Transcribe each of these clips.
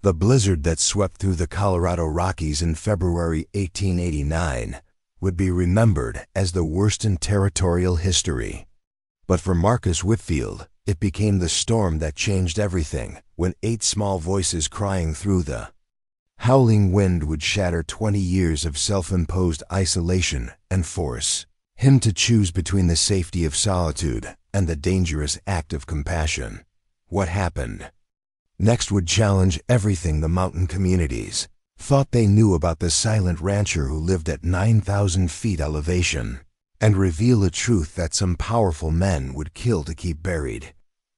The blizzard that swept through the Colorado Rockies in February 1889 would be remembered as the worst in territorial history. But for Marcus Whitfield, it became the storm that changed everything, when 8 small voices crying through the howling wind would shatter 20 years of self-imposed isolation and force him to choose between the safety of solitude and the dangerous act of compassion. What happened next would challenge everything the mountain communities thought they knew about the silent rancher who lived at 9,000 feet elevation, and reveal a truth that some powerful men would kill to keep buried.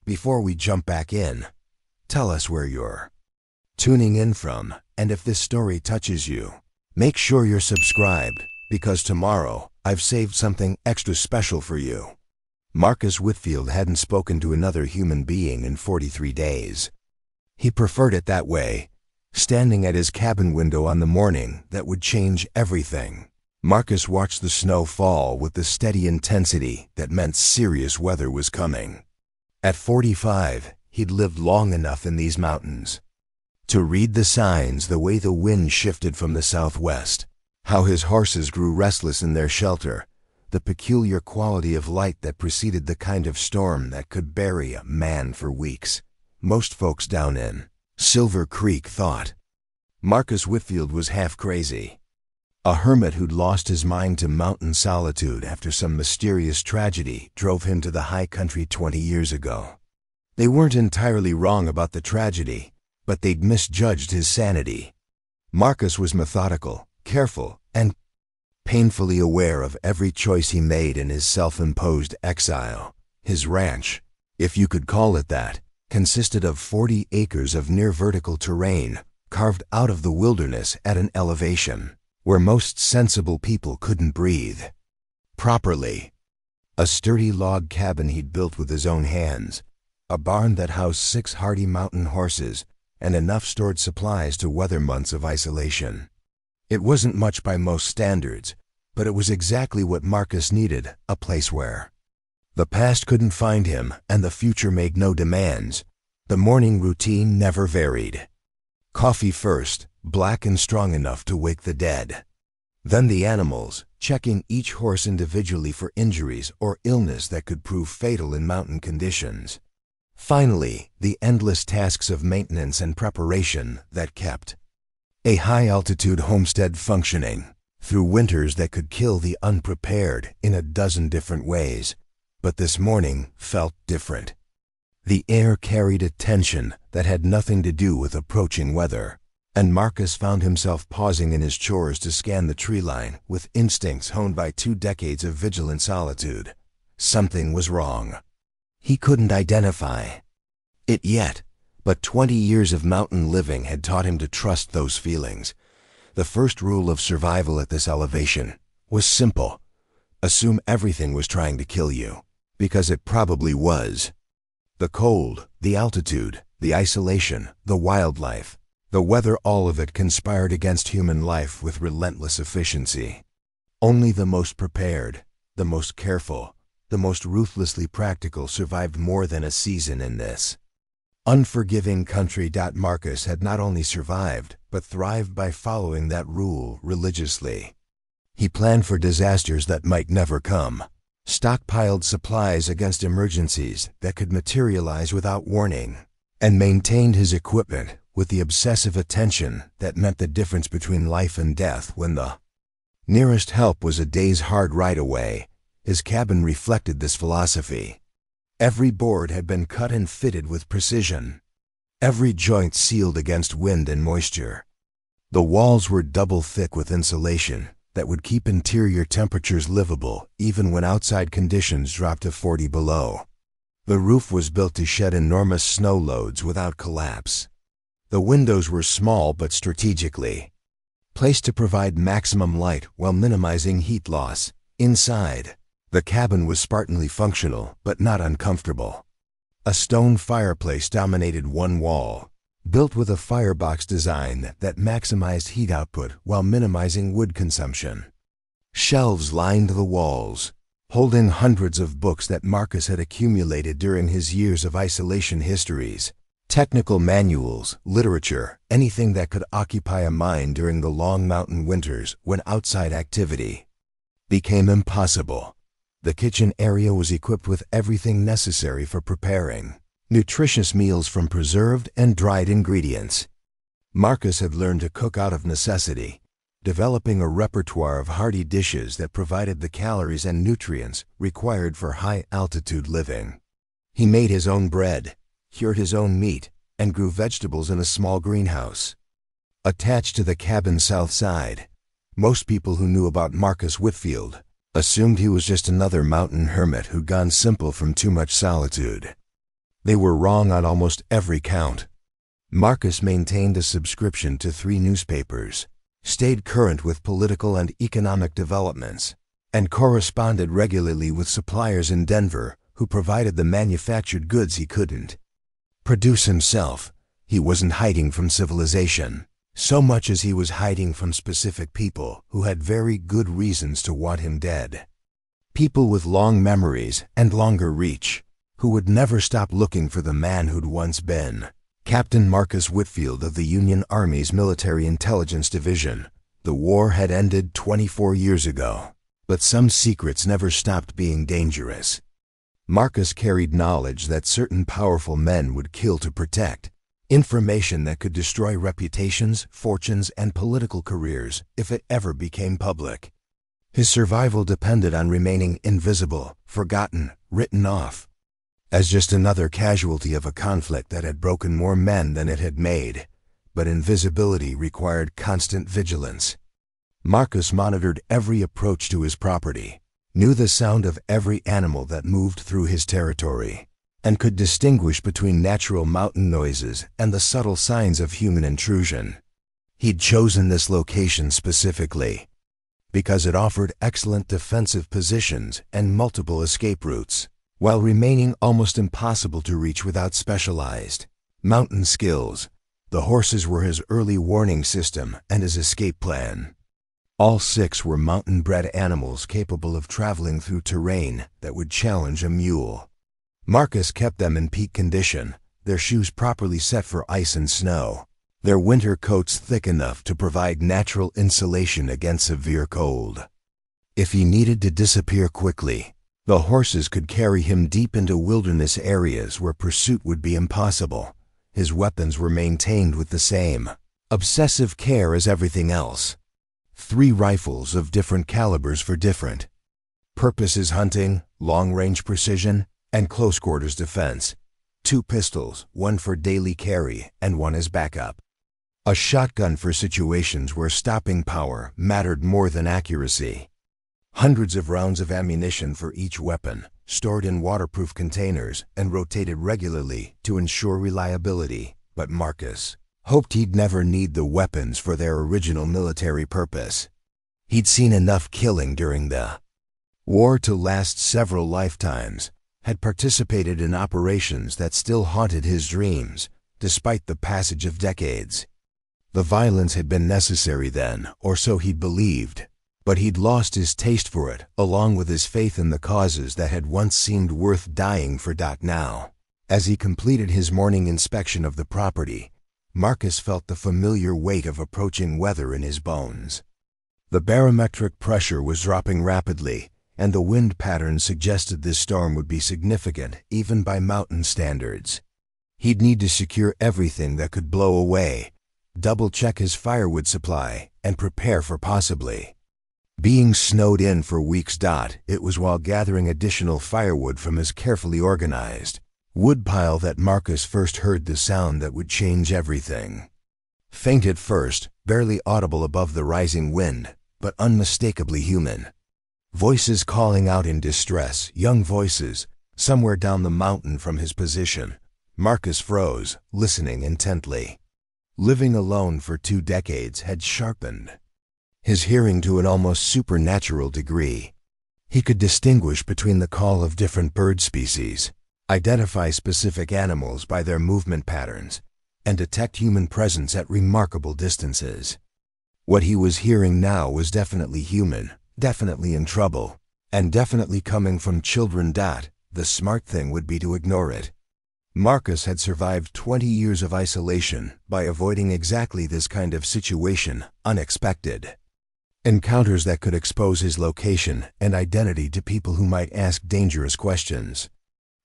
Before we jump back in, tell us where you're tuning in from, and if this story touches you, make sure you're subscribed, because tomorrow I've saved something extra special for you. Marcus Whitfield hadn't spoken to another human being in 43 days. He preferred it that way, standing at his cabin window on the morning that would change everything. Marcus watched the snow fall with the steady intensity that meant serious weather was coming. At 45, he'd lived long enough in these mountains to read the signs, the way the wind shifted from the southwest, how his horses grew restless in their shelter, the peculiar quality of light that preceded the kind of storm that could bury a man for weeks. Most folks down in Silver Creek thought Marcus Whitfield was half crazy, a hermit who'd lost his mind to mountain solitude after some mysterious tragedy drove him to the high country 20 years ago. They weren't entirely wrong about the tragedy, but they'd misjudged his sanity. Marcus was methodical, careful, and painfully aware of every choice he made in his self-imposed exile. His ranch, if you could call it that, consisted of 40 acres of near-vertical terrain carved out of the wilderness at an elevation where most sensible people couldn't breathe properly. A sturdy log cabin he'd built with his own hands, a barn that housed 6 hardy mountain horses, and enough stored supplies to weather months of isolation. It wasn't much by most standards, but it was exactly what Marcus needed, a place where the past couldn't find him and the future made no demands. The morning routine never varied. Coffee first, black and strong enough to wake the dead. Then the animals, checking each horse individually for injuries or illness that could prove fatal in mountain conditions. Finally, the endless tasks of maintenance and preparation that kept a high-altitude homestead functioning through winters that could kill the unprepared in a dozen different ways. But this morning felt different. The air carried a tension that had nothing to do with approaching weather, and Marcus found himself pausing in his chores to scan the tree line with instincts honed by 2 decades of vigilant solitude. Something was wrong. He couldn't identify it yet, but 20 years of mountain living had taught him to trust those feelings. The first rule of survival at this elevation was simple: assume everything was trying to kill you, because it probably was. The cold, the altitude, the isolation, the wildlife, the weather, all of it conspired against human life with relentless efficiency. Only the most prepared, the most careful, the most ruthlessly practical survived more than a season in this unforgiving country. Marcus had not only survived, but thrived by following that rule religiously. He planned for disasters that might never come, stockpiled supplies against emergencies that could materialize without warning, and maintained his equipment with the obsessive attention that meant the difference between life and death when the nearest help was a day's hard ride away. His cabin reflected this philosophy. Every board had been cut and fitted with precision, every joint sealed against wind and moisture. The walls were double thick with insulation that would keep interior temperatures livable even when outside conditions dropped to 40 below. The roof was built to shed enormous snow loads without collapse. The windows were small but strategically placed to provide maximum light while minimizing heat loss. Inside, the cabin was Spartanly functional but not uncomfortable. A stone fireplace dominated one wall, built with a firebox design that maximized heat output while minimizing wood consumption. Shelves lined the walls, holding hundreds of books that Marcus had accumulated during his years of isolation histories, Technical manuals, literature, anything that could occupy a mind during the long mountain winters when outside activity became impossible. The kitchen area was equipped with everything necessary for preparing nutritious meals from preserved and dried ingredients. Marcus had learned to cook out of necessity, developing a repertoire of hearty dishes that provided the calories and nutrients required for high-altitude living. He made his own bread, cured his own meat, and grew vegetables in a small greenhouse. Attached to the cabin's south side, most people who knew about Marcus Whitfield assumed he was just another mountain hermit who'd gone simple from too much solitude. They were wrong on almost every count. Marcus maintained a subscription to 3 newspapers, stayed current with political and economic developments, and corresponded regularly with suppliers in Denver who provided the manufactured goods he couldn't produce himself. He wasn't hiding from civilization so much as he was hiding from specific people who had very good reasons to want him dead. People with long memories and longer reach, who would never stop looking for the man who'd once been Captain Marcus Whitfield of the Union Army's Military Intelligence Division. The war had ended 24 years ago, but some secrets never stopped being dangerous. Marcus carried knowledge that certain powerful men would kill to protect, information that could destroy reputations, fortunes, and political careers if it ever became public. His survival depended on remaining invisible, forgotten, written off as just another casualty of a conflict that had broken more men than it had made. But invisibility required constant vigilance. Marcus monitored every approach to his property, knew the sound of every animal that moved through his territory, and could distinguish between natural mountain noises and the subtle signs of human intrusion. He'd chosen this location specifically because it offered excellent defensive positions and multiple escape routes, while remaining almost impossible to reach without specialized mountain skills. The horses were his early warning system and his escape plan. All 6 were mountain-bred animals capable of traveling through terrain that would challenge a mule. Marcus kept them in peak condition, their shoes properly set for ice and snow, their winter coats thick enough to provide natural insulation against severe cold. If he needed to disappear quickly, the horses could carry him deep into wilderness areas where pursuit would be impossible. His weapons were maintained with the same obsessive care as everything else. 3 rifles of different calibers for different purposes: hunting, long-range precision, and close-quarters defense. 2 pistols, 1 for daily carry and 1 as backup. A shotgun for situations where stopping power mattered more than accuracy. Hundreds of rounds of ammunition for each weapon, stored in waterproof containers and rotated regularly to ensure reliability. But Marcus hoped he'd never need the weapons for their original military purpose. He'd seen enough killing during the war to last several lifetimes, had participated in operations that still haunted his dreams, despite the passage of decades. The violence had been necessary then, or so he'd believed, but he'd lost his taste for it, along with his faith in the causes that had once seemed worth dying for. Now, as he completed his morning inspection of the property, Marcus felt the familiar weight of approaching weather in his bones. The barometric pressure was dropping rapidly, and the wind pattern suggested this storm would be significant even by mountain standards. He'd need to secure everything that could blow away, double-check his firewood supply, and prepare for possibly being snowed in for weeks. It was while gathering additional firewood from his carefully organized woodpile that Marcus first heard the sound that would change everything. Faint at first, barely audible above the rising wind, but unmistakably human. Voices calling out in distress, young voices, somewhere down the mountain from his position. Marcus froze, listening intently. Living alone for 2 decades had sharpened his hearing to an almost supernatural degree. He could distinguish between the call of different bird species, identify specific animals by their movement patterns, and detect human presence at remarkable distances. What he was hearing now was definitely human, definitely in trouble, and definitely coming from children. The smart thing would be to ignore it. Marcus had survived 20 years of isolation by avoiding exactly this kind of situation, unexpected encounters that could expose his location and identity to people who might ask dangerous questions.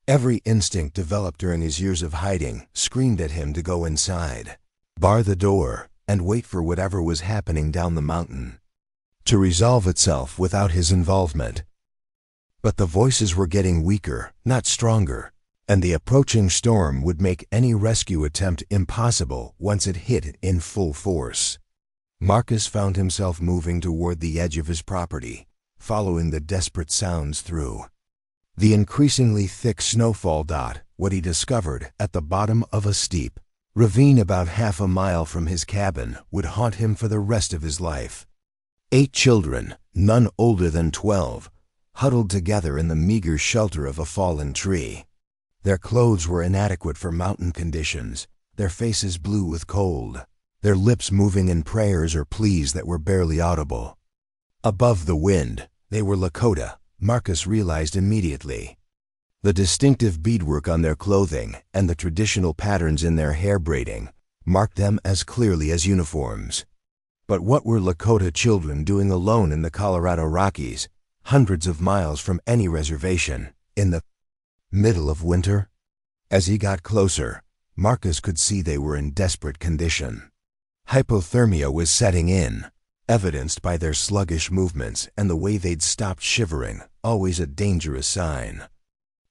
Every instinct developed during his years of hiding screamed at him to go inside, bar the door, and wait for whatever was happening down the mountain to resolve itself without his involvement. But the voices were getting weaker, not stronger, and the approaching storm would make any rescue attempt impossible once it hit in full force. Marcus found himself moving toward the edge of his property, following the desperate sounds through the increasingly thick snowfall. What he discovered at the bottom of a steep ravine about half a mile from his cabin would haunt him for the rest of his life. 8 children, none older than 12, huddled together in the meager shelter of a fallen tree. Their clothes were inadequate for mountain conditions, their faces blue with cold, their lips moving in prayers or pleas that were barely audible. Above the wind, they were Lakota, Marcus realized immediately. The distinctive beadwork on their clothing and the traditional patterns in their hair braiding marked them as clearly as uniforms. But what were Lakota children doing alone in the Colorado Rockies, hundreds of miles from any reservation, in the middle of winter? As he got closer, Marcus could see they were in desperate condition. Hypothermia was setting in, evidenced by their sluggish movements and the way they'd stopped shivering, always a dangerous sign.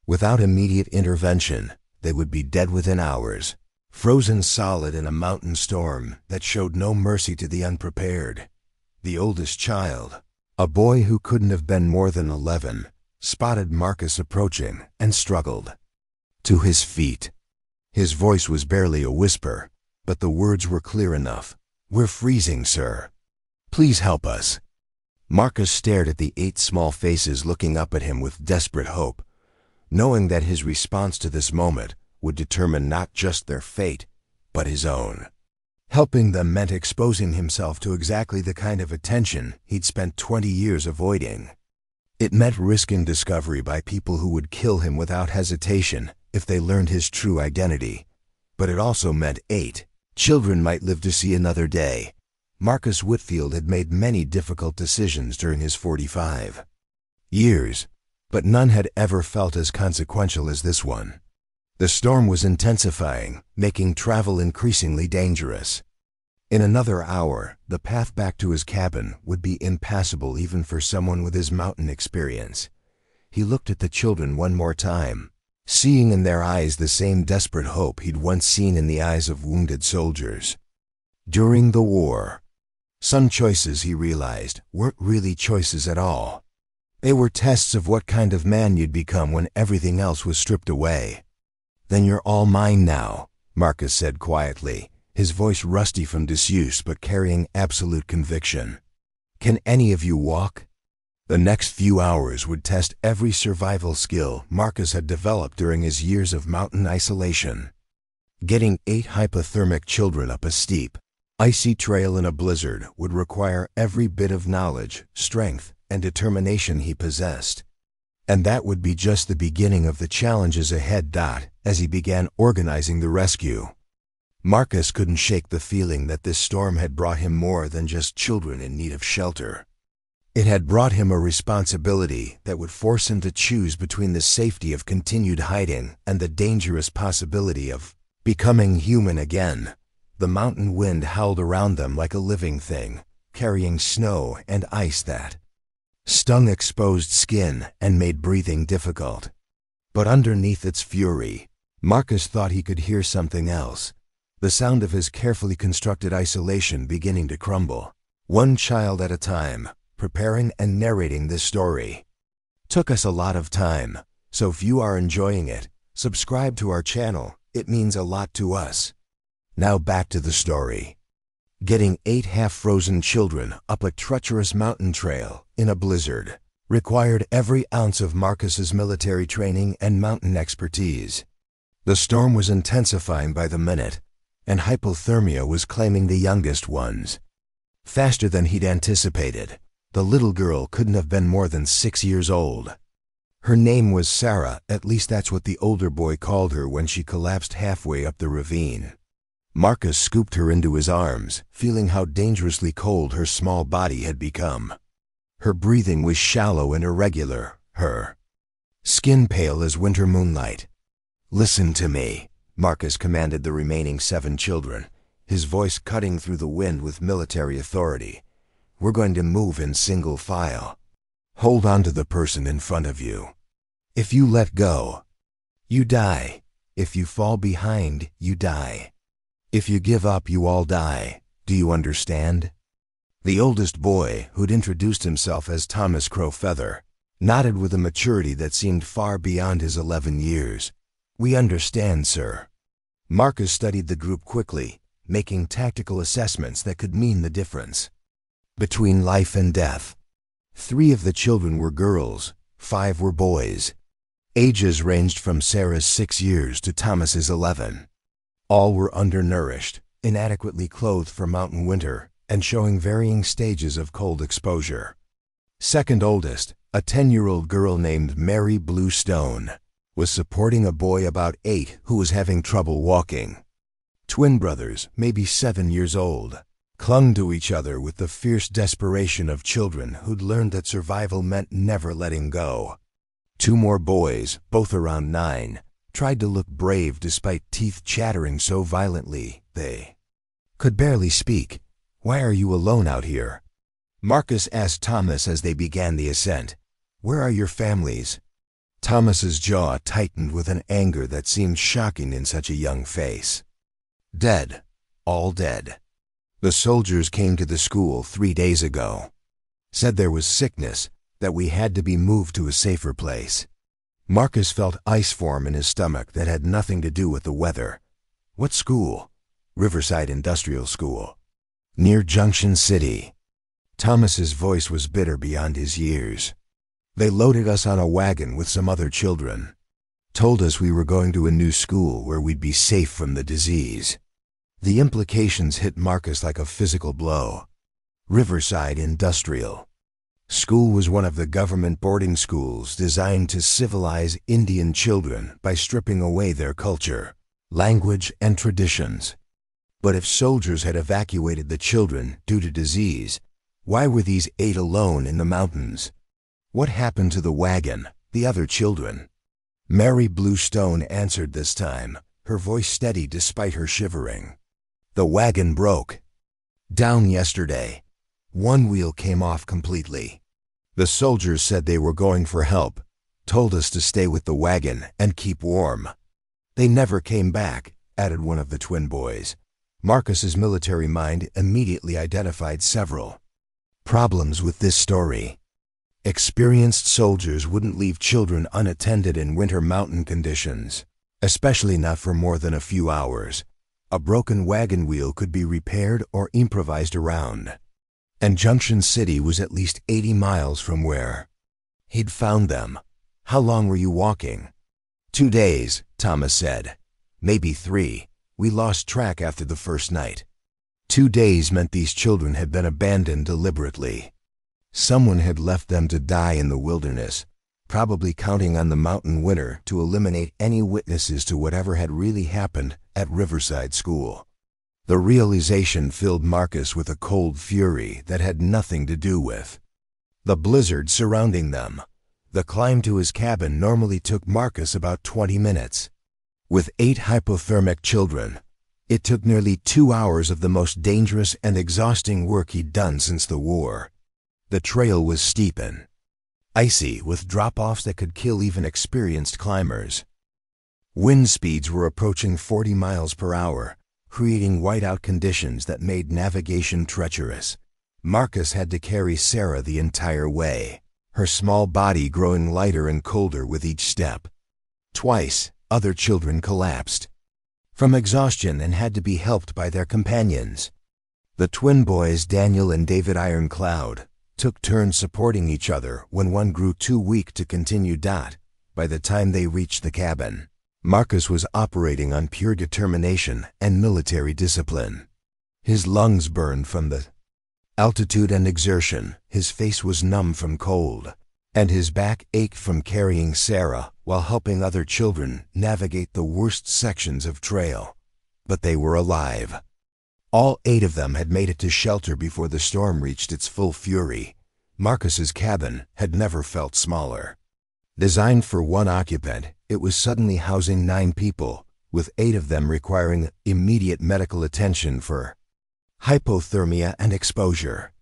Without immediate intervention, they would be dead within hours, frozen solid in a mountain storm that showed no mercy to the unprepared. The oldest child, a boy who couldn't have been more than 11, spotted Marcus approaching and struggled to his feet. His voice was barely a whisper, but the words were clear enough. "We're freezing, sir. Please help us." Marcus stared at the 8 small faces looking up at him with desperate hope, knowing that his response to this moment would determine not just their fate, but his own. Helping them meant exposing himself to exactly the kind of attention he'd spent 20 years avoiding. It meant risking discovery by people who would kill him without hesitation if they learned his true identity. But it also meant 8 children might live to see another day. Marcus Whitfield had made many difficult decisions during his 45 years, but none had ever felt as consequential as this one. The storm was intensifying, making travel increasingly dangerous. In another hour, the path back to his cabin would be impassable even for someone with his mountain experience. He looked at the children one more time, seeing in their eyes the same desperate hope he'd once seen in the eyes of wounded soldiers. During the war, some choices, he realized, weren't really choices at all. They were tests of what kind of man you'd become when everything else was stripped away. "Then you're all mine now," Marcus said quietly, his voice rusty from disuse but carrying absolute conviction. "Can any of you walk?" The next few hours would test every survival skill Marcus had developed during his years of mountain isolation. Getting 8 hypothermic children up a steep, icy trail in a blizzard would require every bit of knowledge, strength, and determination he possessed. And that would be just the beginning of the challenges ahead. As he began organizing the rescue, Marcus couldn't shake the feeling that this storm had brought him more than just children in need of shelter. It had brought him a responsibility that would force him to choose between the safety of continued hiding and the dangerous possibility of becoming human again. The mountain wind howled around them like a living thing, carrying snow and ice that stung exposed skin and made breathing difficult. But underneath its fury, Marcus thought he could hear something else, the sound of his carefully constructed isolation beginning to crumble. One child at a time, preparing and narrating this story. Took us a lot of time, so if you are enjoying it, subscribe to our channel, it means a lot to us. Now back to the story. Getting 8 half-frozen children up a treacherous mountain trail in a blizzard required every ounce of Marcus's military training and mountain expertise. The storm was intensifying by the minute, and hypothermia was claiming the youngest ones. Faster than he'd anticipated, the little girl couldn't have been more than 6 years old. Her name was Sarah, at least that's what the older boy called her when she collapsed halfway up the ravine. Marcus scooped her into his arms, feeling how dangerously cold her small body had become. Her breathing was shallow and irregular, her skin pale as winter moonlight. "Listen to me," Marcus commanded the remaining 7 children, his voice cutting through the wind with military authority. "We're going to move in single file. Hold on to the person in front of you. If you let go, you die. If you fall behind, you die. If you give up, you all die. Do you understand?" The oldest boy, who'd introduced himself as Thomas Crowfeather, nodded with a maturity that seemed far beyond his 11 years. "We understand, sir." Marcus studied the group quickly, making tactical assessments that could mean the difference between life and death. 3 of the children were girls, 5 were boys. Ages ranged from Sarah's 6 years to Thomas's 11. All were undernourished, inadequately clothed for mountain winter, and showing varying stages of cold exposure. Second oldest, a 10-year-old girl named Mary Bluestone, was supporting a boy about 8 who was having trouble walking. Twin brothers, maybe 7 years old, clung to each other with the fierce desperation of children who'd learned that survival meant never letting go. 2 more boys, both around 9, tried to look brave despite teeth chattering so violently they could barely speak. "Why are you alone out here?" Marcus asked Thomas as they began the ascent. "Where are your families?" Thomas's jaw tightened with an anger that seemed shocking in such a young face. "Dead. All dead. The soldiers came to the school 3 days ago. Said there was sickness, that we had to be moved to a safer place." Marcus felt ice form in his stomach that had nothing to do with the weather. "What school?" "Riverside Industrial School. Near Junction City." Thomas's voice was bitter beyond his years. "They loaded us on a wagon with some other children. Told us we were going to a new school where we'd be safe from the disease." The implications hit Marcus like a physical blow. Riverside Industrial School was one of the government boarding schools designed to civilize Indian children by stripping away their culture, language, and traditions. But if soldiers had evacuated the children due to disease, why were these 8 alone in the mountains? What happened to the wagon, the other children? Mary Bluestone answered this time, her voice steady despite her shivering. "The wagon broke. Down yesterday. 1 wheel came off completely. The soldiers said they were going for help, told us to stay with the wagon and keep warm. They never came back," added one of the twin boys. Marcus's military mind immediately identified several problems with this story. Experienced soldiers wouldn't leave children unattended in winter mountain conditions, especially not for more than a few hours. A broken wagon wheel could be repaired or improvised around. And Junction City was at least 80 miles from where he'd found them. "How long were you walking?" 2 days, Thomas said. "Maybe 3. We lost track after the first night." 2 days meant these children had been abandoned deliberately. Someone had left them to die in the wilderness, probably counting on the mountain winter to eliminate any witnesses to whatever had really happened at Riverside School. The realization filled Marcus with a cold fury that had nothing to do with the blizzard surrounding them. The climb to his cabin normally took Marcus about 20 minutes. With 8 hypothermic children, it took nearly 2 hours of the most dangerous and exhausting work he'd done since the war. The trail was steep and icy, with drop-offs that could kill even experienced climbers. Wind speeds were approaching 40 miles per hour, creating whiteout conditions that made navigation treacherous. Marcus had to carry Sarah the entire way, her small body growing lighter and colder with each step. Twice, other children collapsed from exhaustion and had to be helped by their companions. The twin boys, Daniel and David Ironcloud, took turns supporting each other when one grew too weak to continue. By the time they reached the cabin, Marcus was operating on pure determination and military discipline. His lungs burned from the altitude and exertion, his face was numb from cold, and his back ached from carrying Sarah while helping other children navigate the worst sections of trail. But they were alive. All 8 of them had made it to shelter before the storm reached its full fury. Marcus's cabin had never felt smaller. Designed for 1 occupant, it was suddenly housing 9 people, with 8 of them requiring immediate medical attention for hypothermia and exposure.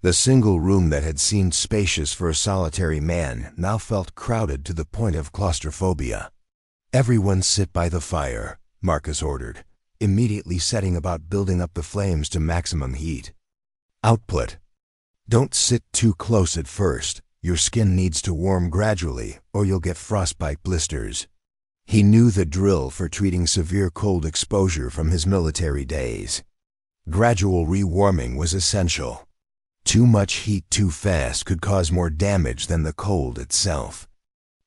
The single room that had seemed spacious for a solitary man now felt crowded to the point of claustrophobia. "Everyone sit by the fire," Marcus ordered, immediately setting about building up the flames to maximum heat. Output: don't sit too close at first. Your skin needs to warm gradually, or you'll get frostbite blisters. He knew the drill for treating severe cold exposure from his military days. Gradual rewarming was essential. Too much heat too fast could cause more damage than the cold itself.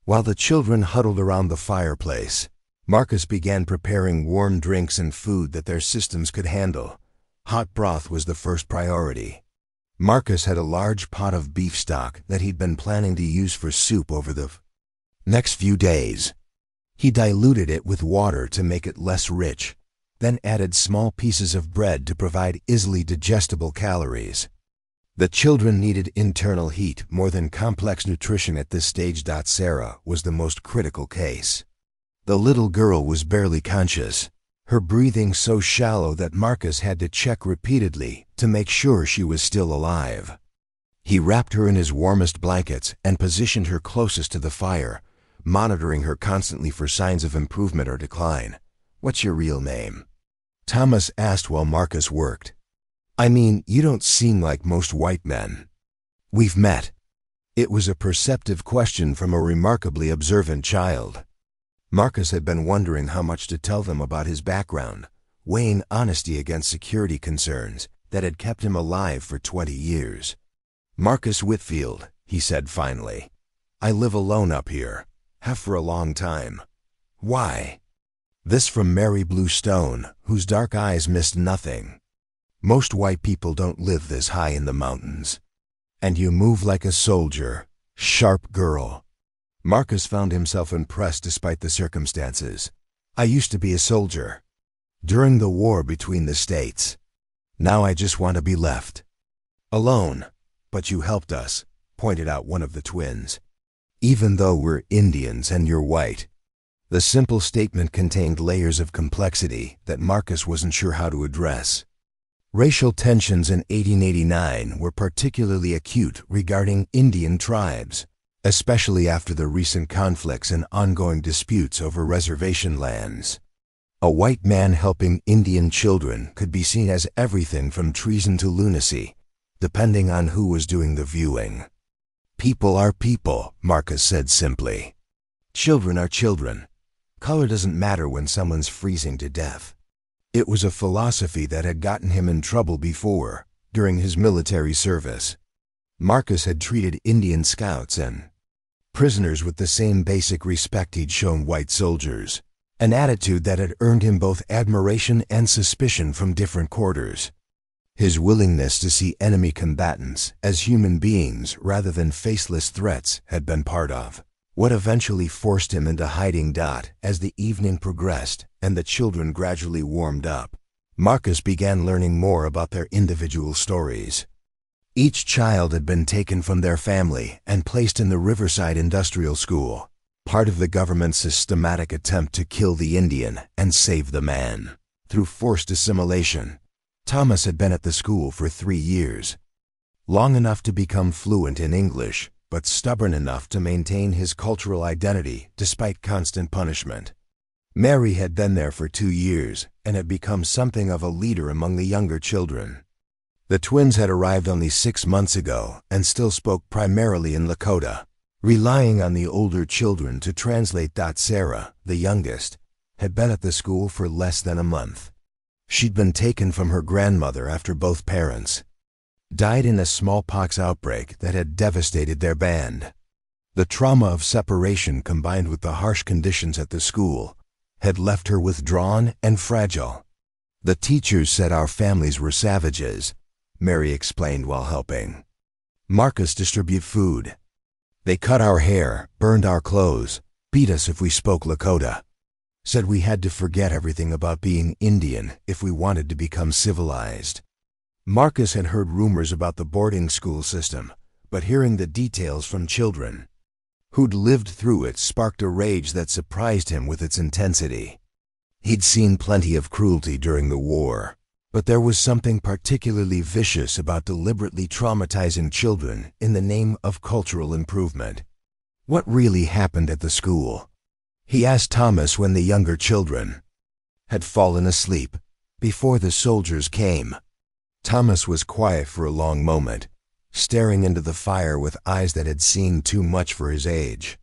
While the children huddled around the fireplace, Marcus began preparing warm drinks and food that their systems could handle. Hot broth was the first priority. Marcus had a large pot of beef stock that he'd been planning to use for soup over the next few days. He diluted it with water to make it less rich, then added small pieces of bread to provide easily digestible calories. The children needed internal heat more than complex nutrition at this stage. Sarah was the most critical case. The little girl was barely conscious, her breathing so shallow that Marcus had to check repeatedly to make sure she was still alive. He wrapped her in his warmest blankets and positioned her closest to the fire, monitoring her constantly for signs of improvement or decline. "What's your real name?" Thomas asked while Marcus worked. "I mean, you don't seem like most white men." "We've met." It was a perceptive question from a remarkably observant child. Marcus had been wondering how much to tell them about his background, weighing honesty against security concerns that had kept him alive for 20 years. "Marcus Whitfield," he said finally. "I live alone up here, have for a long time." "Why?" This from Mary Blue Stone, whose dark eyes missed nothing. "Most white people don't live this high in the mountains. And you move like a soldier, sharp girl." Marcus found himself impressed despite the circumstances. "I used to be a soldier. During the war between the states. Now I just want to be left alone." "But you helped us," pointed out one of the twins. "Even though we're Indians and you're white." The simple statement contained layers of complexity that Marcus wasn't sure how to address. Racial tensions in 1889 were particularly acute regarding Indian tribes, especially after the recent conflicts and ongoing disputes over reservation lands. A white man helping Indian children could be seen as everything from treason to lunacy, depending on who was doing the viewing. "People are people," Marcus said simply. "Children are children. Color doesn't matter when someone's freezing to death." It was a philosophy that had gotten him in trouble before, during his military service. Marcus had treated Indian scouts and prisoners with the same basic respect he'd shown white soldiers, an attitude that had earned him both admiration and suspicion from different quarters. His willingness to see enemy combatants as human beings rather than faceless threats had been part of what eventually forced him into hiding. As the evening progressed and the children gradually warmed up, Marcus began learning more about their individual stories. Each child had been taken from their family and placed in the Riverside Industrial School, part of the government's systematic attempt to kill the Indian and save the man through forced assimilation. Thomas had been at the school for 3 years, long enough to become fluent in English, but stubborn enough to maintain his cultural identity despite constant punishment. Mary had been there for 2 years and had become something of a leader among the younger children. The twins had arrived only 6 months ago and still spoke primarily in Lakota, relying on the older children to translate. Sarah, the youngest, had been at the school for less than a month. She'd been taken from her grandmother after both parents died in a smallpox outbreak that had devastated their band. The trauma of separation combined with the harsh conditions at the school had left her withdrawn and fragile. "The teachers said our families were savages," Mary explained while helping Marcus distribute food. They cut our hair, burned our clothes, beat us if we spoke Lakota. Said we had to forget everything about being Indian if we wanted to become civilized. Marcus had heard rumors about the boarding school system, but hearing the details from children who'd lived through it sparked a rage that surprised him with its intensity. He'd seen plenty of cruelty during the war, but there was something particularly vicious about deliberately traumatizing children in the name of cultural improvement. What really happened at the school? He asked Thomas when the younger children had fallen asleep before the soldiers came. Thomas was quiet for a long moment, staring into the fire with eyes that had seen too much for his age.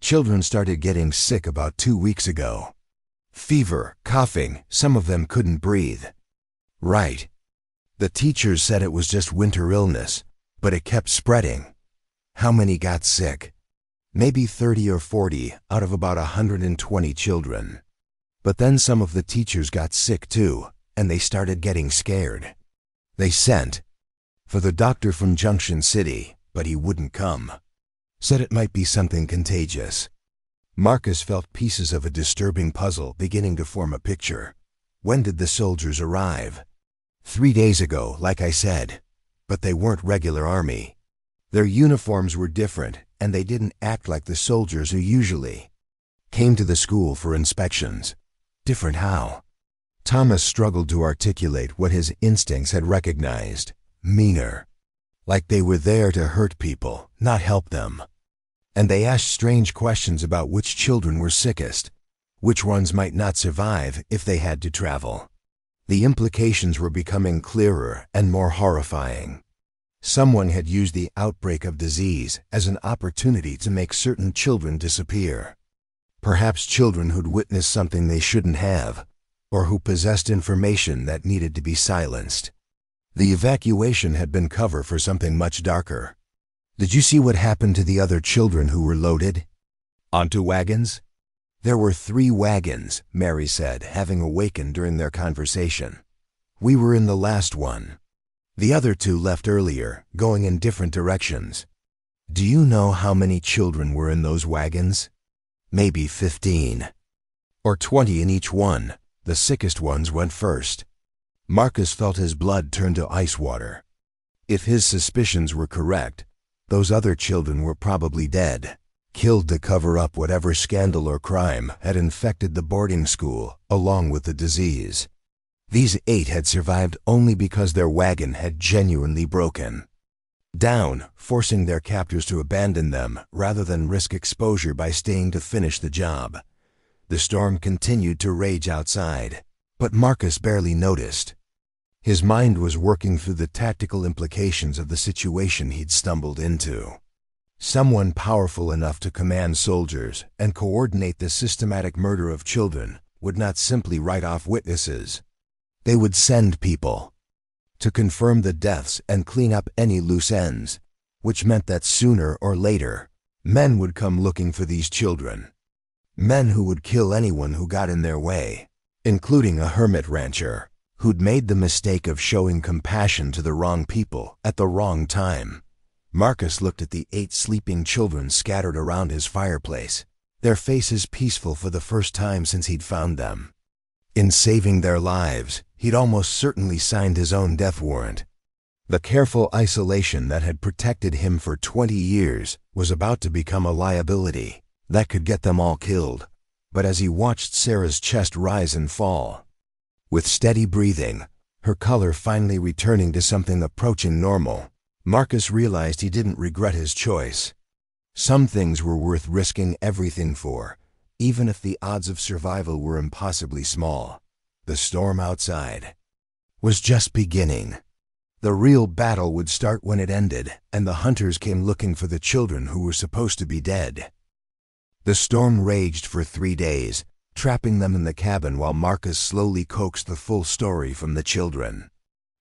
Children started getting sick about 2 weeks ago. Fever, coughing, some of them couldn't breathe. Right. The teachers said it was just winter illness, but it kept spreading. How many got sick? Maybe 30 or 40 out of about 120 children. But then some of the teachers got sick too, and they started getting scared. They sent for the doctor from Junction City, but he wouldn't come. Said it might be something contagious. Marcus felt pieces of a disturbing puzzle beginning to form a picture. When did the soldiers arrive? 3 days ago, like I said. But they weren't regular army. Their uniforms were different, and they didn't act like the soldiers who usually came to the school for inspections. Different how? Thomas struggled to articulate what his instincts had recognized. Meaner. Like they were there to hurt people, not help them. And they asked strange questions about which children were sickest, which ones might not survive if they had to travel. The implications were becoming clearer and more horrifying. Someone had used the outbreak of disease as an opportunity to make certain children disappear. Perhaps children who'd witnessed something they shouldn't have, or who possessed information that needed to be silenced. The evacuation had been cover for something much darker. Did you see what happened to the other children who were loaded onto wagons? There were 3 wagons, Mary said, having awakened during their conversation. We were in the last one. The other 2 left earlier, going in different directions. Do you know how many children were in those wagons? Maybe 15. Or 20 in each one. The sickest ones went first. Marcus felt his blood turn to ice water. If his suspicions were correct, those other children were probably dead, killed to cover up whatever scandal or crime had infected the boarding school, along with the disease. These 8 had survived only because their wagon had genuinely broken down, forcing their captors to abandon them rather than risk exposure by staying to finish the job. The storm continued to rage outside, but Marcus barely noticed. His mind was working through the tactical implications of the situation he'd stumbled into. Someone powerful enough to command soldiers and coordinate the systematic murder of children would not simply write off witnesses. They would send people to confirm the deaths and clean up any loose ends, which meant that sooner or later, men would come looking for these children. Men who would kill anyone who got in their way, including a hermit rancher who'd made the mistake of showing compassion to the wrong people at the wrong time. Marcus looked at the 8 sleeping children scattered around his fireplace, their faces peaceful for the first time since he'd found them. In saving their lives, he'd almost certainly signed his own death warrant. The careful isolation that had protected him for 20 years was about to become a liability that could get them all killed. But as he watched Sarah's chest rise and fall, with steady breathing, her color finally returning to something approaching normal, Marcus realized he didn't regret his choice. Some things were worth risking everything for, even if the odds of survival were impossibly small. The storm outside was just beginning. The real battle would start when it ended, and the hunters came looking for the children who were supposed to be dead. The storm raged for 3 days, trapping them in the cabin while Marcus slowly coaxed the full story from the children.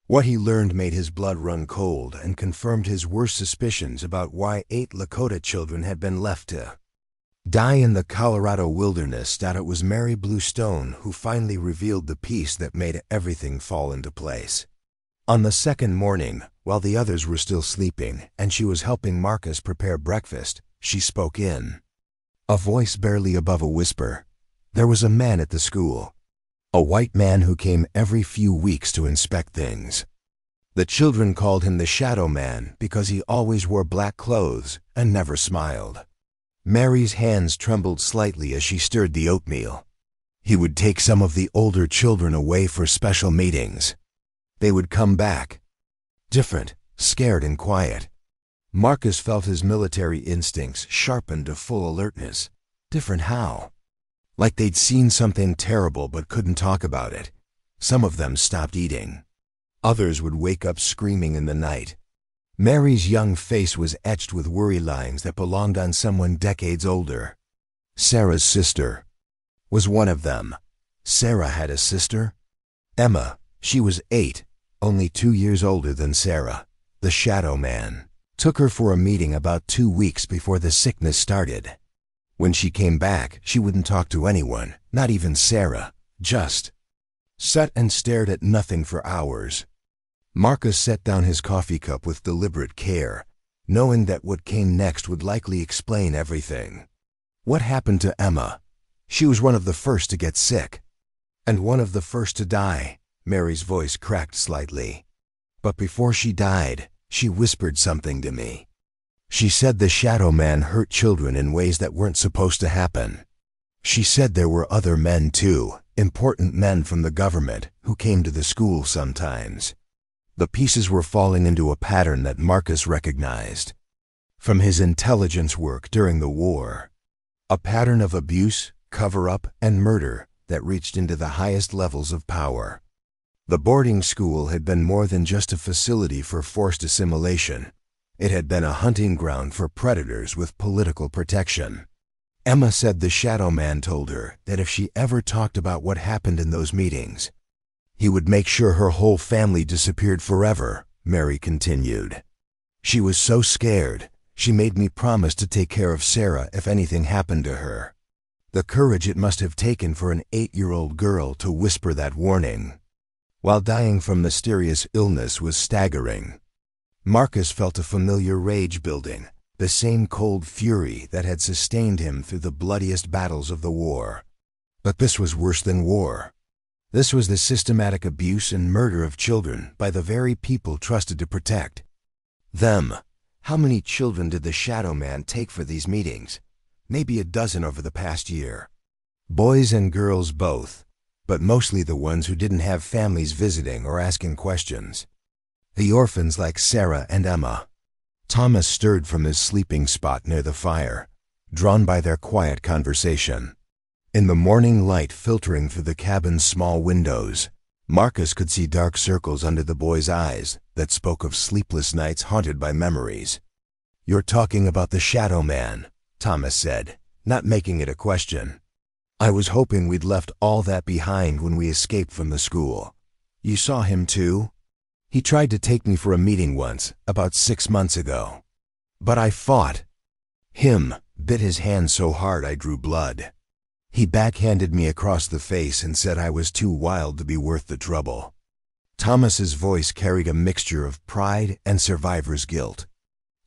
What he learned made his blood run cold and confirmed his worst suspicions about why 8 Lakota children had been left to die in the Colorado wilderness. That it was Mary Bluestone who finally revealed the piece that made everything fall into place. On the second morning, while the others were still sleeping and she was helping Marcus prepare breakfast, she spoke in. A voice barely above a whisper. There was a man at the school. A white man who came every few weeks to inspect things. The children called him the Shadow Man because he always wore black clothes and never smiled. Mary's hands trembled slightly as she stirred the oatmeal. He would take some of the older children away for special meetings. They would come back. Different, scared and quiet. Marcus felt his military instincts sharpened to full alertness. Different how? Like they'd seen something terrible but couldn't talk about it. Some of them stopped eating. Others would wake up screaming in the night. Mary's young face was etched with worry lines that belonged on someone decades older. Sarah's sister was one of them. Sarah had a sister? Emma. She was 8, only 2 years older than Sarah. The Shadow Man took her for a meeting about 2 weeks before the sickness started. When she came back, she wouldn't talk to anyone, not even Sarah, just sat and stared at nothing for hours. Marcus set down his coffee cup with deliberate care, knowing that what came next would likely explain everything. What happened to Emma? She was one of the first to get sick. And one of the first to die. Mary's voice cracked slightly. But before she died, she whispered something to me. She said the Shadow Man hurt children in ways that weren't supposed to happen. She said there were other men too, important men from the government, who came to the school sometimes. The pieces were falling into a pattern that Marcus recognized from his intelligence work during the war. A pattern of abuse, cover-up, and murder that reached into the highest levels of power. The boarding school had been more than just a facility for forced assimilation. It had been a hunting ground for predators with political protection. Emma said the Shadow Man told her that if she ever talked about what happened in those meetings, he would make sure her whole family disappeared forever, Mary continued. She was so scared, she made me promise to take care of Sarah if anything happened to her. The courage it must have taken for an 8-year-old girl to whisper that warning, while dying from mysterious illness, was staggering. Marcus felt a familiar rage building, the same cold fury that had sustained him through the bloodiest battles of the war. But this was worse than war. This was the systematic abuse and murder of children by the very people trusted to protect them. How many children did the Shadow Man take for these meetings? Maybe a dozen over the past year. Boys and girls both, but mostly the ones who didn't have families visiting or asking questions. The orphans like Sarah and Emma. Thomas stirred from his sleeping spot near the fire, drawn by their quiet conversation. In the morning light filtering through the cabin's small windows, Marcus could see dark circles under the boy's eyes that spoke of sleepless nights haunted by memories. "You're talking about the Shadow Man," Thomas said, not making it a question. "I was hoping we'd left all that behind when we escaped from the school. You saw him too? He tried to take me for a meeting once, about 6 months ago. But I fought him, bit his hand so hard I drew blood. He backhanded me across the face and said I was too wild to be worth the trouble." Thomas's voice carried a mixture of pride and survivor's guilt.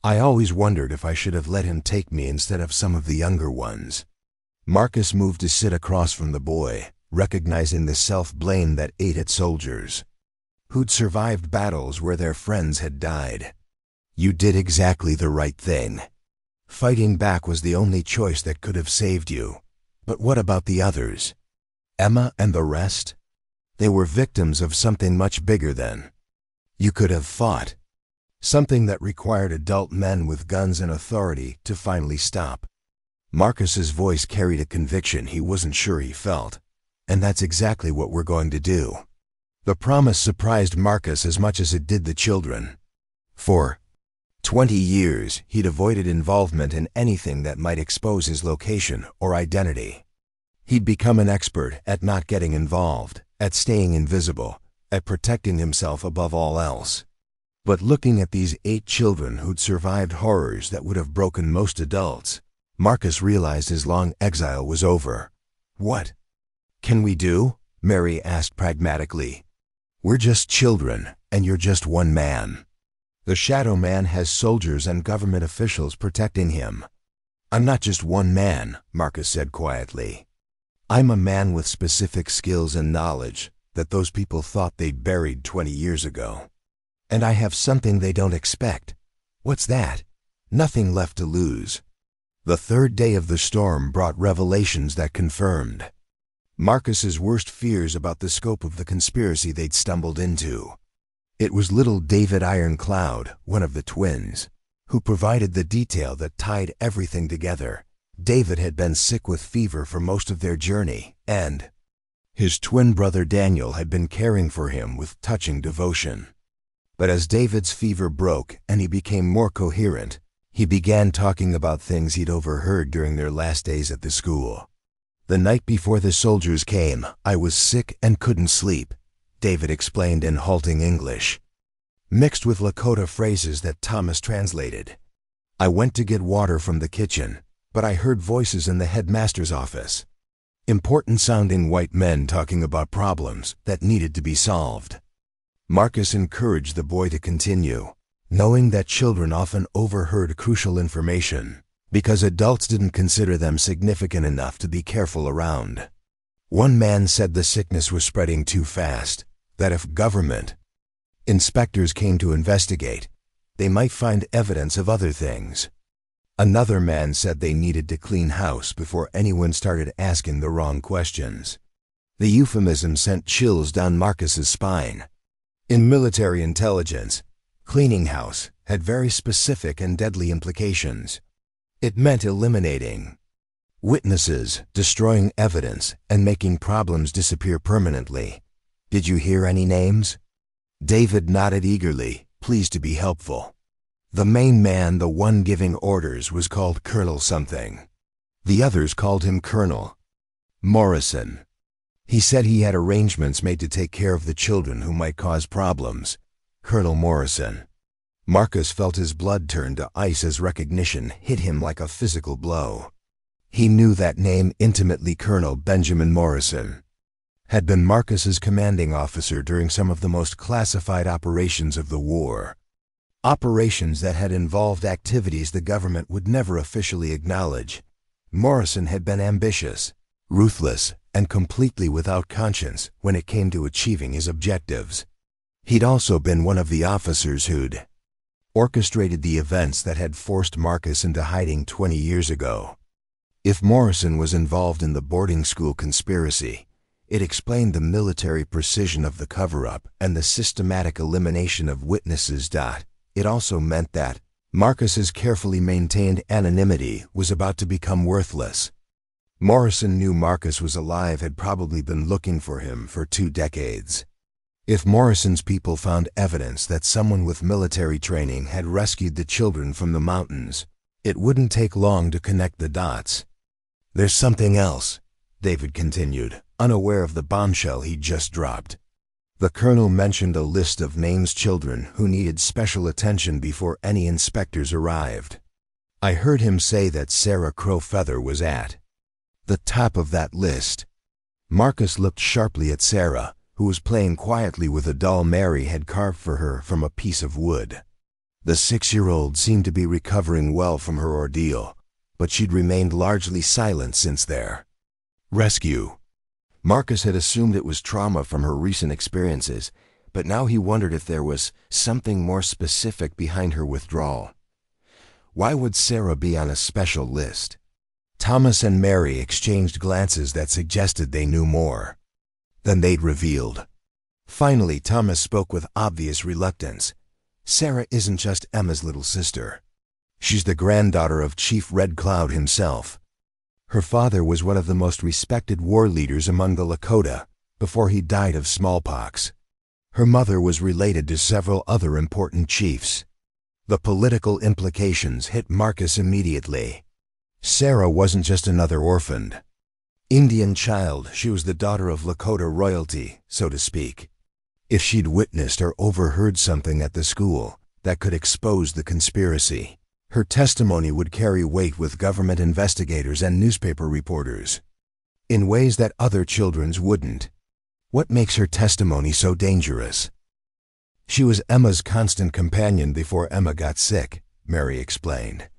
"I always wondered if I should have let him take me instead of some of the younger ones." Marcus moved to sit across from the boy, recognizing the self-blame that ate at soldiers who'd survived battles where their friends had died. "You did exactly the right thing. Fighting back was the only choice that could have saved you. But what about the others? Emma and the rest? They were victims of something much bigger than you could have fought. Something that required adult men with guns and authority to finally stop." Marcus's voice carried a conviction he wasn't sure he felt. "And that's exactly what we're going to do." The promise surprised Marcus as much as it did the children. For 20 years, he'd avoided involvement in anything that might expose his location or identity. He'd become an expert at not getting involved, at staying invisible, at protecting himself above all else. But looking at these 8 children who'd survived horrors that would have broken most adults, Marcus realized his long exile was over. "What can we do?" Mary asked pragmatically. "We're just children, and you're just one man. The Shadow Man has soldiers and government officials protecting him. "I'm not just one man," Marcus said quietly. "I'm a man with specific skills and knowledge that those people thought they'd buried 20 years ago. And I have something they don't expect." "What's that?" "Nothing left to lose." The third day of the storm brought revelations that confirmed Marcus's worst fears about the scope of the conspiracy they'd stumbled into. It was little David Ironcloud, one of the twins, who provided the detail that tied everything together. David had been sick with fever for most of their journey, and his twin brother Daniel had been caring for him with touching devotion. But as David's fever broke and he became more coherent, he began talking about things he'd overheard during their last days at the school. "The night before the soldiers came, I was sick and couldn't sleep," David explained in halting English, mixed with Lakota phrases that Thomas translated. "I went to get water from the kitchen, but I heard voices in the headmaster's office. Important-sounding white men talking about problems that needed to be solved." Marcus encouraged the boy to continue, knowing that children often overheard crucial information because adults didn't consider them significant enough to be careful around. One man said the sickness was spreading too fast, that if government inspectors came to investigate, they might find evidence of other things. Another man said they needed to clean house before anyone started asking the wrong questions. The euphemism sent chills down Marcus's spine. In military intelligence, cleaning house had very specific and deadly implications. It meant eliminating witnesses, destroying evidence, and making problems disappear permanently. "Did you hear any names?" David nodded eagerly, pleased to be helpful. The main man, the one giving orders, was called Colonel something. The others called him Colonel Morrison. He said he had arrangements made to take care of the children who might cause problems. Colonel Morrison. Marcus felt his blood turn to ice as recognition hit him like a physical blow. He knew that name intimately. Colonel Benjamin Morrison had been Marcus's commanding officer during some of the most classified operations of the war. Operations that had involved activities the government would never officially acknowledge. Morrison had been ambitious, ruthless, and completely without conscience when it came to achieving his objectives. He'd also been one of the officers who'd orchestrated the events that had forced Marcus into hiding 20 years ago. If Morrison was involved in the boarding school conspiracy, it explained the military precision of the cover-up and the systematic elimination of witnesses. It also meant that Marcus's carefully maintained anonymity was about to become worthless. Morrison knew Marcus was alive, had probably been looking for him for 2 decades. If Morrison's people found evidence that someone with military training had rescued the children from the mountains, it wouldn't take long to connect the dots. "There's something else," David continued, unaware of the bombshell he'd just dropped. The colonel mentioned a list of names, children who needed special attention before any inspectors arrived. "I heard him say that Sarah Crowfeather was at the top of that list." Marcus looked sharply at Sarah, who was playing quietly with a doll Mary had carved for her from a piece of wood. The 6-year-old seemed to be recovering well from her ordeal, but she'd remained largely silent since their rescue. Marcus had assumed it was trauma from her recent experiences, but now he wondered if there was something more specific behind her withdrawal. Why would Sarah be on a special list? Thomas and Mary exchanged glances that suggested they knew more than they'd revealed. Finally, Thomas spoke with obvious reluctance. "Sarah isn't just Emma's little sister. She's the granddaughter of Chief Red Cloud himself. Her father was one of the most respected war leaders among the Lakota before he died of smallpox. Her mother was related to several other important chiefs." The political implications hit Marcus immediately. Sarah wasn't just another orphaned Indian child, she was the daughter of Lakota royalty, so to speak. If she'd witnessed or overheard something at the school that could expose the conspiracy, her testimony would carry weight with government investigators and newspaper reporters in ways that other children's wouldn't. What makes her testimony so dangerous? "She was Emma's constant companion before Emma got sick," Mary explained.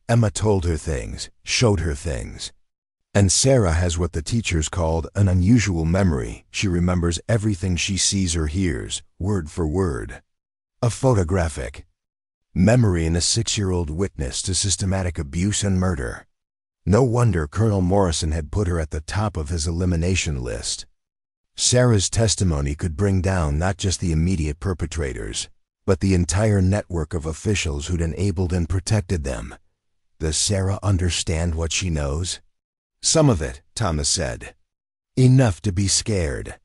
Emma told her things, showed her things. And Sarah has what the teachers called an unusual memory. She remembers everything she sees or hears, word for word. A photographic memory in a 6-year-old witness to systematic abuse and murder. No wonder Colonel Morrison had put her at the top of his elimination list. Sarah's testimony could bring down not just the immediate perpetrators, but the entire network of officials who'd enabled and protected them. Does Sarah understand what she knows? Some of it, Thomas said. Enough to be scared.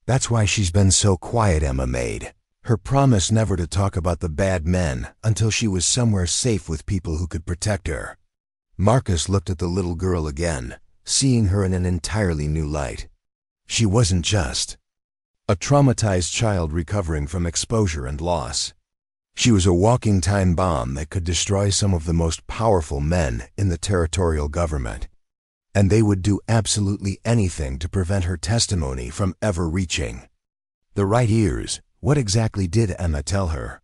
That's why she's been so quiet, Emma made. Her promise never to talk about the bad men until she was somewhere safe with people who could protect her. Marcus looked at the little girl again, seeing her in an entirely new light. She wasn't just a traumatized child recovering from exposure and loss. She was a walking time bomb that could destroy some of the most powerful men in the territorial government. And they would do absolutely anything to prevent her testimony from ever reaching the right ears. What exactly did Emma tell her?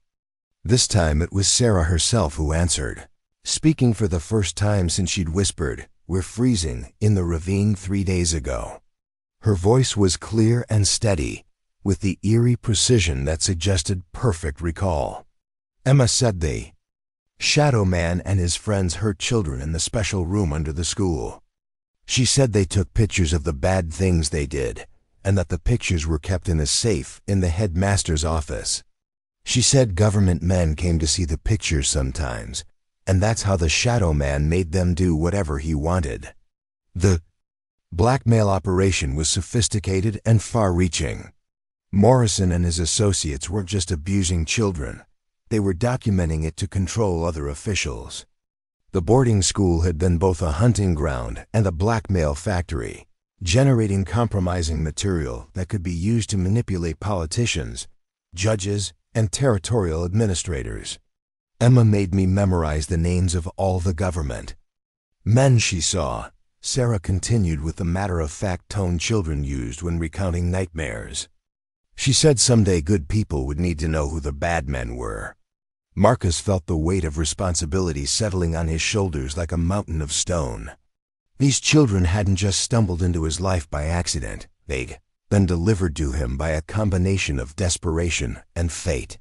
This time it was Sarah herself who answered, speaking for the first time since she'd whispered, "We're freezing in the ravine 3 days ago." Her voice was clear and steady, with the eerie precision that suggested perfect recall. Emma said the Shadow Man and his friends hurt children in the special room under the school. She said they took pictures of the bad things they did, and that the pictures were kept in a safe in the headmaster's office. She said government men came to see the pictures sometimes, and that's how the Shadow Man made them do whatever he wanted. The blackmail operation was sophisticated and far-reaching. Morrison and his associates weren't just abusing children. They were documenting it to control other officials. The boarding school had been both a hunting ground and a blackmail factory, generating compromising material that could be used to manipulate politicians, judges, and territorial administrators. Emma made me memorize the names of all the government men she saw. Sarah continued with the matter-of-fact tone children used when recounting nightmares. She said someday good people would need to know who the bad men were. Marcus felt the weight of responsibility settling on his shoulders like a mountain of stone. These children hadn't just stumbled into his life by accident. They'd been delivered to him by a combination of desperation and fate.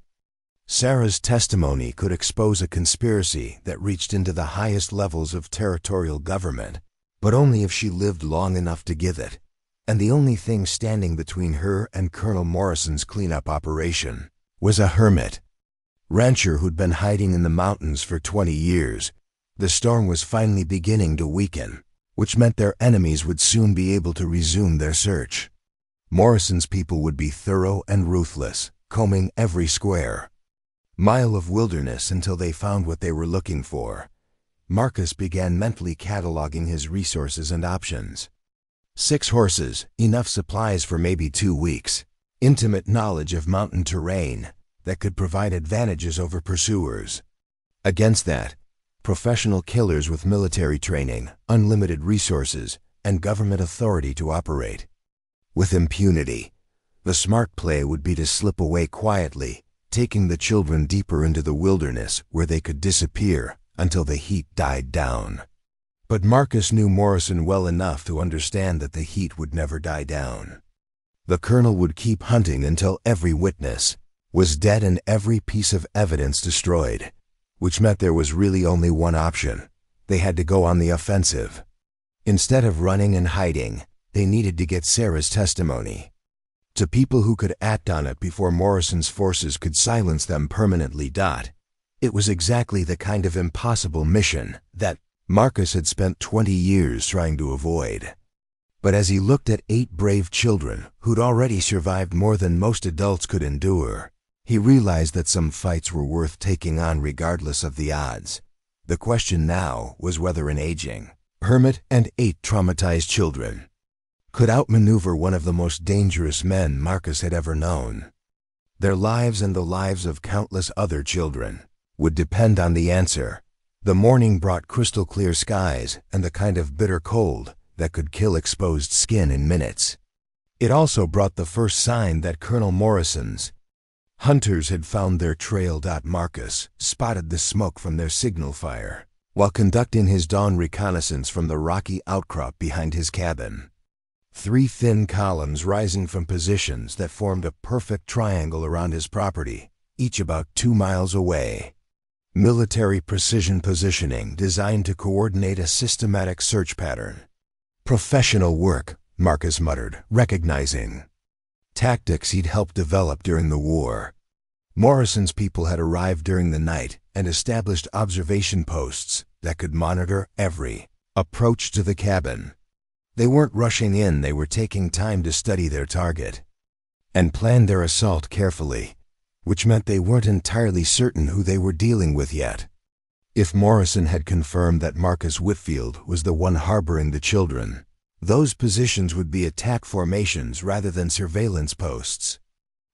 Sarah's testimony could expose a conspiracy that reached into the highest levels of territorial government, but only if she lived long enough to give it. And the only thing standing between her and Colonel Morrison's cleanup operation was a hermit rancher who'd been hiding in the mountains for 20 years. The storm was finally beginning to weaken, which meant their enemies would soon be able to resume their search. Morrison's people would be thorough and ruthless, combing every square mile of wilderness until they found what they were looking for. Marcus began mentally cataloging his resources and options. 6 horses, enough supplies for maybe 2 weeks, intimate knowledge of mountain terrain that could provide advantages over pursuers. Against that, professional killers with military training, unlimited resources, and government authority to operate with impunity. The smart play would be to slip away quietly, taking the children deeper into the wilderness where they could disappear until the heat died down. But Marcus knew Morrison well enough to understand that the heat would never die down. The colonel would keep hunting until every witness was dead and every piece of evidence destroyed, which meant there was really only one option. They had to go on the offensive. Instead of running and hiding, they needed to get Sarah's testimony to people who could act on it before Morrison's forces could silence them permanently. It was exactly the kind of impossible mission that Marcus had spent 20 years trying to avoid. But as he looked at 8 brave children who'd already survived more than most adults could endure, he realized that some fights were worth taking on regardless of the odds. The question now was whether an aging hermit and 8 traumatized children could outmaneuver one of the most dangerous men Marcus had ever known. Their lives and the lives of countless other children would depend on the answer. The morning brought crystal clear skies and the kind of bitter cold that could kill exposed skin in minutes. It also brought the first sign that Colonel Morrison's hunters had found their trail. Marcus spotted the smoke from their signal fire, while conducting his dawn reconnaissance from the rocky outcrop behind his cabin. 3 thin columns rising from positions that formed a perfect triangle around his property, each about 2 miles away. Military precision positioning designed to coordinate a systematic search pattern. Professional work, Marcus muttered, recognizing tactics he'd helped develop during the war. Morrison's people had arrived during the night and established observation posts that could monitor every approach to the cabin. They weren't rushing in, they were taking time to study their target and plan their assault carefully, which meant they weren't entirely certain who they were dealing with yet. If Morrison had confirmed that Marcus Whitfield was the one harboring the children, those positions would be attack formations rather than surveillance posts.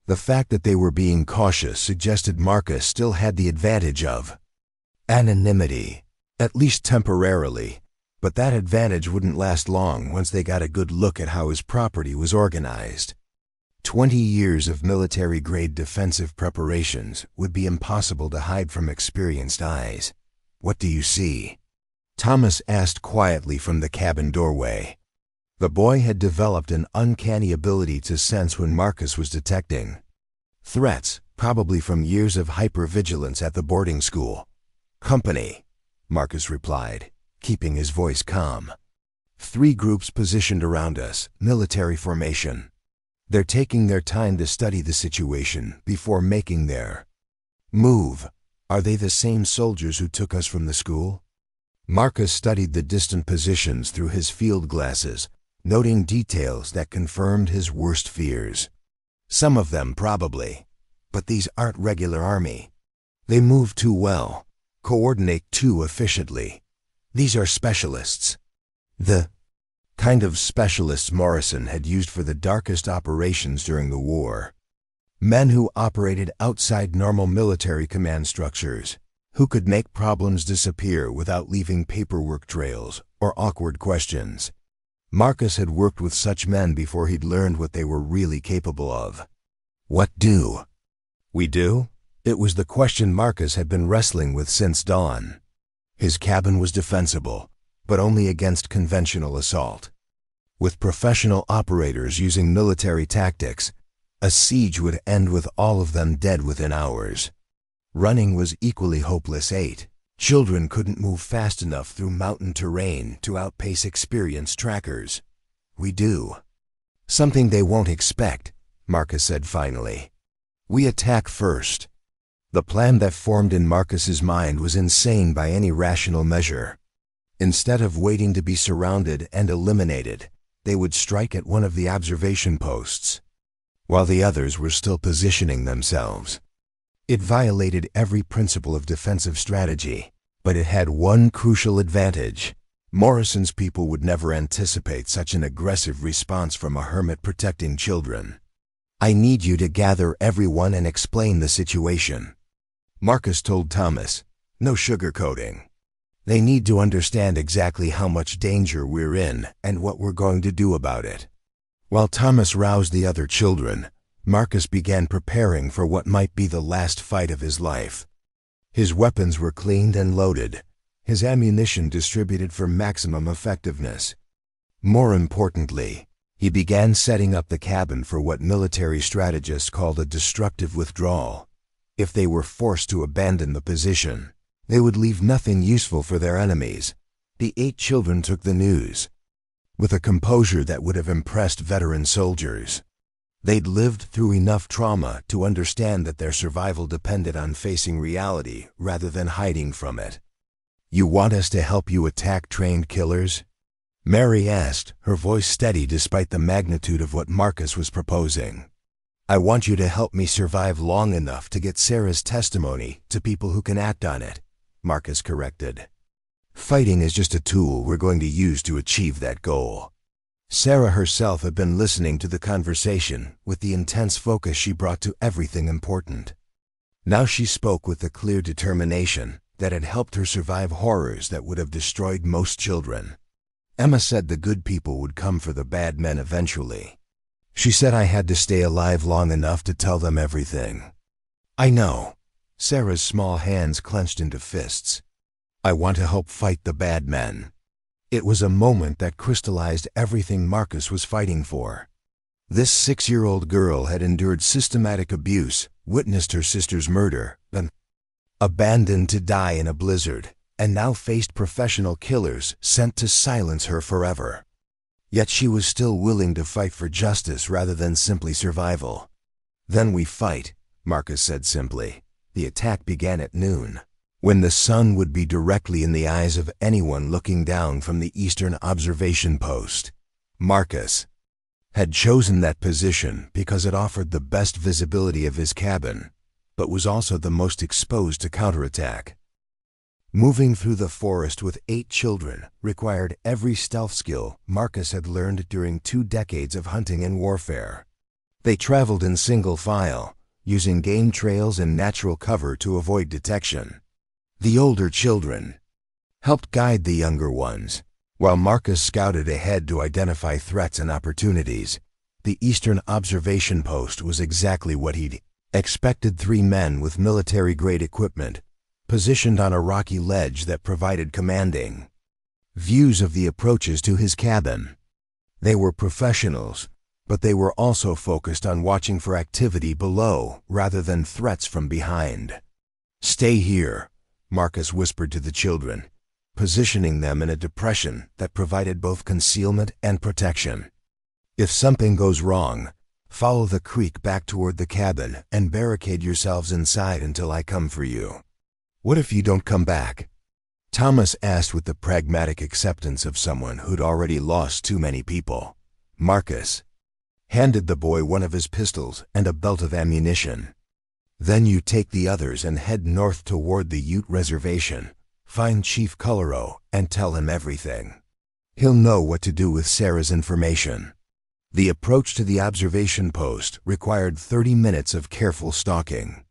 The fact that they were being cautious suggested Marcus still had the advantage of anonymity, at least temporarily, but that advantage wouldn't last long once they got a good look at how his property was organized. 20 years of military-grade defensive preparations would be impossible to hide from experienced eyes. "What do you see?" Thomas asked quietly from the cabin doorway. The boy had developed an uncanny ability to sense when Marcus was detecting threats, probably from years of hypervigilance at the boarding school. "Company," Marcus replied, keeping his voice calm. 3 groups positioned around us, military formation. They're taking their time to study the situation before making their move. Are they the same soldiers who took us from the school? Marcus studied the distant positions through his field glasses, noting details that confirmed his worst fears. Some of them probably, but these aren't regular army. They move too well, coordinate too efficiently. These are specialists. The kind of specialists Morrison had used for the darkest operations during the war. Men who operated outside normal military command structures, who could make problems disappear without leaving paperwork trails or awkward questions. Marcus had worked with such men before he'd learned what they were really capable of. What do we do? It was the question Marcus had been wrestling with since dawn. His cabin was defensible, but only against conventional assault. With professional operators using military tactics, a siege would end with all of them dead within hours. Running was equally hopeless. 8 children couldn't move fast enough through mountain terrain to outpace experienced trackers. We do something they won't expect, Marcus said finally. We attack first. The plan that formed in Marcus's mind was insane by any rational measure. Instead of waiting to be surrounded and eliminated, they would strike at one of the observation posts, while the others were still positioning themselves. It violated every principle of defensive strategy, but it had one crucial advantage. Morrison's people would never anticipate such an aggressive response from a hermit protecting children. I need you to gather everyone and explain the situation, Marcus told Thomas. No sugarcoating. They need to understand exactly how much danger we're in and what we're going to do about it. While Thomas roused the other children, Marcus began preparing for what might be the last fight of his life. His weapons were cleaned and loaded, his ammunition distributed for maximum effectiveness. More importantly, he began setting up the cabin for what military strategists called a destructive withdrawal. If they were forced to abandon the position, they would leave nothing useful for their enemies. The 8 children took the news with a composure that would have impressed veteran soldiers. They'd lived through enough trauma to understand that their survival depended on facing reality rather than hiding from it. You want us to help you attack trained killers? Mary asked, her voice steady despite the magnitude of what Marcus was proposing. I want you to help me survive long enough to get Sarah's testimony to people who can act on it, Marcus corrected. Fighting is just a tool we're going to use to achieve that goal. Sarah herself had been listening to the conversation with the intense focus she brought to everything important. Now she spoke with the clear determination that had helped her survive horrors that would have destroyed most children. Emma said the good people would come for the bad men eventually. She said I had to stay alive long enough to tell them everything. I know. Sarah's small hands clenched into fists. I want to help fight the bad men." It was a moment that crystallized everything Marcus was fighting for. This 6-year-old girl had endured systematic abuse, witnessed her sister's murder, been abandoned to die in a blizzard, and now faced professional killers sent to silence her forever. Yet she was still willing to fight for justice rather than simply survival. "Then we fight," Marcus said simply. The attack began at noon, when the sun would be directly in the eyes of anyone looking down from the eastern observation post. Marcus had chosen that position because it offered the best visibility of his cabin, but was also the most exposed to counterattack. Moving through the forest with 8 children required every stealth skill Marcus had learned during 2 decades of hunting and warfare. They traveled in single file, using game trails and natural cover to avoid detection. The older children helped guide the younger ones, while Marcus scouted ahead to identify threats and opportunities. The eastern observation post was exactly what he'd expected: 3 men with military-grade equipment, positioned on a rocky ledge that provided commanding views of the approaches to his cabin. They were professionals, but they were also focused on watching for activity below rather than threats from behind. "Stay here," Marcus whispered to the children, positioning them in a depression that provided both concealment and protection. "If something goes wrong, follow the creek back toward the cabin and barricade yourselves inside until I come for you." "What if you don't come back?" Thomas asked with the pragmatic acceptance of someone who'd already lost too many people. Marcus handed the boy one of his pistols and a belt of ammunition. "Then you take the others and head north toward the Ute Reservation. Find Chief Coloro and tell him everything. He'll know what to do with Sarah's information." The approach to the observation post required 30 minutes of careful stalking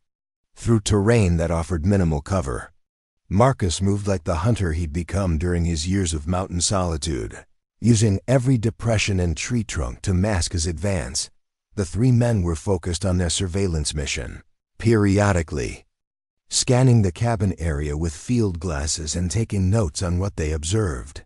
through terrain that offered minimal cover. Marcus moved like the hunter he'd become during his years of mountain solitude, using every depression and tree trunk to mask his advance. The 3 men were focused on their surveillance mission, periodically scanning the cabin area with field glasses and taking notes on what they observed.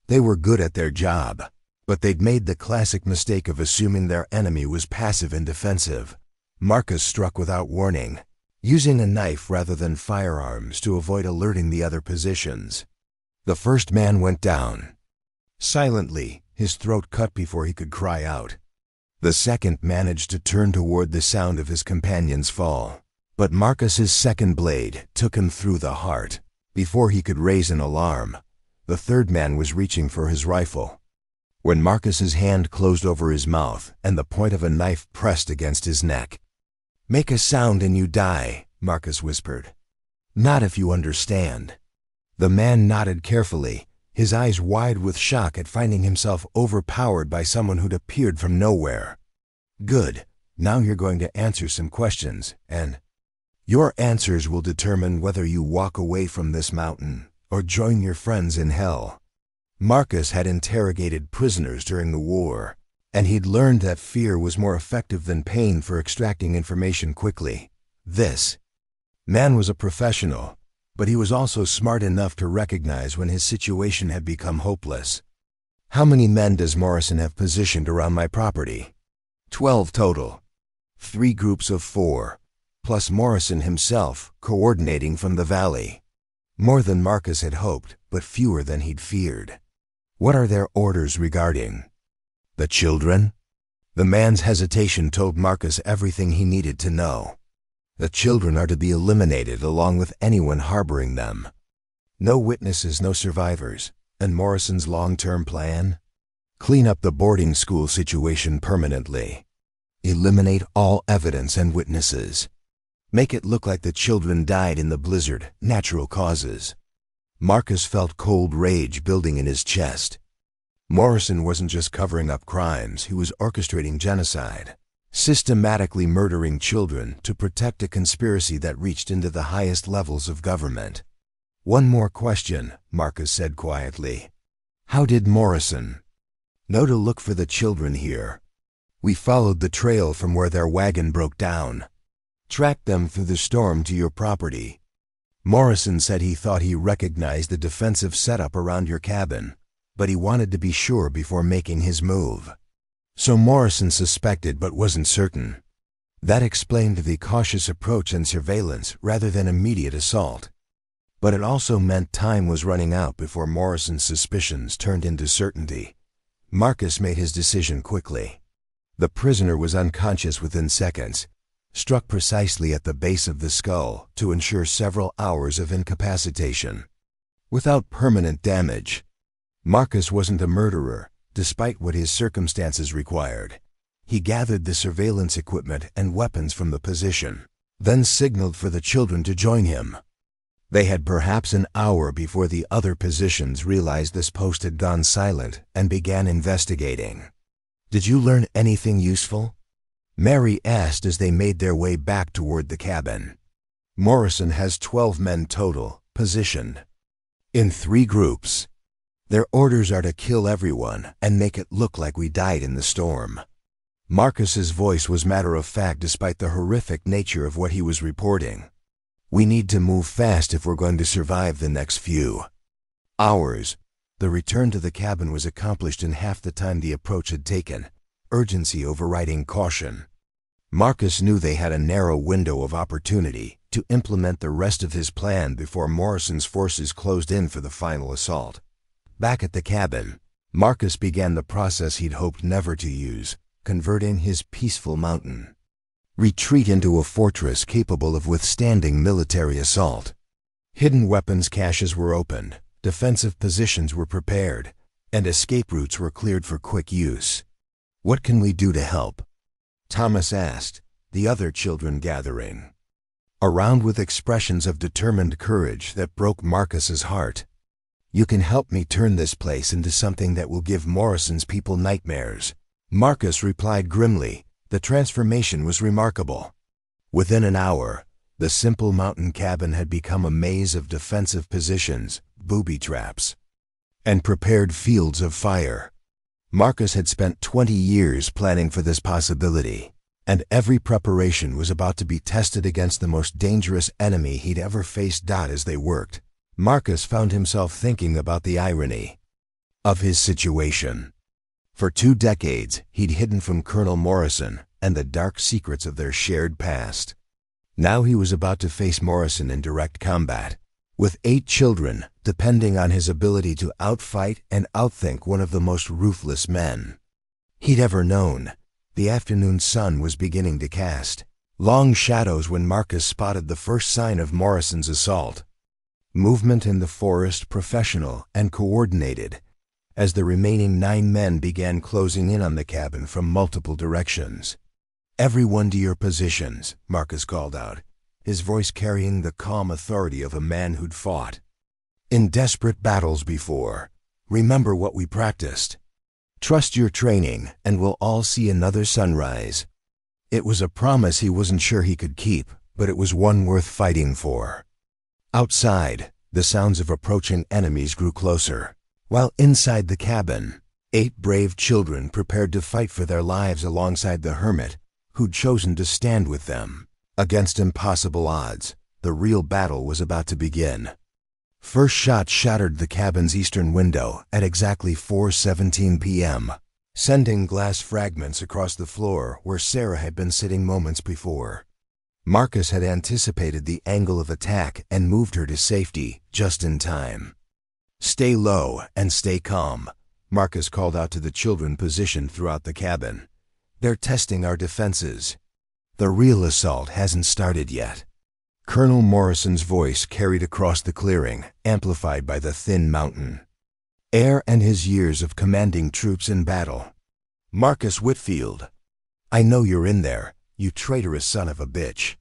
They were good at their job, but they'd made the classic mistake of assuming their enemy was passive and defensive. Marcus struck without warning, using a knife rather than firearms to avoid alerting the other positions. The first man went down silently, his throat cut before he could cry out. The second managed to turn toward the sound of his companion's fall, but Marcus's second blade took him through the heart. Before he could raise an alarm, the third man was reaching for his rifle, when Marcus's hand closed over his mouth and the point of a knife pressed against his neck. "Make a sound and you die," Marcus whispered. "Not if you understand." The man nodded carefully, his eyes wide with shock at finding himself overpowered by someone who'd appeared from nowhere. "Good. Now you're going to answer some questions, and your answers will determine whether you walk away from this mountain or join your friends in hell." Marcus had interrogated prisoners during the war, and he'd learned that fear was more effective than pain for extracting information quickly. This man was a professional, but he was also smart enough to recognize when his situation had become hopeless. "How many men does Morrison have positioned around my property?" 12 total. 3 groups of 4, plus Morrison himself, coordinating from the valley. More than Marcus had hoped, but fewer than he'd feared. "What are their orders regarding the children?" The man's hesitation told Marcus everything he needed to know. "The children are to be eliminated along with anyone harboring them. No witnesses, no survivors. And Morrison's long-term plan? Clean up the boarding school situation permanently. Eliminate all evidence and witnesses. Make it look like the children died in the blizzard, natural causes." Marcus felt cold rage building in his chest. Morrison wasn't just covering up crimes, he was orchestrating genocide, systematically murdering children to protect a conspiracy that reached into the highest levels of government. "One more question," Marcus said quietly. "How did Morrison know to look for the children here?" "We followed the trail from where their wagon broke down. Tracked them through the storm to your property. Morrison said he thought he recognized the defensive setup around your cabin, but he wanted to be sure before making his move. So Morrison suspected but wasn't certain. That explained the cautious approach and surveillance rather than immediate assault. But it also meant time was running out before Morrison's suspicions turned into certainty. Marcus made his decision quickly. The prisoner was unconscious within seconds, struck precisely at the base of the skull to ensure several hours of incapacitation. Without permanent damage. Marcus wasn't a murderer, despite what his circumstances required. He gathered the surveillance equipment and weapons from the position, then signaled for the children to join him. They had perhaps an hour before the other positions realized this post had gone silent and began investigating. "Did you learn anything useful?" Mary asked as they made their way back toward the cabin. "Morrison has 12 men total, positioned in 3 groups. Their orders are to kill everyone and make it look like we died in the storm." Marcus's voice was matter-of-fact despite the horrific nature of what he was reporting. "We need to move fast if we're going to survive the next few hours." The return to the cabin was accomplished in half the time the approach had taken, urgency overriding caution. Marcus knew they had a narrow window of opportunity to implement the rest of his plan before Morrison's forces closed in for the final assault. Back at the cabin, Marcus began the process he'd hoped never to use, converting his peaceful mountain retreat into a fortress capable of withstanding military assault. Hidden weapons caches were opened, defensive positions were prepared, and escape routes were cleared for quick use. "What can we do to help?" Thomas asked, the other children gathering around with expressions of determined courage that broke Marcus's heart. "You can help me turn this place into something that will give Morrison's people nightmares." Marcus replied grimly. The transformation was remarkable. Within an hour, the simple mountain cabin had become a maze of defensive positions, booby traps, and prepared fields of fire. Marcus had spent 20 years planning for this possibility, and every preparation was about to be tested against the most dangerous enemy he'd ever faced. As they worked, Marcus found himself thinking about the irony of his situation. For 2 decades, he'd hidden from Colonel Morrison and the dark secrets of their shared past. Now he was about to face Morrison in direct combat, with 8 children depending on his ability to outfight and outthink one of the most ruthless men he'd ever known. The afternoon sun was beginning to cast long shadows when Marcus spotted the first sign of Morrison's assault. Movement in the forest professional and coordinated, as the remaining 9 men began closing in on the cabin from multiple directions. "Everyone to your positions," Marcus called out, his voice carrying the calm authority of a man who'd fought in desperate battles before. "Remember what we practiced. Trust your training, and we'll all see another sunrise." It was a promise he wasn't sure he could keep, but it was one worth fighting for. Outside, the sounds of approaching enemies grew closer, while inside the cabin, 8 brave children prepared to fight for their lives alongside the hermit who'd chosen to stand with them. Against impossible odds, the real battle was about to begin. First shot shattered the cabin's eastern window at exactly 4:17 p.m., sending glass fragments across the floor where Sarah had been sitting moments before. Marcus had anticipated the angle of attack and moved her to safety just in time. "Stay low and stay calm," Marcus called out to the children positioned throughout the cabin. "They're testing our defenses. The real assault hasn't started yet." Colonel Morrison's voice carried across the clearing, amplified by the thin mountain air and his years of commanding troops in battle. "Marcus Whitfield, I know you're in there, you traitorous son of a bitch.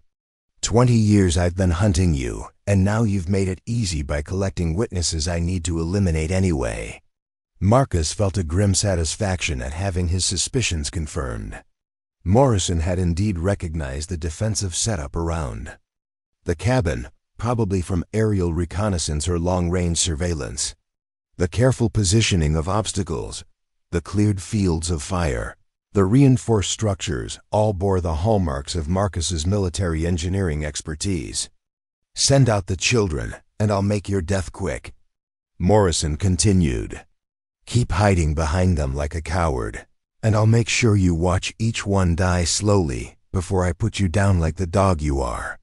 20 years I've been hunting you, and now you've made it easy by collecting witnesses I need to eliminate anyway." Marcus felt a grim satisfaction at having his suspicions confirmed. Morrison had indeed recognized the defensive setup around the cabin, probably from aerial reconnaissance or long-range surveillance. The careful positioning of obstacles, the cleared fields of fire, the reinforced structures all bore the hallmarks of Marcus's military engineering expertise. Send out the children, and I'll make your death quick. Morrison continued. Keep hiding behind them like a coward, and I'll make sure you watch each one die slowly before I put you down like the dog you are.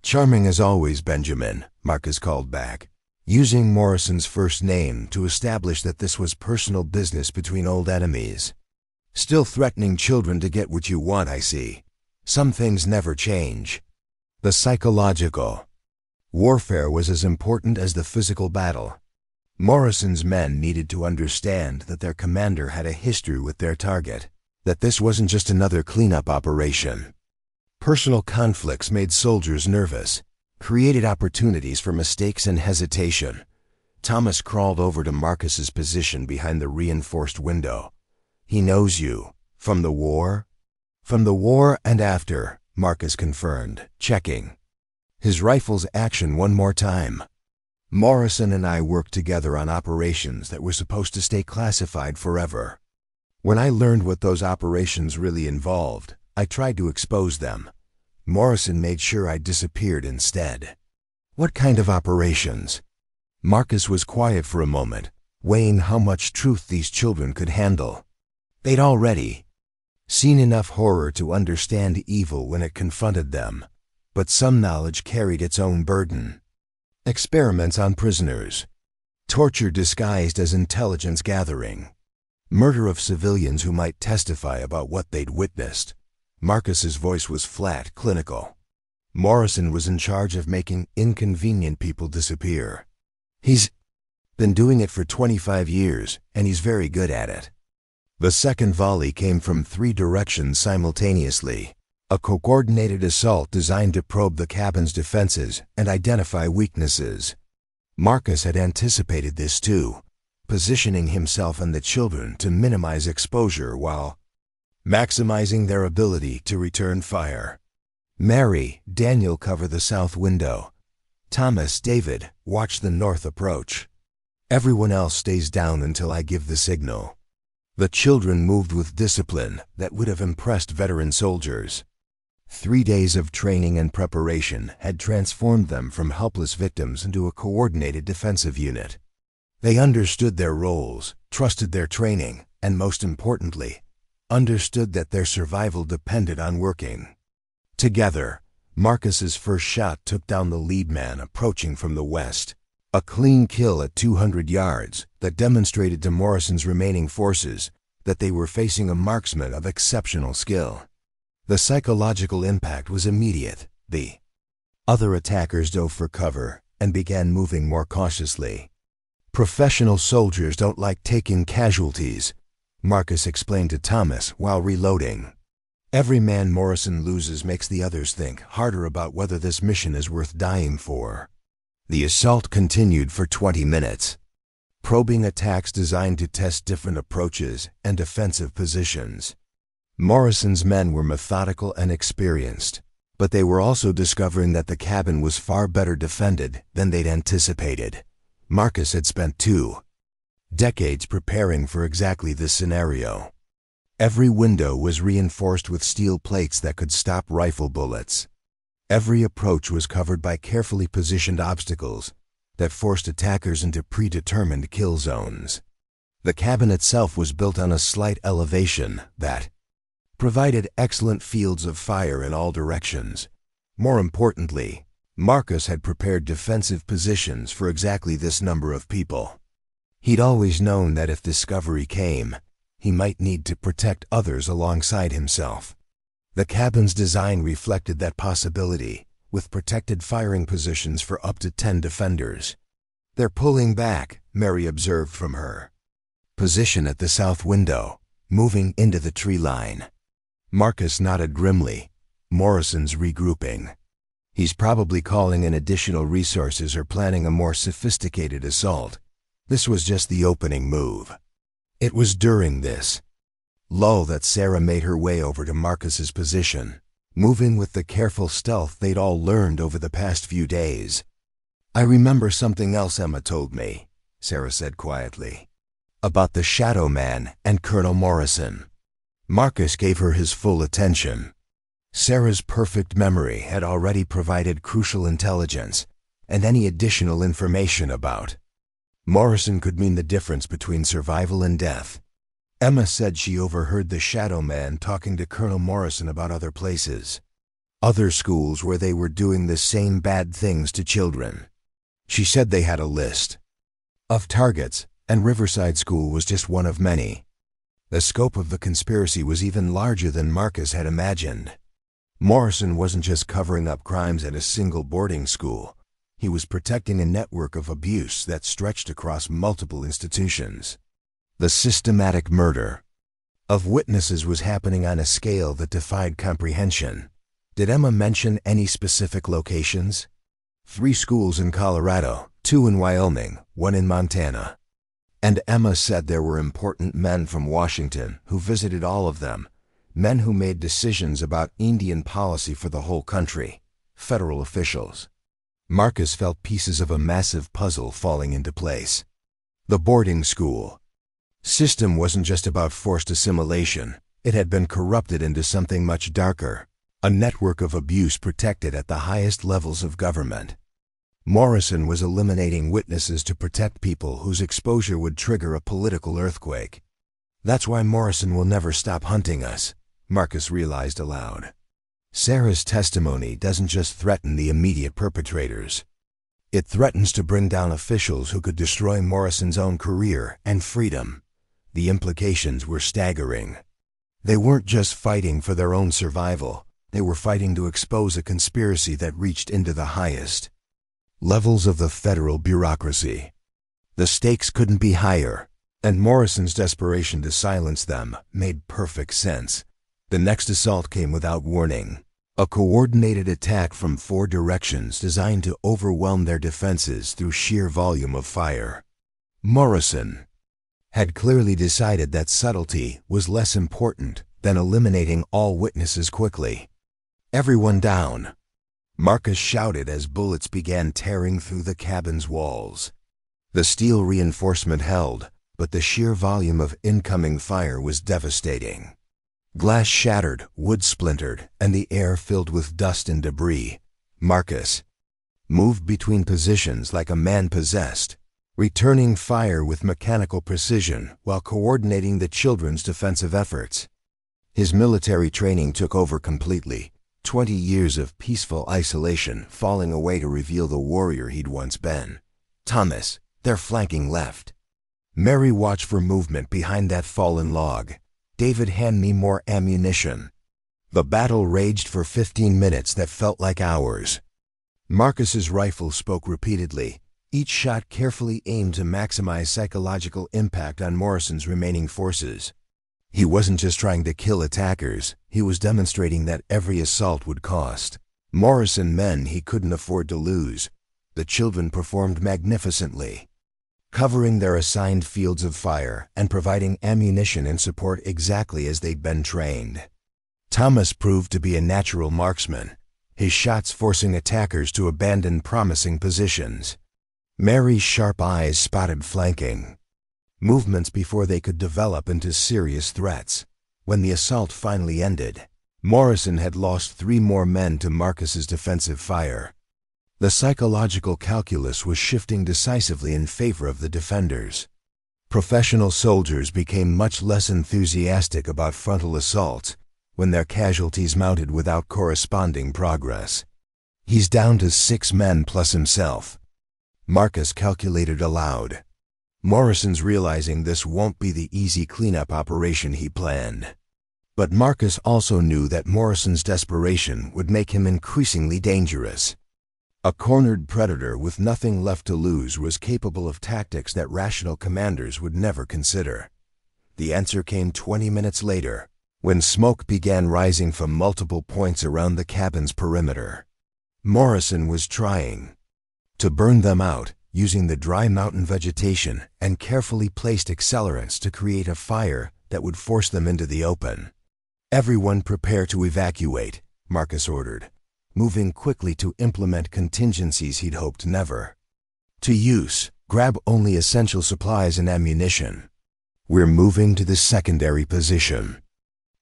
Charming as always, Benjamin, Marcus called back, using Morrison's first name to establish that this was personal business between old enemies. Still threatening children to get what you want, I see. Some things never change. The psychological warfare was as important as the physical battle. Morrison's men needed to understand that their commander had a history with their target, that this wasn't just another cleanup operation. Personal conflicts made soldiers nervous, created opportunities for mistakes and hesitation. Thomas crawled over to Marcus's position behind the reinforced window. He knows you. From the war? From the war and after, Marcus confirmed, checking his rifle's action one more time. Morrison and I worked together on operations that were supposed to stay classified forever. When I learned what those operations really involved, I tried to expose them. Morrison made sure I disappeared instead. What kind of operations? Marcus was quiet for a moment, weighing how much truth these children could handle. They'd already seen enough horror to understand evil when it confronted them, but some knowledge carried its own burden. Experiments on prisoners. Torture disguised as intelligence gathering. Murder of civilians who might testify about what they'd witnessed. Marcus's voice was flat, clinical. Morrison was in charge of making inconvenient people disappear. He's been doing it for 25 years, and he's very good at it. The second volley came from 3 directions simultaneously. A coordinated assault designed to probe the cabin's defenses and identify weaknesses. Marcus had anticipated this too, positioning himself and the children to minimize exposure while maximizing their ability to return fire. Mary, Daniel cover the south window. Thomas, David, watch the north approach. Everyone else stays down until I give the signal. The children moved with discipline that would have impressed veteran soldiers. 3 days of training and preparation had transformed them from helpless victims into a coordinated defensive unit. They understood their roles, trusted their training, and most importantly, understood that their survival depended on working together. Marcus's first shot took down the lead man approaching from the west. A clean kill at 200 yards that demonstrated to Morrison's remaining forces that they were facing a marksman of exceptional skill. The psychological impact was immediate. The other attackers dove for cover and began moving more cautiously. Professional soldiers don't like taking casualties, Marcus explained to Thomas while reloading. Every man Morrison loses makes the others think harder about whether this mission is worth dying for. The assault continued for 20 minutes. Probing attacks designed to test different approaches and defensive positions. Morrison's men were methodical and experienced, but they were also discovering that the cabin was far better defended than they'd anticipated. Marcus had spent 2 decades preparing for exactly this scenario. Every window was reinforced with steel plates that could stop rifle bullets. Every approach was covered by carefully positioned obstacles that forced attackers into predetermined kill zones. The cabin itself was built on a slight elevation that provided excellent fields of fire in all directions. More importantly, Marcus had prepared defensive positions for exactly this number of people. He'd always known that if discovery came, he might need to protect others alongside himself. The cabin's design reflected that possibility, with protected firing positions for up to 10 defenders. They're pulling back, Mary observed from her position at the south window, moving into the tree line. Marcus nodded grimly. Morrison's regrouping. He's probably calling in additional resources or planning a more sophisticated assault. This was just the opening move. It was during this lull that Sarah made her way over to Marcus's position, moving with the careful stealth they'd all learned over the past few days. I remember something else Emma told me, Sarah said quietly, about the Shadow Man and Colonel Morrison. Marcus gave her his full attention. Sarah's perfect memory had already provided crucial intelligence, and any additional information about Morrison could mean the difference between survival and death. Emma said she overheard the shadow man talking to Colonel Morrison about other places, other schools where they were doing the same bad things to children. She said they had a list of targets, and Riverside School was just one of many. The scope of the conspiracy was even larger than Marcus had imagined. Morrison wasn't just covering up crimes at a single boarding school. He was protecting a network of abuse that stretched across multiple institutions. The systematic murder of witnesses was happening on a scale that defied comprehension. Did Emma mention any specific locations? 3 schools in Colorado, 2 in Wyoming, 1 in Montana. And Emma said there were important men from Washington who visited all of them, men who made decisions about Indian policy for the whole country, federal officials. Marcus felt pieces of a massive puzzle falling into place. The boarding school system wasn't just about forced assimilation. It had been corrupted into something much darker, a network of abuse protected at the highest levels of government. Morrison was eliminating witnesses to protect people whose exposure would trigger a political earthquake. That's why Morrison will never stop hunting us, Marcus realized aloud. Sarah's testimony doesn't just threaten the immediate perpetrators. It threatens to bring down officials who could destroy Morrison's own career and freedom. The implications were staggering. They weren't just fighting for their own survival. They were fighting to expose a conspiracy that reached into the highest levels of the federal bureaucracy. The stakes couldn't be higher, and Morrison's desperation to silence them made perfect sense. The next assault came without warning, a coordinated attack from 4 directions designed to overwhelm their defenses through sheer volume of fire. Morrison had clearly decided that subtlety was less important than eliminating all witnesses quickly. "Everyone down!" Marcus shouted as bullets began tearing through the cabin's walls. The steel reinforcement held, but the sheer volume of incoming fire was devastating. Glass shattered, wood splintered, and the air filled with dust and debris. Marcus moved between positions like a man possessed, returning fire with mechanical precision while coordinating the children's defensive efforts. His military training took over completely, 20 years of peaceful isolation falling away to reveal the warrior he'd once been. "Thomas, they're flanking left." Mary watched for movement behind that fallen log. "David, hand me more ammunition." The battle raged for 15 minutes that felt like hours. Marcus's rifle spoke repeatedly, each shot carefully aimed to maximize psychological impact on Morrison's remaining forces. He wasn't just trying to kill attackers, he was demonstrating that every assault would cost Morrison men he couldn't afford to lose. The children performed magnificently, covering their assigned fields of fire and providing ammunition and support exactly as they'd been trained. Thomas proved to be a natural marksman, his shots forcing attackers to abandon promising positions. Mary's sharp eyes spotted flanking movements before they could develop into serious threats. When the assault finally ended, Morrison had lost 3 more men to Marcus's defensive fire. The psychological calculus was shifting decisively in favor of the defenders. Professional soldiers became much less enthusiastic about frontal assaults when their casualties mounted without corresponding progress. "He's down to 6 men plus himself," Marcus calculated aloud. Morrison's realizing this won't be the easy cleanup operation he planned. But Marcus also knew that Morrison's desperation would make him increasingly dangerous. A cornered predator with nothing left to lose was capable of tactics that rational commanders would never consider. The answer came 20 minutes later, when smoke began rising from multiple points around the cabin's perimeter. Morrison was trying to burn them out, using the dry mountain vegetation and carefully placed accelerants to create a fire that would force them into the open. "Everyone prepare to evacuate," Marcus ordered, moving quickly to implement contingencies he'd hoped never to use. "Grab only essential supplies and ammunition. We're moving to the secondary position."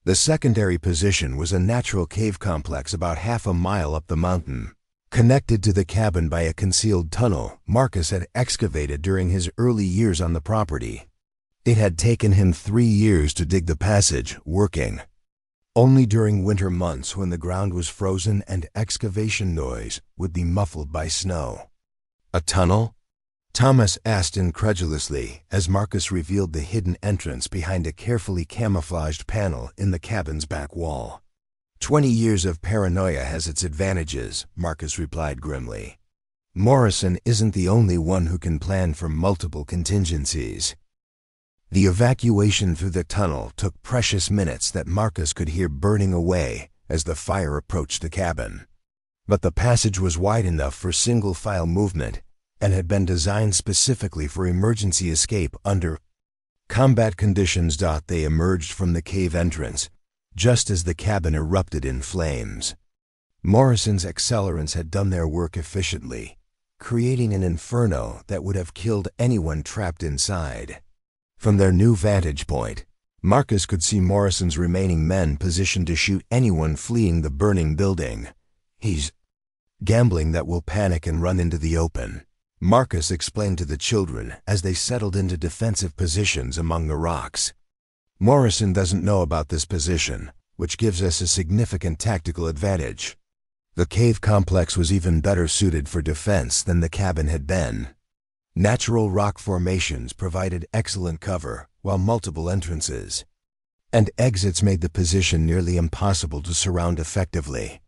The secondary position was a natural cave complex about half a mile up the mountain, connected to the cabin by a concealed tunnel Marcus had excavated during his early years on the property. It had taken him 3 years to dig the passage, working only during winter months when the ground was frozen and excavation noise would be muffled by snow. "A tunnel?" Thomas asked incredulously as Marcus revealed the hidden entrance behind a carefully camouflaged panel in the cabin's back wall. 20 years of paranoia has its advantages, Marcus replied grimly. Morrison isn't the only one who can plan for multiple contingencies. The evacuation through the tunnel took precious minutes that Marcus could hear burning away as the fire approached the cabin. But the passage was wide enough for single-file movement and had been designed specifically for emergency escape under combat conditions. They emerged from the cave entrance just as the cabin erupted in flames. Morrison's accelerants had done their work efficiently, creating an inferno that would have killed anyone trapped inside. From their new vantage point, Marcus could see Morrison's remaining men positioned to shoot anyone fleeing the burning building. "He's gambling that we'll panic and run into the open," Marcus explained to the children as they settled into defensive positions among the rocks. "Morrison doesn't know about this position, which gives us a significant tactical advantage." The cave complex was even better suited for defense than the cabin had been. Natural rock formations provided excellent cover, while multiple entrances and exits made the position nearly impossible to surround effectively.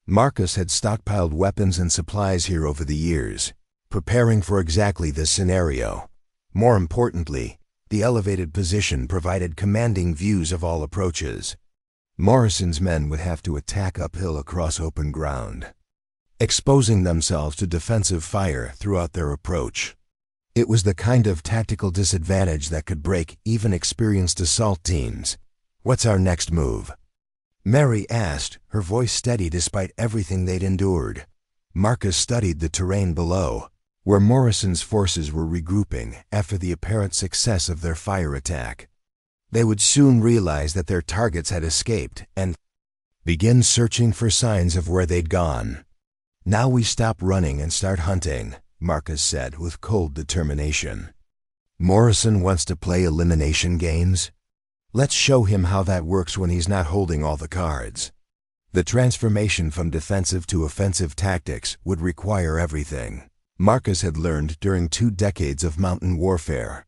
Marcus had stockpiled weapons and supplies here over the years, preparing for exactly this scenario. More importantly, the elevated position provided commanding views of all approaches. Morrison's men would have to attack uphill across open ground, exposing themselves to defensive fire throughout their approach. It was the kind of tactical disadvantage that could break even experienced assault teams. "What's our next move?" Mary asked, her voice steady despite everything they'd endured. Marcus studied the terrain below, where Morrison's forces were regrouping after the apparent success of their fire attack. They would soon realize that their targets had escaped and begin searching for signs of where they'd gone. "Now we stop running and start hunting," Marcus said with cold determination. "Morrison wants to play elimination games? Let's show him how that works when he's not holding all the cards." The transformation from defensive to offensive tactics would require everything Marcus had learned during 2 decades of mountain warfare.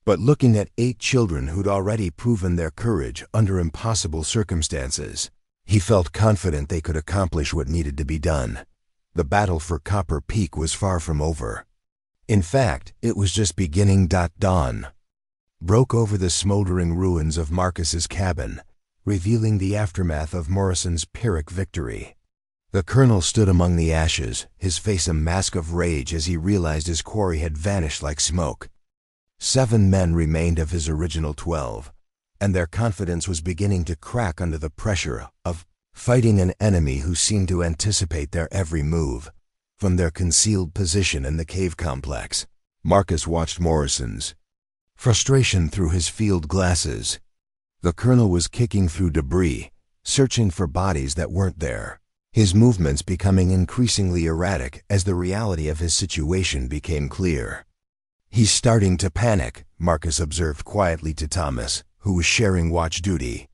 But looking at 8 children who'd already proven their courage under impossible circumstances, he felt confident they could accomplish what needed to be done. The battle for Copper Peak was far from over. In fact, it was just beginning. Dawn broke over the smoldering ruins of Marcus's cabin, revealing the aftermath of Morrison's Pyrrhic victory. The colonel stood among the ashes, his face a mask of rage as he realized his quarry had vanished like smoke. 7 men remained of his original 12, and their confidence was beginning to crack under the pressure of fighting an enemy who seemed to anticipate their every move. From their concealed position in the cave complex, Marcus watched Morrison's frustration through his field glasses. The colonel was kicking through debris, searching for bodies that weren't there, his movements becoming increasingly erratic as the reality of his situation became clear. "He's starting to panic," Marcus observed quietly to Thomas, who was sharing watch duty.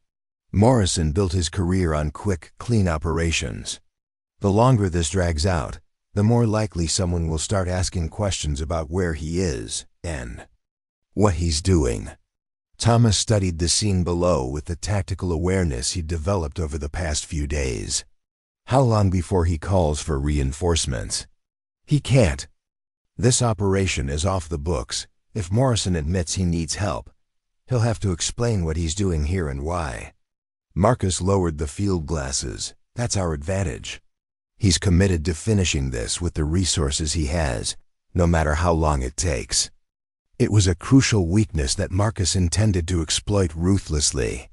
Morrison built his career on quick, clean operations. The longer this drags out, the more likely someone will start asking questions about where he is and what he's doing. Thomas studied the scene below with the tactical awareness he'd developed over the past few days. How long before he calls for reinforcements? He can't. This operation is off the books. If Morrison admits he needs help, he'll have to explain what he's doing here and why. Marcus lowered the field glasses. "That's our advantage. He's committed to finishing this with the resources he has, no matter how long it takes." It was a crucial weakness that Marcus intended to exploit ruthlessly.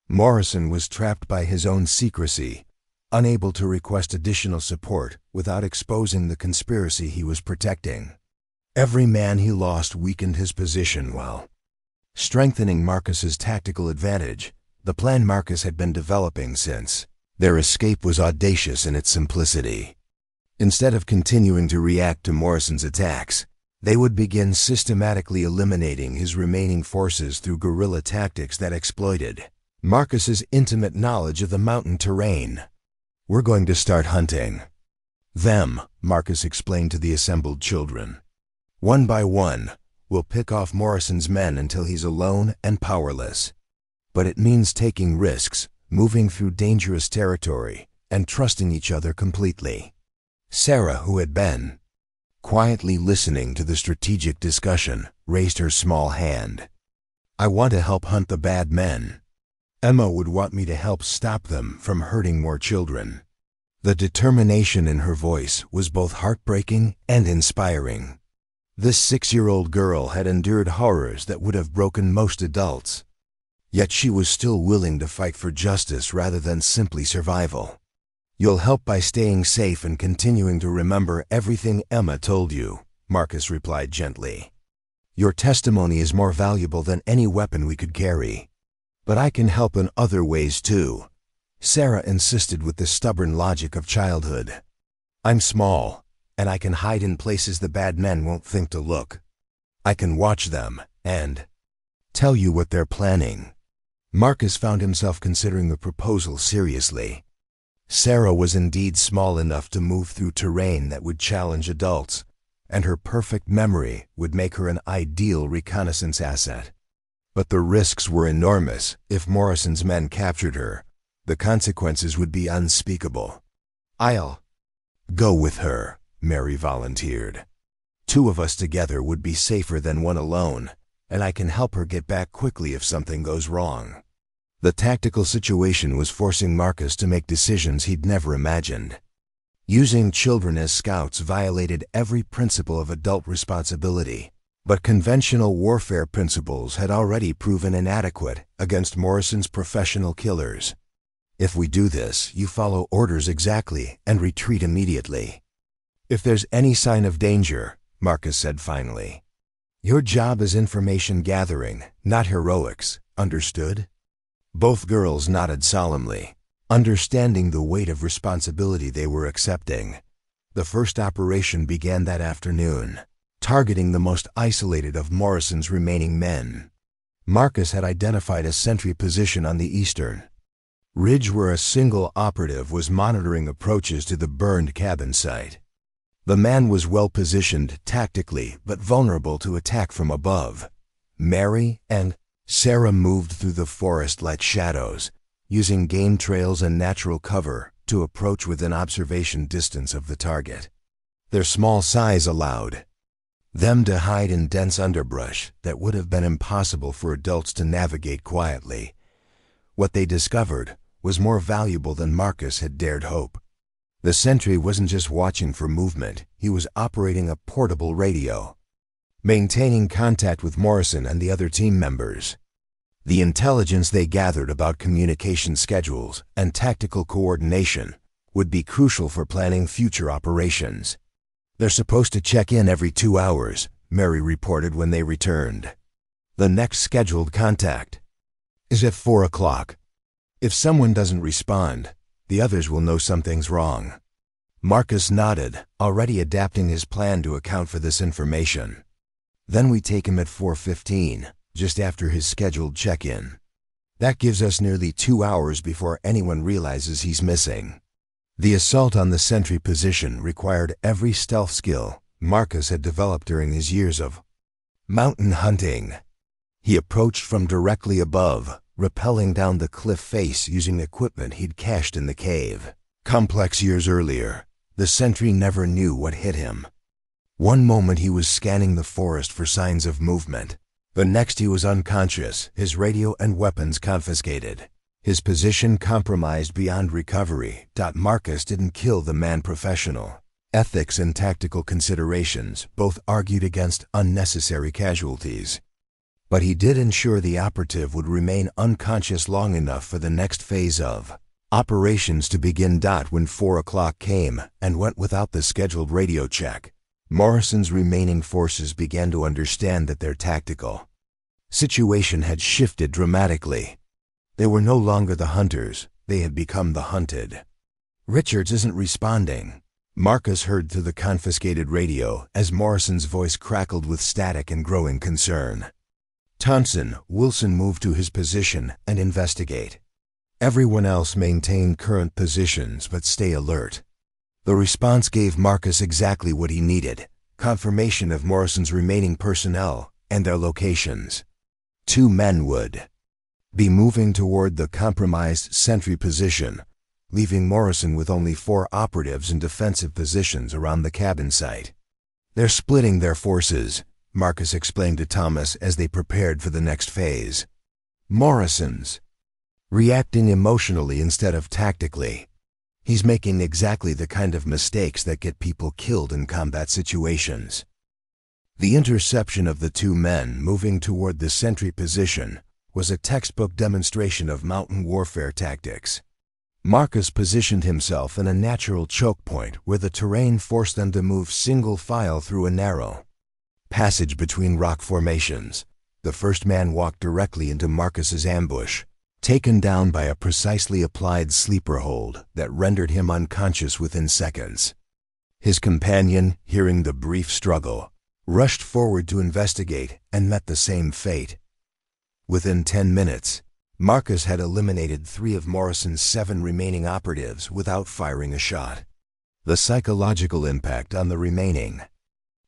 Morrison was trapped by his own secrecy, unable to request additional support without exposing the conspiracy he was protecting. Every man he lost weakened his position while strengthening Marcus's tactical advantage. the plan Marcus had been developing since their escape was audacious in its simplicity. Instead of continuing to react to Morrison's attacks, they would begin systematically eliminating his remaining forces through guerrilla tactics that exploited Marcus's intimate knowledge of the mountain terrain. "We're going to start hunting them," Marcus explained to the assembled children. "One by one, we'll pick off Morrison's men until he's alone and powerless. But it means taking risks, moving through dangerous territory, and trusting each other completely." Sarah, who had been quietly listening to the strategic discussion, raised her small hand. "I want to help hunt the bad men. Emma would want me to help stop them from hurting more children." The determination in her voice was both heartbreaking and inspiring. This 6-year-old girl had endured horrors that would have broken most adults. Yet she was still willing to fight for justice rather than simply survival. "You'll help by staying safe and continuing to remember everything Emma told you," Marcus replied gently. "Your testimony is more valuable than any weapon we could carry. But I can help in other ways too," Sarah insisted with the stubborn logic of childhood. "I'm small, and I can hide in places the bad men won't think to look. I can watch them and tell you what they're planning." Marcus found himself considering the proposal seriously. Sarah was indeed small enough to move through terrain that would challenge adults, and her perfect memory would make her an ideal reconnaissance asset. But the risks were enormous. If Morrison's men captured her, the consequences would be unspeakable. "I'll go with her," Mary volunteered. "2 of us together would be safer than 1 alone, and I can help her get back quickly if something goes wrong." The tactical situation was forcing Marcus to make decisions he'd never imagined. Using children as scouts violated every principle of adult responsibility, but conventional warfare principles had already proven inadequate against Morrison's professional killers. "If we do this, you follow orders exactly and retreat immediately. If there's any sign of danger," Marcus said finally, "your job is information gathering, not heroics. Understood?" Both girls nodded solemnly, understanding the weight of responsibility they were accepting. The first operation began that afternoon, targeting the most isolated of Morrison's remaining men. Marcus had identified a sentry position on the eastern ridge where a single operative was monitoring approaches to the burned cabin site. The man was well positioned tactically but vulnerable to attack from above. Mary and Sarah moved through the forest like shadows, using game trails and natural cover to approach within observation distance of the target. Their small size allowed them to hide in dense underbrush that would have been impossible for adults to navigate quietly. What they discovered was more valuable than Marcus had dared hope. The sentry wasn't just watching for movement, he was operating a portable radio, maintaining contact with Morrison and the other team members. The intelligence they gathered about communication schedules and tactical coordination would be crucial for planning future operations. "They're supposed to check in every 2 hours, Mary reported when they returned. "The next scheduled contact is at 4 o'clock. If someone doesn't respond, the others will know something's wrong." Marcus nodded, already adapting his plan to account for this information. "Then we take him at 4:15, just after his scheduled check-in. That gives us nearly 2 hours before anyone realizes he's missing." The assault on the sentry position required every stealth skill Marcus had developed during his years of mountain hunting. He approached from directly above, rappelling down the cliff face using equipment he'd cached in the cave. Complex years earlier, the sentry never knew what hit him. One moment he was scanning the forest for signs of movement. The next he was unconscious, his radio and weapons confiscated, his position compromised beyond recovery. Marcus didn't kill the man professional. Ethics and tactical considerations both argued against unnecessary casualties. But he did ensure the operative would remain unconscious long enough for the next phase of operations to begin. When 4 o'clock came and went without the scheduled radio check, Morrison's remaining forces began to understand that their tactical situation had shifted dramatically. They were no longer the hunters, they had become the hunted. "Richards isn't responding," Marcus heard through the confiscated radio as Morrison's voice crackled with static and growing concern. "Thompson, Wilson move to his position and investigate. Everyone else maintain current positions but stay alert." The response gave Marcus exactly what he needed: confirmation of Morrison's remaining personnel and their locations. 2 men would be moving toward the compromised sentry position, leaving Morrison with only 4 operatives in defensive positions around the cabin site. "They're splitting their forces," Marcus explained to Thomas as they prepared for the next phase. "Morrison's reacting emotionally instead of tactically. He's making exactly the kind of mistakes that get people killed in combat situations." The interception of the 2 men moving toward the sentry position was a textbook demonstration of mountain warfare tactics. Marcus positioned himself in a natural choke point where the terrain forced them to move single file through a narrow passage between rock formations. The first man walked directly into Marcus's ambush, taken down by a precisely applied sleeper hold that rendered him unconscious within seconds. His companion, hearing the brief struggle, rushed forward to investigate and met the same fate. Within 10 minutes, Marcus had eliminated 3 of Morrison's 7 remaining operatives without firing a shot. The psychological impact on the remaining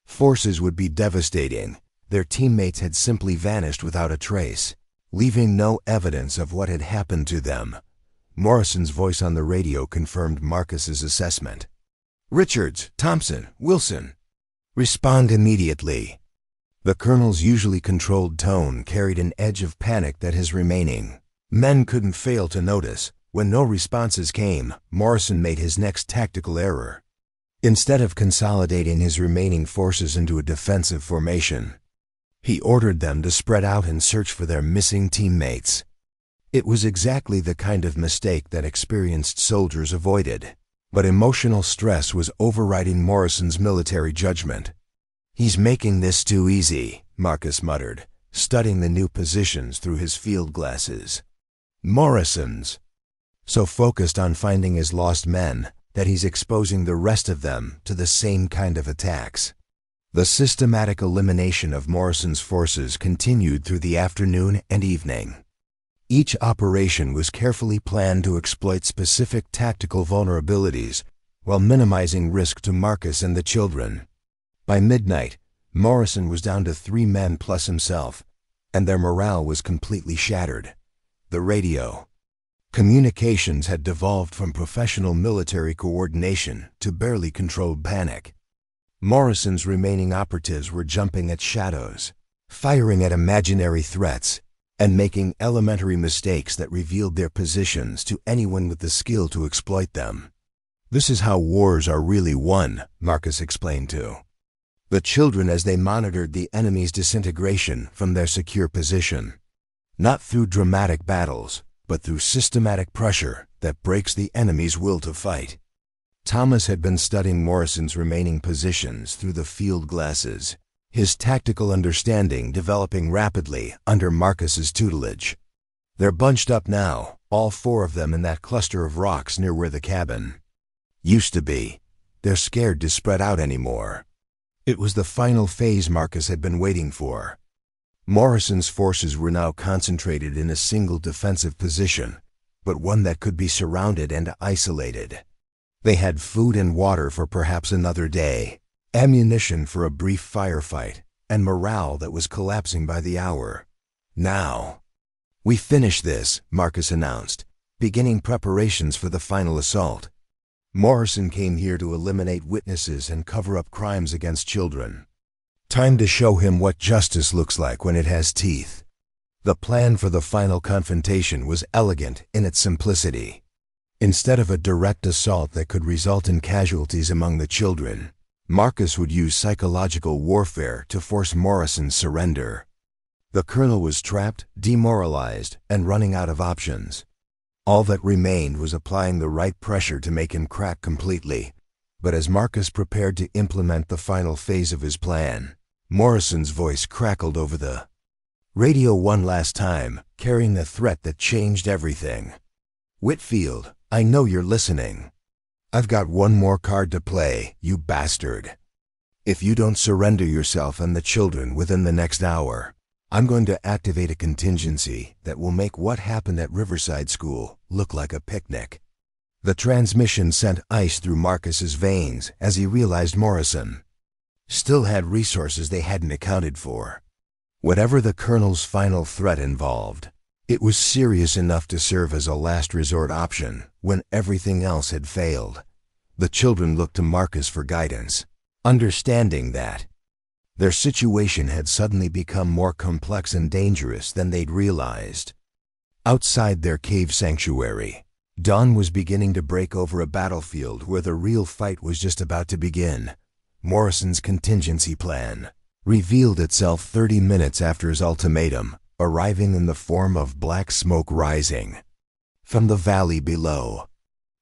forces would be devastating. Their teammates had simply vanished without a trace, leaving no evidence of what had happened to them. Morrison's voice on the radio confirmed Marcus's assessment. "Richards, Thompson, Wilson, respond immediately." The colonel's usually controlled tone carried an edge of panic that his remaining men couldn't fail to notice. When no responses came, Morrison made his next tactical error. Instead of consolidating his remaining forces into a defensive formation, he ordered them to spread out and search for their missing teammates. It was exactly the kind of mistake that experienced soldiers avoided, but emotional stress was overriding Morrison's military judgment. "He's making this too easy," Marcus muttered, studying the new positions through his field glasses. "Morrison's so focused on finding his lost men that he's exposing the rest of them to the same kind of attacks." The systematic elimination of Morrison's forces continued through the afternoon and evening. Each operation was carefully planned to exploit specific tactical vulnerabilities while minimizing risk to Marcus and the children. By midnight, Morrison was down to 3 men plus himself, and their morale was completely shattered. The radio communications had devolved from professional military coordination to barely controlled panic. Morrison's remaining operatives were jumping at shadows, firing at imaginary threats, and making elementary mistakes that revealed their positions to anyone with the skill to exploit them. "This is how wars are really won," Marcus explained to the children as they monitored the enemy's disintegration from their secure position. "Not through dramatic battles, but through systematic pressure that breaks the enemy's will to fight." Thomas had been studying Morrison's remaining positions through the field glasses, his tactical understanding developing rapidly under Marcus's tutelage. "They're bunched up now, all 4 of them in that cluster of rocks near where the cabin used to be. They're scared to spread out anymore." It was the final phase Marcus had been waiting for. Morrison's forces were now concentrated in a single defensive position, but one that could be surrounded and isolated. They had food and water for perhaps another day, ammunition for a brief firefight, and morale that was collapsing by the hour. "Now, we finish this," Marcus announced, beginning preparations for the final assault. "Morrison came here to eliminate witnesses and cover up crimes against children. Time to show him what justice looks like when it has teeth." The plan for the final confrontation was elegant in its simplicity. Instead of a direct assault that could result in casualties among the children, Marcus would use psychological warfare to force Morrison's surrender. The colonel was trapped, demoralized, and running out of options. All that remained was applying the right pressure to make him crack completely. But as Marcus prepared to implement the final phase of his plan, Morrison's voice crackled over the Radio one last time, carrying the threat that changed everything. "Whitfield, I know you're listening. I've got one more card to play, you bastard. If you don't surrender yourself and the children within the next hour, I'm going to activate a contingency that will make what happened at Riverside School look like a picnic." The transmission sent ice through Marcus's veins as he realized Morrison still had resources they hadn't accounted for. Whatever the Colonel's final threat involved, it was serious enough to serve as a last resort option when everything else had failed. The children looked to Marcus for guidance, understanding that their situation had suddenly become more complex and dangerous than they'd realized. Outside their cave sanctuary, dawn was beginning to break over a battlefield where the real fight was just about to begin. Morrison's contingency plan revealed itself 30 minutes after his ultimatum, arriving in the form of black smoke rising from the valley below.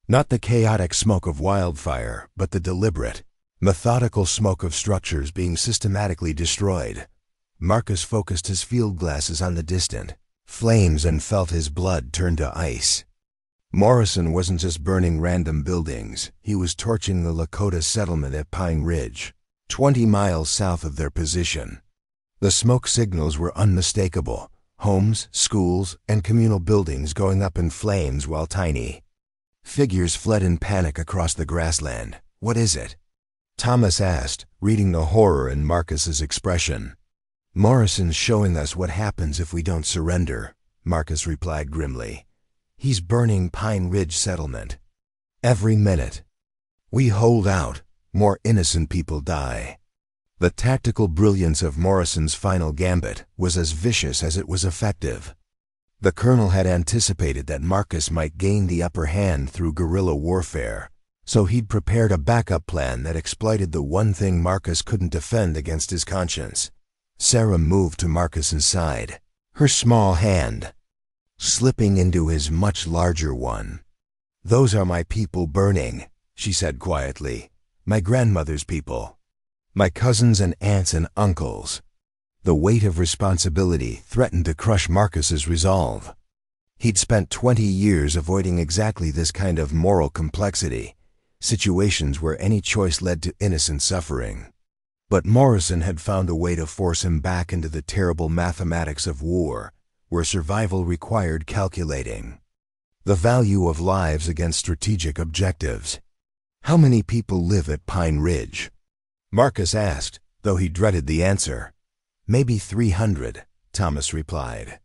Not the chaotic smoke of wildfire, but the deliberate, methodical smoke of structures being systematically destroyed. Marcus focused his field glasses on the distant flames and felt his blood turn to ice. Morrison wasn't just burning random buildings, he was torching the Lakota settlement at Pine Ridge, 20 miles south of their position. The smoke signals were unmistakable: homes, schools, and communal buildings going up in flames while tiny figures fled in panic across the grassland. "What is it?" Thomas asked, reading the horror in Marcus's expression. "Morrison's showing us what happens if we don't surrender," Marcus replied grimly. "He's burning Pine Ridge settlement. Every minute we hold out, more innocent people die." The tactical brilliance of Morrison's final gambit was as vicious as it was effective. The Colonel had anticipated that Marcus might gain the upper hand through guerrilla warfare, so he'd prepared a backup plan that exploited the one thing Marcus couldn't defend against his conscience. Sarah moved to Marcus's side, her small hand slipping into his much larger one. "Those are my people burning," she said quietly. "My grandmother's people. My cousins and aunts and uncles." The weight of responsibility threatened to crush Marcus's resolve. He'd spent 20 years avoiding exactly this kind of moral complexity, situations where any choice led to innocent suffering. But Morrison had found a way to force him back into the terrible mathematics of war, where survival required calculating the value of lives against strategic objectives. "How many people live at Pine Ridge?" Marcus asked, though he dreaded the answer. "Maybe 300, Thomas replied.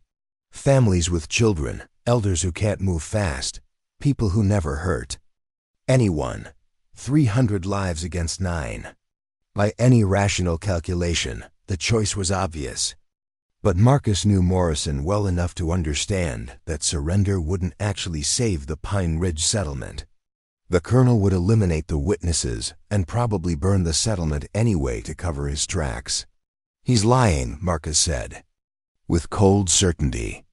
"Families with children, elders who can't move fast, people who never hurt. Anyone. 300 lives against 9. By any rational calculation, the choice was obvious. But Marcus knew Morrison well enough to understand that surrender wouldn't actually save the Pine Ridge settlement. The Colonel would eliminate the witnesses and probably burn the settlement anyway to cover his tracks. "He's lying," Marcus said, with cold certainty.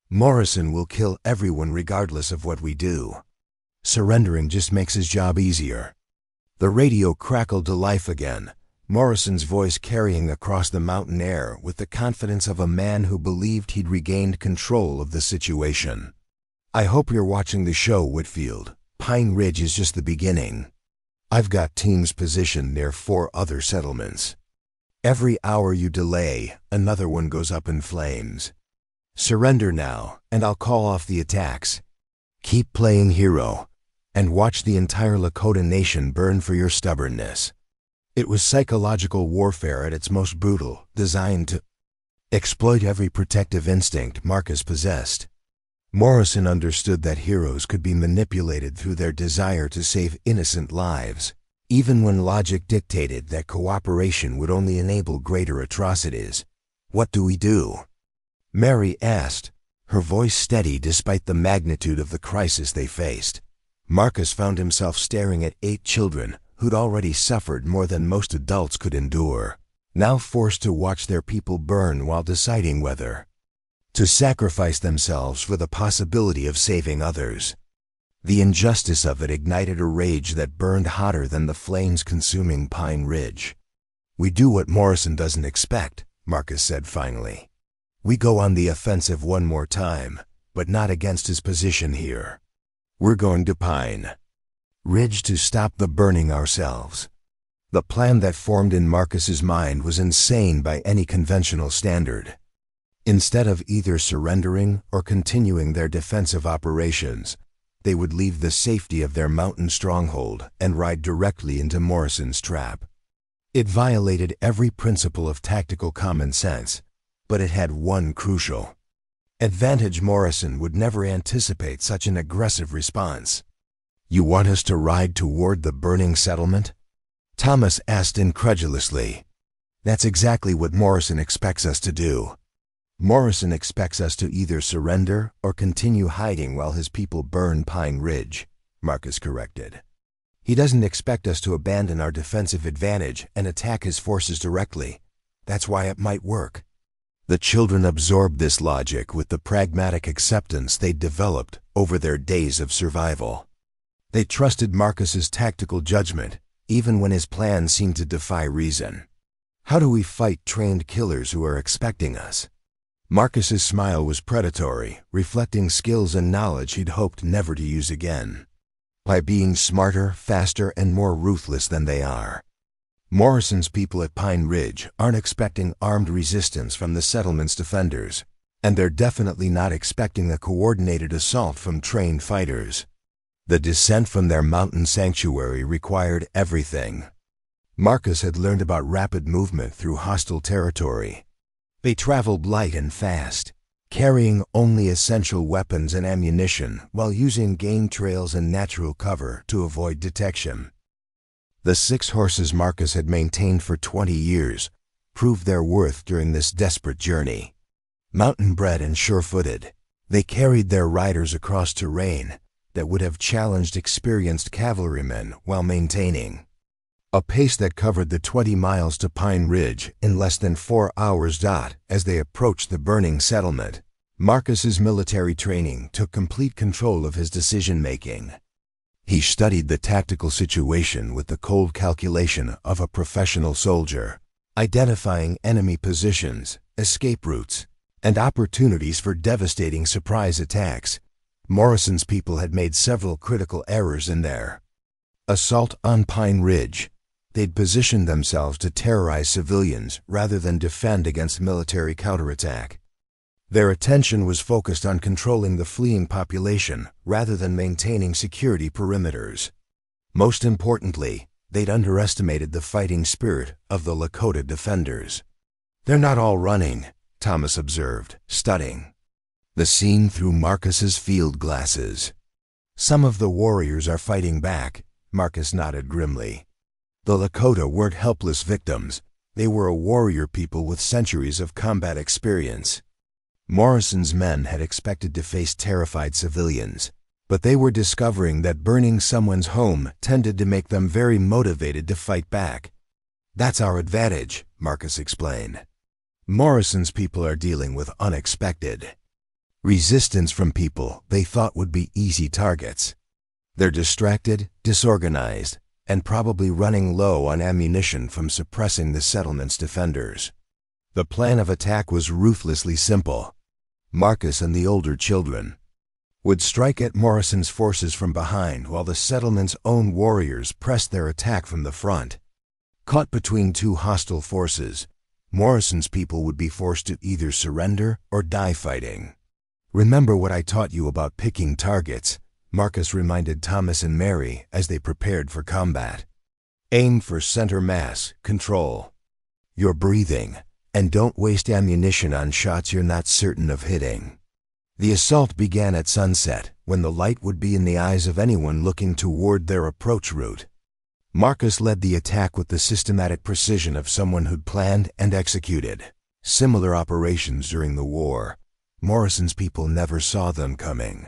"Morrison will kill everyone regardless of what we do. Surrendering just makes his job easier." The radio crackled to life again, Morrison's voice carrying across the mountain air with the confidence of a man who believed he'd regained control of the situation. "I hope you're watching the show, Whitfield. Pine Ridge is just the beginning. I've got teams positioned near 4 other settlements. Every hour you delay, another one goes up in flames. Surrender now, and I'll call off the attacks. Keep playing hero, and watch the entire Lakota nation burn for your stubbornness." It was psychological warfare at its most brutal, designed to exploit every protective instinct Marcus possessed. Morrison understood that heroes could be manipulated through their desire to save innocent lives, even when logic dictated that cooperation would only enable greater atrocities. "What do we do?" Mary asked, her voice steady despite the magnitude of the crisis they faced. Marcus found himself staring at 8 children who'd already suffered more than most adults could endure, now forced to watch their people burn while deciding whether to sacrifice themselves for the possibility of saving others. The injustice of it ignited a rage that burned hotter than the flames consuming Pine Ridge. "We do what Morrison doesn't expect," Marcus said finally. We go on the offensive one more time, but not against his position here. We're going to Pine Ridge to stop the burning ourselves. The plan that formed in Marcus's mind was insane by any conventional standard. Instead of either surrendering or continuing their defensive operations, they would leave the safety of their mountain stronghold and ride directly into Morrison's trap. It violated every principle of tactical common sense, but it had one crucial advantage: Morrison would never anticipate such an aggressive response. "You want us to ride toward the burning settlement?" Thomas asked incredulously. "That's exactly what Morrison expects us to do." "Morrison expects us to either surrender or continue hiding while his people burn Pine Ridge," Marcus corrected. "He doesn't expect us to abandon our defensive advantage and attack his forces directly. That's why it might work." The children absorbed this logic with the pragmatic acceptance they'd developed over their days of survival. They trusted Marcus's tactical judgment, even when his plan seemed to defy reason. "How do we fight trained killers who are expecting us?" Marcus's smile was predatory, reflecting skills and knowledge he'd hoped never to use again. "By being smarter, faster, and more ruthless than they are. Morrison's people at Pine Ridge aren't expecting armed resistance from the settlement's defenders, and they're definitely not expecting a coordinated assault from trained fighters. The descent from their mountain sanctuary required everything." Marcus had learned about rapid movement through hostile territory. They traveled light and fast, carrying only essential weapons and ammunition while using game trails and natural cover to avoid detection. The 6 horses Marcus had maintained for 20 years proved their worth during this desperate journey. Mountain-bred and sure-footed, they carried their riders across terrain that would have challenged experienced cavalrymen while maintaining a pace that covered the 20 miles to Pine Ridge in less than 4 hours. As they approached the burning settlement, Marcus's military training took complete control of his decision-making. He studied the tactical situation with the cold calculation of a professional soldier, identifying enemy positions, escape routes, and opportunities for devastating surprise attacks. Morrison's people had made several critical errors in their assault on Pine Ridge. They'd positioned themselves to terrorize civilians rather than defend against military counterattack. Their attention was focused on controlling the fleeing population rather than maintaining security perimeters. Most importantly, they'd underestimated the fighting spirit of the Lakota defenders. "They're not all running," Thomas observed, studying the scene through Marcus's field glasses. "Some of the warriors are fighting back," Marcus nodded grimly. The Lakota weren't helpless victims. They were a warrior people with centuries of combat experience. Morrison's men had expected to face terrified civilians, but they were discovering that burning someone's home tended to make them very motivated to fight back. "That's our advantage," Marcus explained. "Morrison's people are dealing with unexpected resistance from people they thought would be easy targets. They're distracted, disorganized, and probably running low on ammunition from suppressing the settlement's defenders." The plan of attack was ruthlessly simple. Marcus and the older children would strike at Morrison's forces from behind while the settlement's own warriors pressed their attack from the front. Caught between 2 hostile forces, Morrison's people would be forced to either surrender or die fighting. "Remember what I taught you about picking targets," Marcus reminded Thomas and Mary as they prepared for combat. "Aim for center mass control your breathing, and don't waste ammunition on shots you're not certain of hitting." The assault began at sunset, when the light would be in the eyes of anyone looking toward their approach route. Marcus led the attack with the systematic precision of someone who'd planned and executed similar operations during the war. Morrison's people never saw them coming.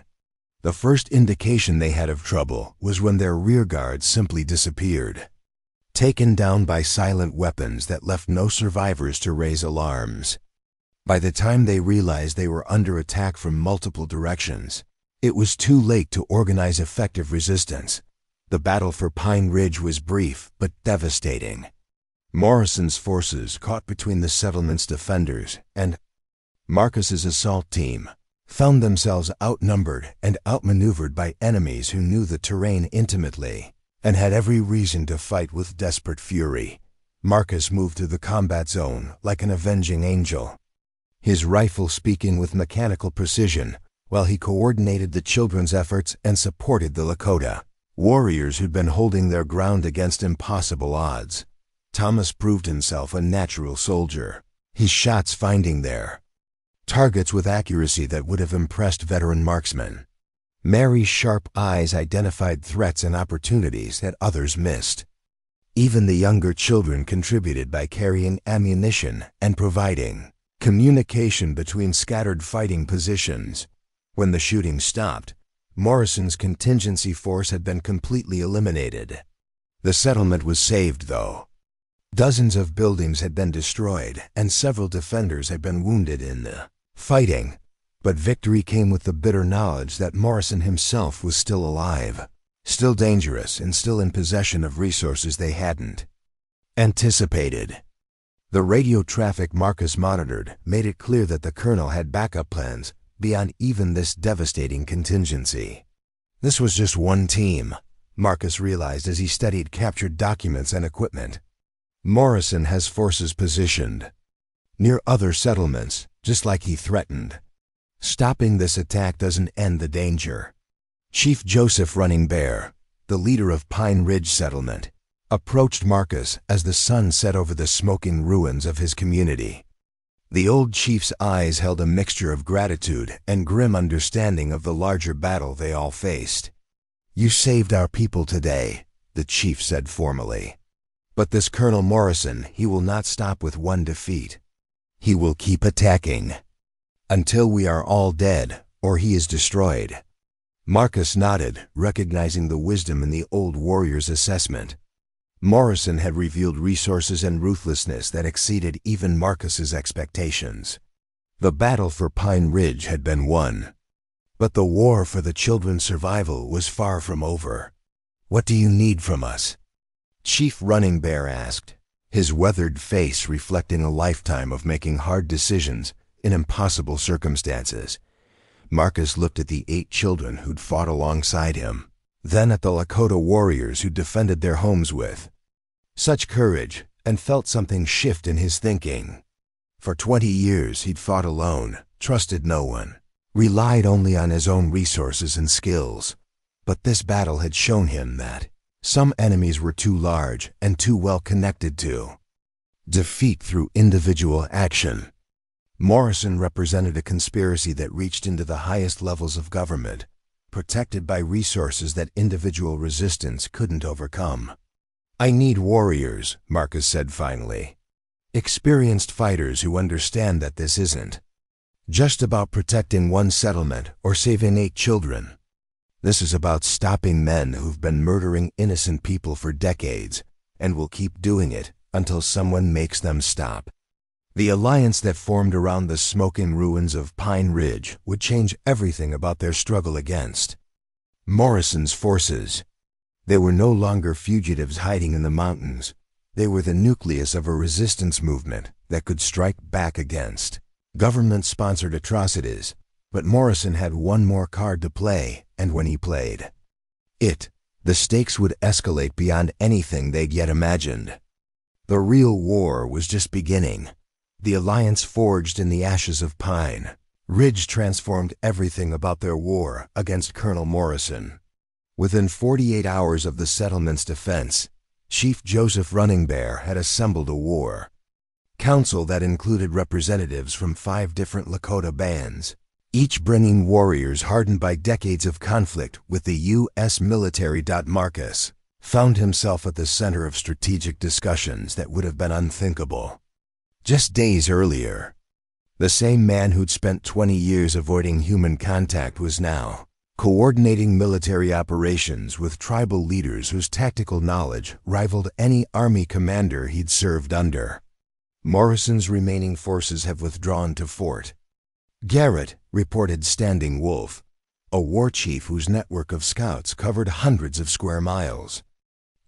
The first indication they had of trouble was when their rearguard simply disappeared, taken down by silent weapons that left no survivors to raise alarms. By the time they realized they were under attack from multiple directions, it was too late to organize effective resistance. The battle for Pine Ridge was brief but devastating. Morrison's forces caught between the settlement's defenders and Marcus's assault team found themselves outnumbered and outmaneuvered by enemies who knew the terrain intimately and had every reason to fight with desperate fury. Marcus moved through the combat zone like an avenging angel, his rifle speaking with mechanical precision while he coordinated the children's efforts and supported the Lakota, warriors who'd been holding their ground against impossible odds. Thomas proved himself a natural soldier, his shots finding their targets with accuracy that would have impressed veteran marksmen. Mary's sharp eyes identified threats and opportunities that others missed. Even the younger children contributed by carrying ammunition and providing communication between scattered fighting positions. When the shooting stopped, Morrison's contingency force had been completely eliminated. The settlement was saved, though. Dozens of buildings had been destroyed, and several defenders had been wounded in the fighting, but victory came with the bitter knowledge that Morrison himself was still alive, still dangerous, and still in possession of resources they hadn't anticipated. The radio traffic Marcus monitored made it clear that the colonel had backup plans beyond even this devastating contingency. This was just one team, Marcus realized as he studied captured documents and equipment. Morrison has forces positioned near other settlements, just like he threatened. Stopping this attack doesn't end the danger. Chief Joseph Running Bear, the leader of Pine Ridge Settlement, approached Marcus as the sun set over the smoking ruins of his community. The old chief's eyes held a mixture of gratitude and grim understanding of the larger battle they all faced. "You saved our people today," the chief said formally. "But this Colonel Morrison, he will not stop with one defeat. He will keep attacking until we are all dead or he is destroyed." Marcus nodded, recognizing the wisdom in the old warrior's assessment. Morrison had revealed resources and ruthlessness that exceeded even Marcus's expectations. The battle for Pine Ridge had been won, but the war for the children's survival was far from over. "What do you need from us?" Chief Running Bear asked, his weathered face reflecting a lifetime of making hard decisions in impossible circumstances. Marcus looked at the 8 children who'd fought alongside him, then at the Lakota warriors who defended their homes with such courage, and felt something shift in his thinking. For 20 years he'd fought alone, trusted no one, relied only on his own resources and skills. But this battle had shown him that some enemies were too large and too well connected to defeat through individual action. Morrison represented a conspiracy that reached into the highest levels of government, protected by resources that individual resistance couldn't overcome. "I need warriors," Marcus said finally. "Experienced fighters who understand that this isn't just about protecting one settlement or saving 8 children. This is about stopping men who've been murdering innocent people for decades and will keep doing it until someone makes them stop." The alliance that formed around the smoking ruins of Pine Ridge would change everything about their struggle against Morrison's forces. They were no longer fugitives hiding in the mountains. They were the nucleus of a resistance movement that could strike back against government-sponsored atrocities. But Morrison had one more card to play, and when he played it, the stakes would escalate beyond anything they'd yet imagined. The real war was just beginning. The alliance forged in the ashes of Pine Ridge transformed everything about their war against Colonel Morrison. Within 48 hours of the settlement's defense, Chief Joseph Running Bear had assembled a war council that included representatives from 5 different Lakota bands, each bringing warriors hardened by decades of conflict with the U.S. military. Marcus found himself at the center of strategic discussions that would have been unthinkable just days earlier. The same man who'd spent 20 years avoiding human contact was now coordinating military operations with tribal leaders whose tactical knowledge rivaled any army commander he'd served under. Morrison's remaining forces have withdrawn to Fort Garrett, reported Standing Wolf, a war chief whose network of scouts covered hundreds of square miles.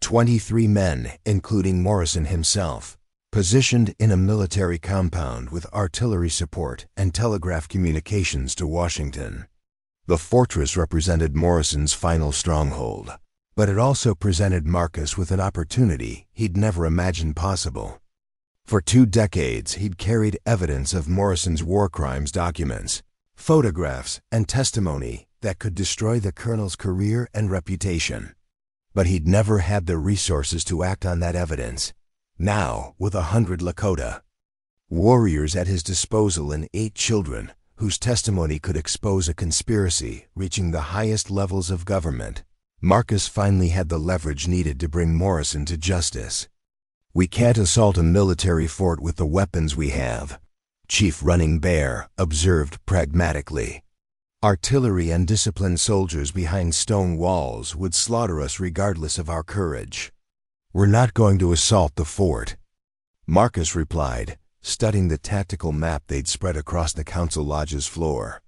23 men, including Morrison himself, positioned in a military compound with artillery support and telegraph communications to Washington. The fortress represented Morrison's final stronghold, but it also presented Marcus with an opportunity he'd never imagined possible. For 2 decades, he'd carried evidence of Morrison's war crimes documents, photographs, and testimony that could destroy the colonel's career and reputation. But he'd never had the resources to act on that evidence. Now, with 100 Lakota warriors at his disposal and 8 children whose testimony could expose a conspiracy reaching the highest levels of government, Marcus finally had the leverage needed to bring Morrison to justice. "We can't assault a military fort with the weapons we have," Chief Running Bear observed pragmatically. "Artillery and disciplined soldiers behind stone walls would slaughter us regardless of our courage. We're not going to assault the fort," Marcus replied, studying the tactical map they'd spread across the council lodge's floor.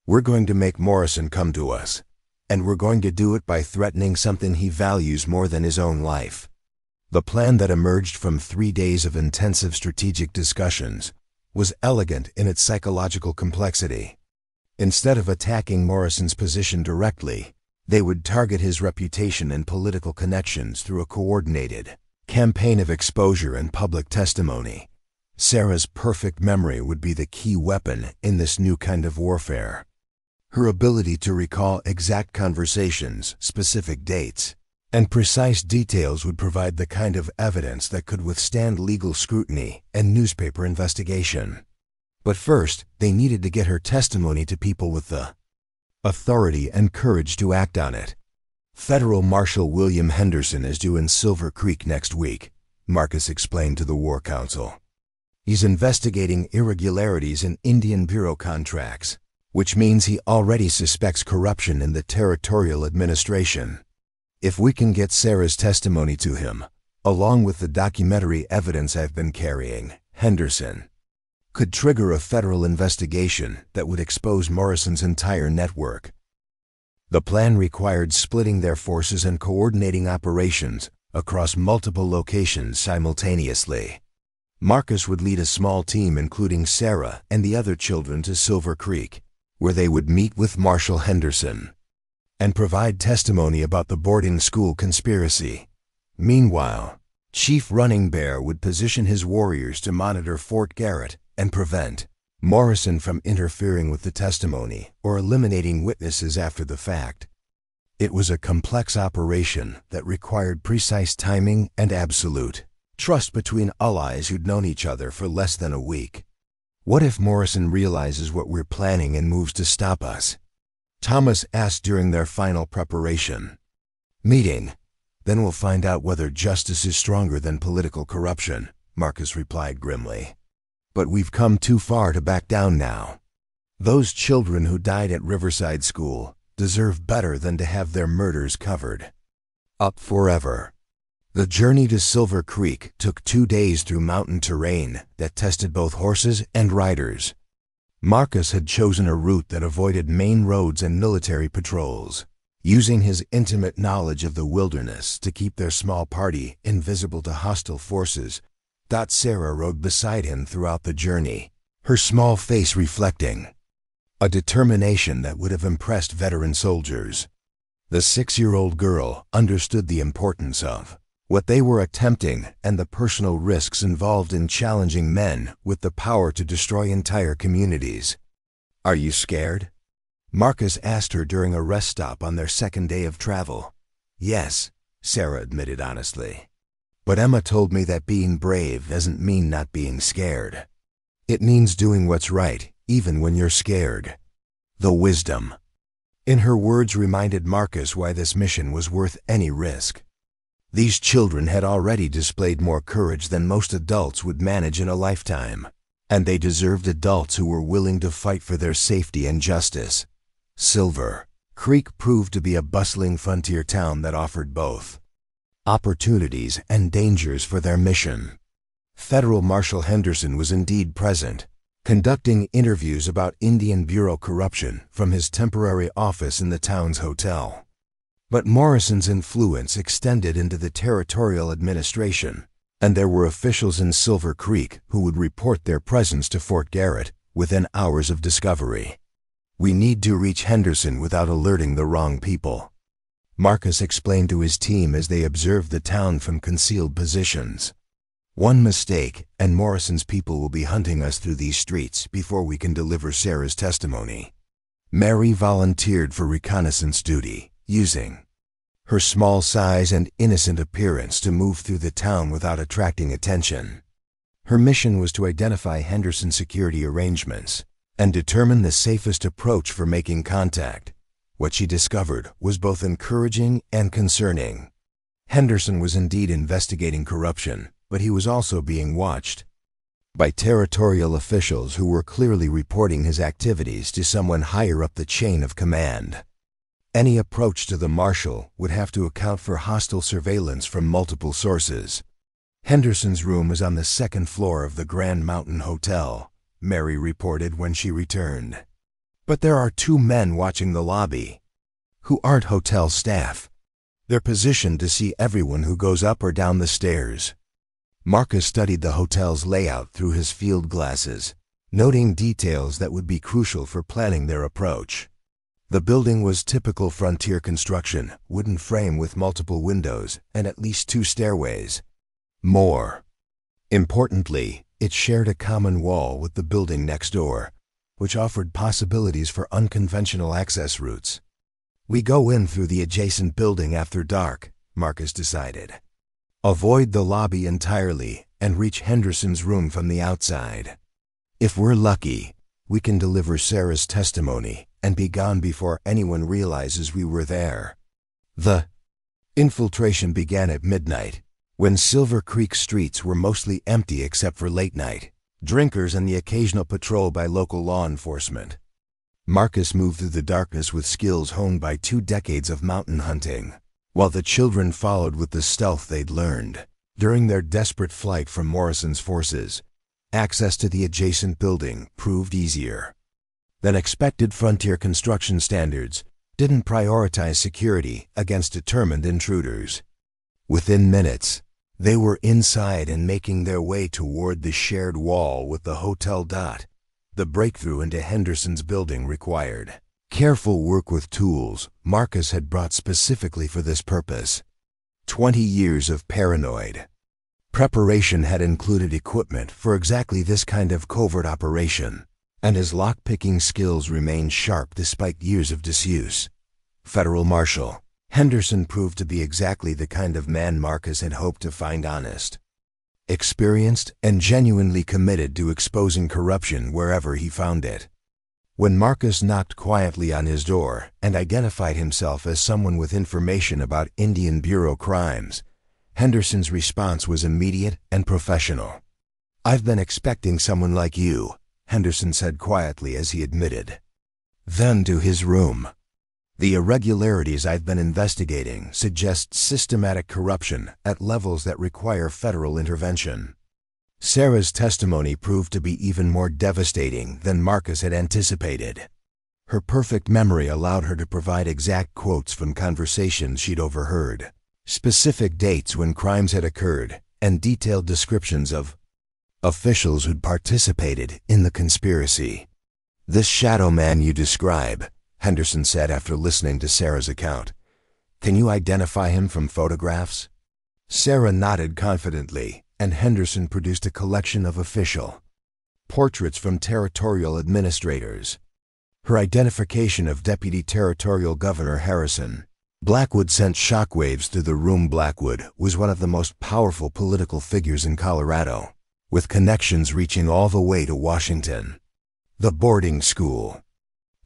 "We're going to make Morrison come to us, and we're going to do it by threatening something he values more than his own life." The plan that emerged from 3 days of intensive strategic discussions was elegant in its psychological complexity. Instead of attacking Morrison's position directly, they would target his reputation and political connections through a coordinated campaign of exposure and public testimony. Sarah's perfect memory would be the key weapon in this new kind of warfare. Her ability to recall exact conversations, specific dates, and precise details would provide the kind of evidence that could withstand legal scrutiny and newspaper investigation. But first, they needed to get her testimony to people with the authority and courage to act on it. "Federal Marshal William Henderson is due in Silver Creek next week," Marcus explained to the War Council. "He's investigating irregularities in Indian Bureau contracts, which means he already suspects corruption in the territorial administration. If we can get Sarah's testimony to him, along with the documentary evidence I've been carrying, Henderson could trigger a federal investigation that would expose Morrison's entire network." The plan required splitting their forces and coordinating operations across multiple locations simultaneously. Marcus would lead a small team including Sarah and the other children to Silver Creek, where they would meet with Marshal Henderson and provide testimony about the boarding school conspiracy. Meanwhile, Chief Running Bear would position his warriors to monitor Fort Garrett and prevent Morrison from interfering with the testimony or eliminating witnesses after the fact. It was a complex operation that required precise timing and absolute trust between allies who'd known each other for less than a week. "What if Morrison realizes what we're planning and moves to stop us?" Thomas asked during their final preparation meeting. "Then we'll find out whether justice is stronger than political corruption," Marcus replied grimly. "But we've come too far to back down now. Those children who died at Riverside School deserve better than to have their murders covered up forever." The journey to Silver Creek took 2 days through mountain terrain that tested both horses and riders. Marcus had chosen a route that avoided main roads and military patrols, using his intimate knowledge of the wilderness to keep their small party invisible to hostile forces. Sarah rode beside him throughout the journey, her small face reflecting a determination that would have impressed veteran soldiers. The 6-year-old girl understood the importance of what they were attempting and the personal risks involved in challenging men with the power to destroy entire communities. "Are you scared?" Marcus asked her during a rest stop on their 2nd day of travel. "Yes," Sarah admitted honestly. "But Emma told me that being brave doesn't mean not being scared. It means doing what's right, even when you're scared." The wisdom in her words reminded Marcus why this mission was worth any risk. These children had already displayed more courage than most adults would manage in a lifetime, and they deserved adults who were willing to fight for their safety and justice. Silver Creek proved to be a bustling frontier town that offered both opportunities and dangers for their mission. Federal Marshal Henderson was indeed present, conducting interviews about Indian Bureau corruption from his temporary office in the town's hotel. But Morrison's influence extended into the territorial administration, And there were officials in Silver Creek who would report their presence to Fort Garrett within hours of discovery. "We need to reach Henderson without alerting the wrong people," Marcus explained to his team as they observed the town from concealed positions. "One mistake, and Morrison's people will be hunting us through these streets before we can deliver Sarah's testimony." Mary volunteered for reconnaissance duty, using her small size and innocent appearance to move through the town without attracting attention. Her mission was to identify Henderson's security arrangements and determine the safest approach for making contact. What she discovered was both encouraging and concerning. Henderson was indeed investigating corruption, but he was also being watched by territorial officials who were clearly reporting his activities to someone higher up the chain of command. Any approach to the marshal would have to account for hostile surveillance from multiple sources. "Henderson's room is on the second floor of the Grand Mountain Hotel," Mary reported when she returned. "But there are 2 men watching the lobby who aren't hotel staff. They're positioned to see everyone who goes up or down the stairs." Marcus studied the hotel's layout through his field glasses, noting details that would be crucial for planning their approach. The building was typical frontier construction, wooden frame with multiple windows and at least 2 stairways. More importantly, it shared a common wall with the building next door, which offered possibilities for unconventional access routes. "We go in through the adjacent building after dark," Marcus decided. "Avoid the lobby entirely and reach Henderson's room from the outside. If we're lucky, we can deliver Sarah's testimony and be gone before anyone realizes we were there." The infiltration began at midnight, when Silver Creek streets were mostly empty except for late night drinkers and the occasional patrol by local law enforcement. Marcus moved through the darkness with skills honed by 2 decades of mountain hunting, while the children followed with the stealth they'd learned during their desperate flight from Morrison's forces. Access to the adjacent building proved easier than expected. Frontier construction standards didn't prioritize security against determined intruders. Within minutes, they were inside and making their way toward the shared wall with the hotel. The breakthrough into Henderson's building required careful work with tools Marcus had brought specifically for this purpose. 20 years of paranoid preparation had included equipment for exactly this kind of covert operation, and his lock-picking skills remained sharp despite years of disuse. Federal Marshal Henderson proved to be exactly the kind of man Marcus had hoped to find: honest, experienced, and genuinely committed to exposing corruption wherever he found it. When Marcus knocked quietly on his door and identified himself as someone with information about Indian Bureau crimes, Henderson's response was immediate and professional. "I've been expecting someone like you," Henderson said quietly as he admitted. Then to his room. "The irregularities I've been investigating suggest systematic corruption at levels that require federal intervention." Sarah's testimony proved to be even more devastating than Marcus had anticipated. Her perfect memory allowed her to provide exact quotes from conversations she'd overheard, specific dates when crimes had occurred, and detailed descriptions of officials who'd participated in the conspiracy. "This shadow man you describe," Henderson said after listening to Sarah's account, "can you identify him from photographs?" Sarah nodded confidently, and Henderson produced a collection of official portraits from territorial administrators. Her identification of Deputy Territorial Governor Harrison Blackwood sent shockwaves through the room. Blackwood was one of the most powerful political figures in Colorado, with connections reaching all the way to Washington. The boarding school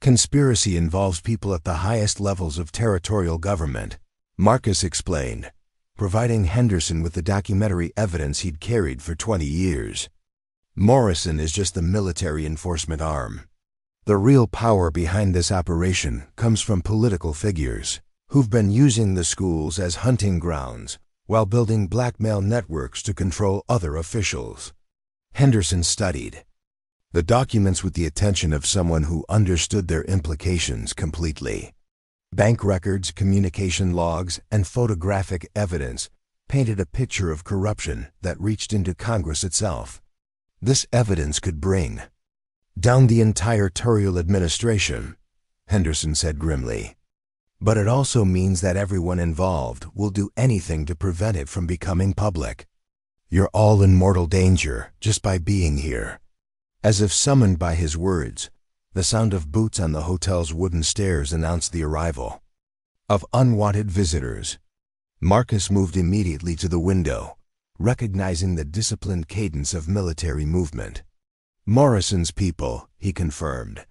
conspiracy involves people at the highest levels of territorial government, Marcus explained, providing Henderson with the documentary evidence he'd carried for 20 years. "Morrison is just the military enforcement arm. The real power behind this operation comes from political figures who've been using the schools as hunting grounds while building blackmail networks to control other officials." Henderson studied the documents with the attention of someone who understood their implications completely. Bank records, communication logs, and photographic evidence painted a picture of corruption that reached into Congress itself. This evidence could bring down the entire Turiel administration, Henderson said grimly. But it also means that everyone involved will do anything to prevent it from becoming public. You're all in mortal danger just by being here. As if summoned by his words, the sound of boots on the hotel's wooden stairs announced the arrival of unwanted visitors. Marcus moved immediately to the window, recognizing the disciplined cadence of military movement. Morrison's people, he confirmed,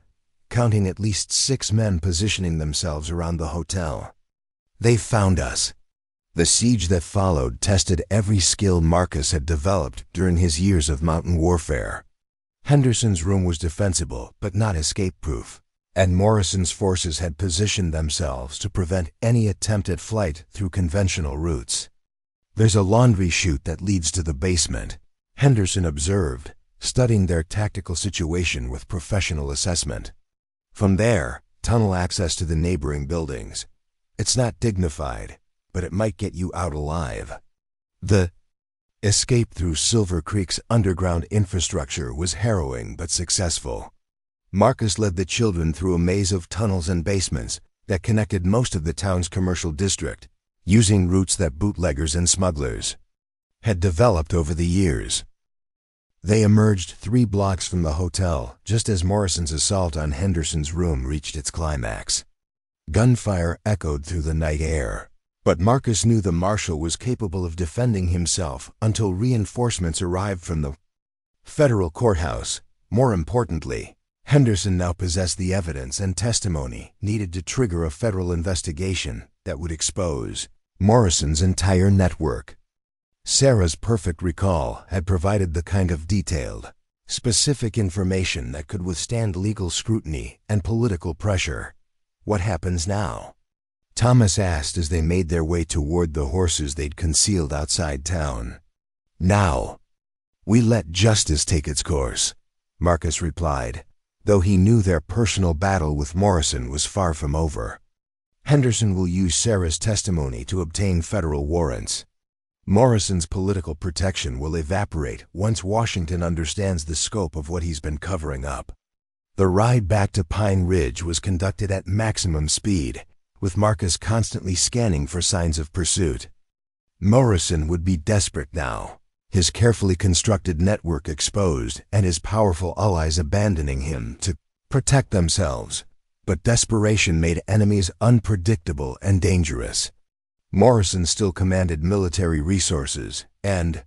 counting at least 6 men positioning themselves around the hotel. They found us. The siege that followed tested every skill Marcus had developed during his years of mountain warfare. Henderson's room was defensible but not escape-proof, and Morrison's forces had positioned themselves to prevent any attempt at flight through conventional routes. There's a laundry chute that leads to the basement, Henderson observed, studying their tactical situation with professional assessment. From there, tunnel access to the neighboring buildings. It's not dignified, but it might get you out alive. The escape through Silver Creek's underground infrastructure was harrowing but successful. Marcus led the children through a maze of tunnels and basements that connected most of the town's commercial district, using routes that bootleggers and smugglers had developed over the years. They emerged 3 blocks from the hotel just as Morrison's assault on Henderson's room reached its climax. Gunfire echoed through the night air, but Marcus knew the marshal was capable of defending himself until reinforcements arrived from the federal courthouse. More importantly, Henderson now possessed the evidence and testimony needed to trigger a federal investigation that would expose Morrison's entire network. Sarah's perfect recall had provided the kind of detailed, specific information that could withstand legal scrutiny and political pressure. What happens now? Thomas asked as they made their way toward the horses they'd concealed outside town. Now, we let justice take its course, Marcus replied, though he knew their personal battle with Morrison was far from over. Henderson will use Sarah's testimony to obtain federal warrants. Morrison's political protection will evaporate once Washington understands the scope of what he's been covering up. The ride back to Pine Ridge was conducted at maximum speed, with Marcus constantly scanning for signs of pursuit. Morrison would be desperate now, his carefully constructed network exposed and his powerful allies abandoning him to protect themselves. But desperation made enemies unpredictable and dangerous. Morrison still commanded military resources, and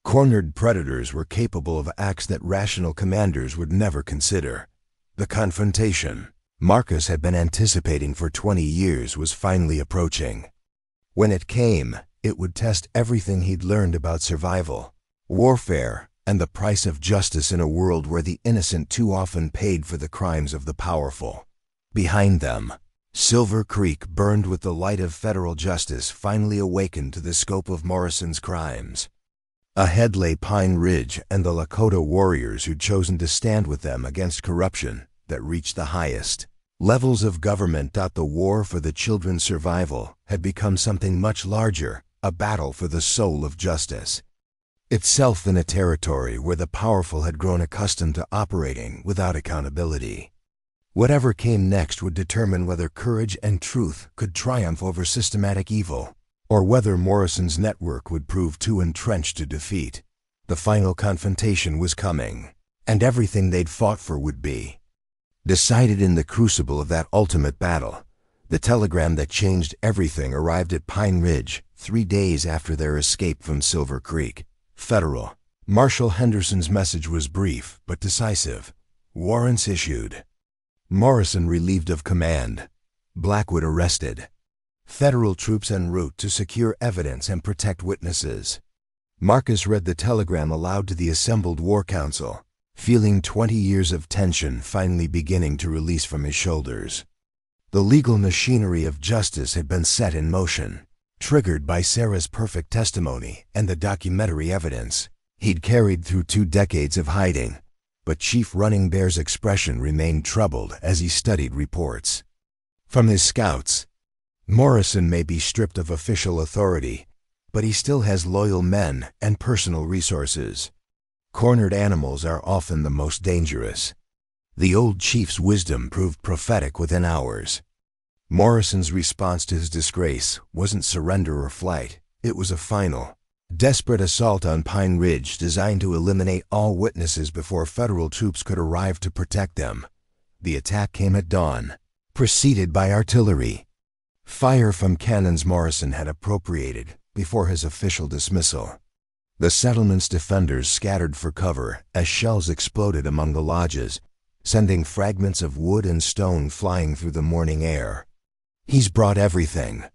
cornered predators were capable of acts that rational commanders would never consider. The confrontation Marcus had been anticipating for 20 years was finally approaching. When it came, it would test everything he'd learned about survival, warfare, and the price of justice in a world where the innocent too often paid for the crimes of the powerful. Behind them, Silver Creek burned with the light of federal justice finally awakened to the scope of Morrison's crimes. Ahead lay Pine Ridge and the Lakota warriors who'd chosen to stand with them against corruption that reached the highest levels of government. The war for the children's survival had become something much larger, a battle for the soul of justice itself in a territory where the powerful had grown accustomed to operating without accountability. Whatever came next would determine whether courage and truth could triumph over systematic evil, or whether Morrison's network would prove too entrenched to defeat. The final confrontation was coming, and everything they'd fought for would be decided in the crucible of that ultimate battle. The telegram that changed everything arrived at Pine Ridge 3 days after their escape from Silver Creek. Federal. Marshal Henderson's message was brief but decisive. Warrants issued. Morrison relieved of command. Blackwood arrested. Federal troops en route to secure evidence and protect witnesses. Marcus read the telegram aloud to the assembled war council, feeling 20 years of tension finally beginning to release from his shoulders. The legal machinery of justice had been set in motion, triggered by Sarah's perfect testimony and the documentary evidence he'd carried through 2 decades of hiding. But Chief Running Bear's expression remained troubled as he studied reports from his scouts. Morrison may be stripped of official authority, but he still has loyal men and personal resources. Cornered animals are often the most dangerous. The old chief's wisdom proved prophetic within hours. Morrison's response to his disgrace wasn't surrender or flight. It was a final, desperate assault on Pine Ridge designed to eliminate all witnesses before federal troops could arrive to protect them. The attack came at dawn, preceded by artillery. Fire from cannons Morrison had appropriated before his official dismissal. The settlement's defenders scattered for cover as shells exploded among the lodges, sending fragments of wood and stone flying through the morning air. "He's brought everything."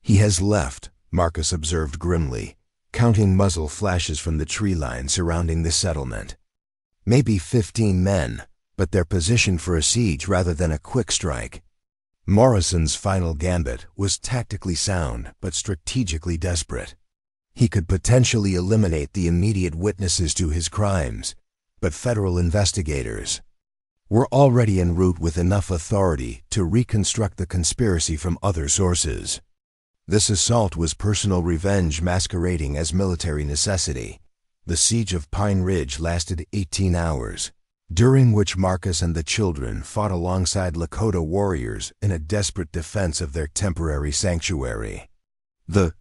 "He has left," Marcus observed grimly, counting muzzle flashes from the tree line surrounding the settlement. Maybe 15 men, but they're positioned for a siege rather than a quick strike. Morrison's final gambit was tactically sound but strategically desperate. He could potentially eliminate the immediate witnesses to his crimes, but federal investigators were already en route with enough authority to reconstruct the conspiracy from other sources. This assault was personal revenge masquerading as military necessity. The siege of Pine Ridge lasted 18 hours, during which Marcus and the children fought alongside Lakota warriors in a desperate defense of their temporary sanctuary. The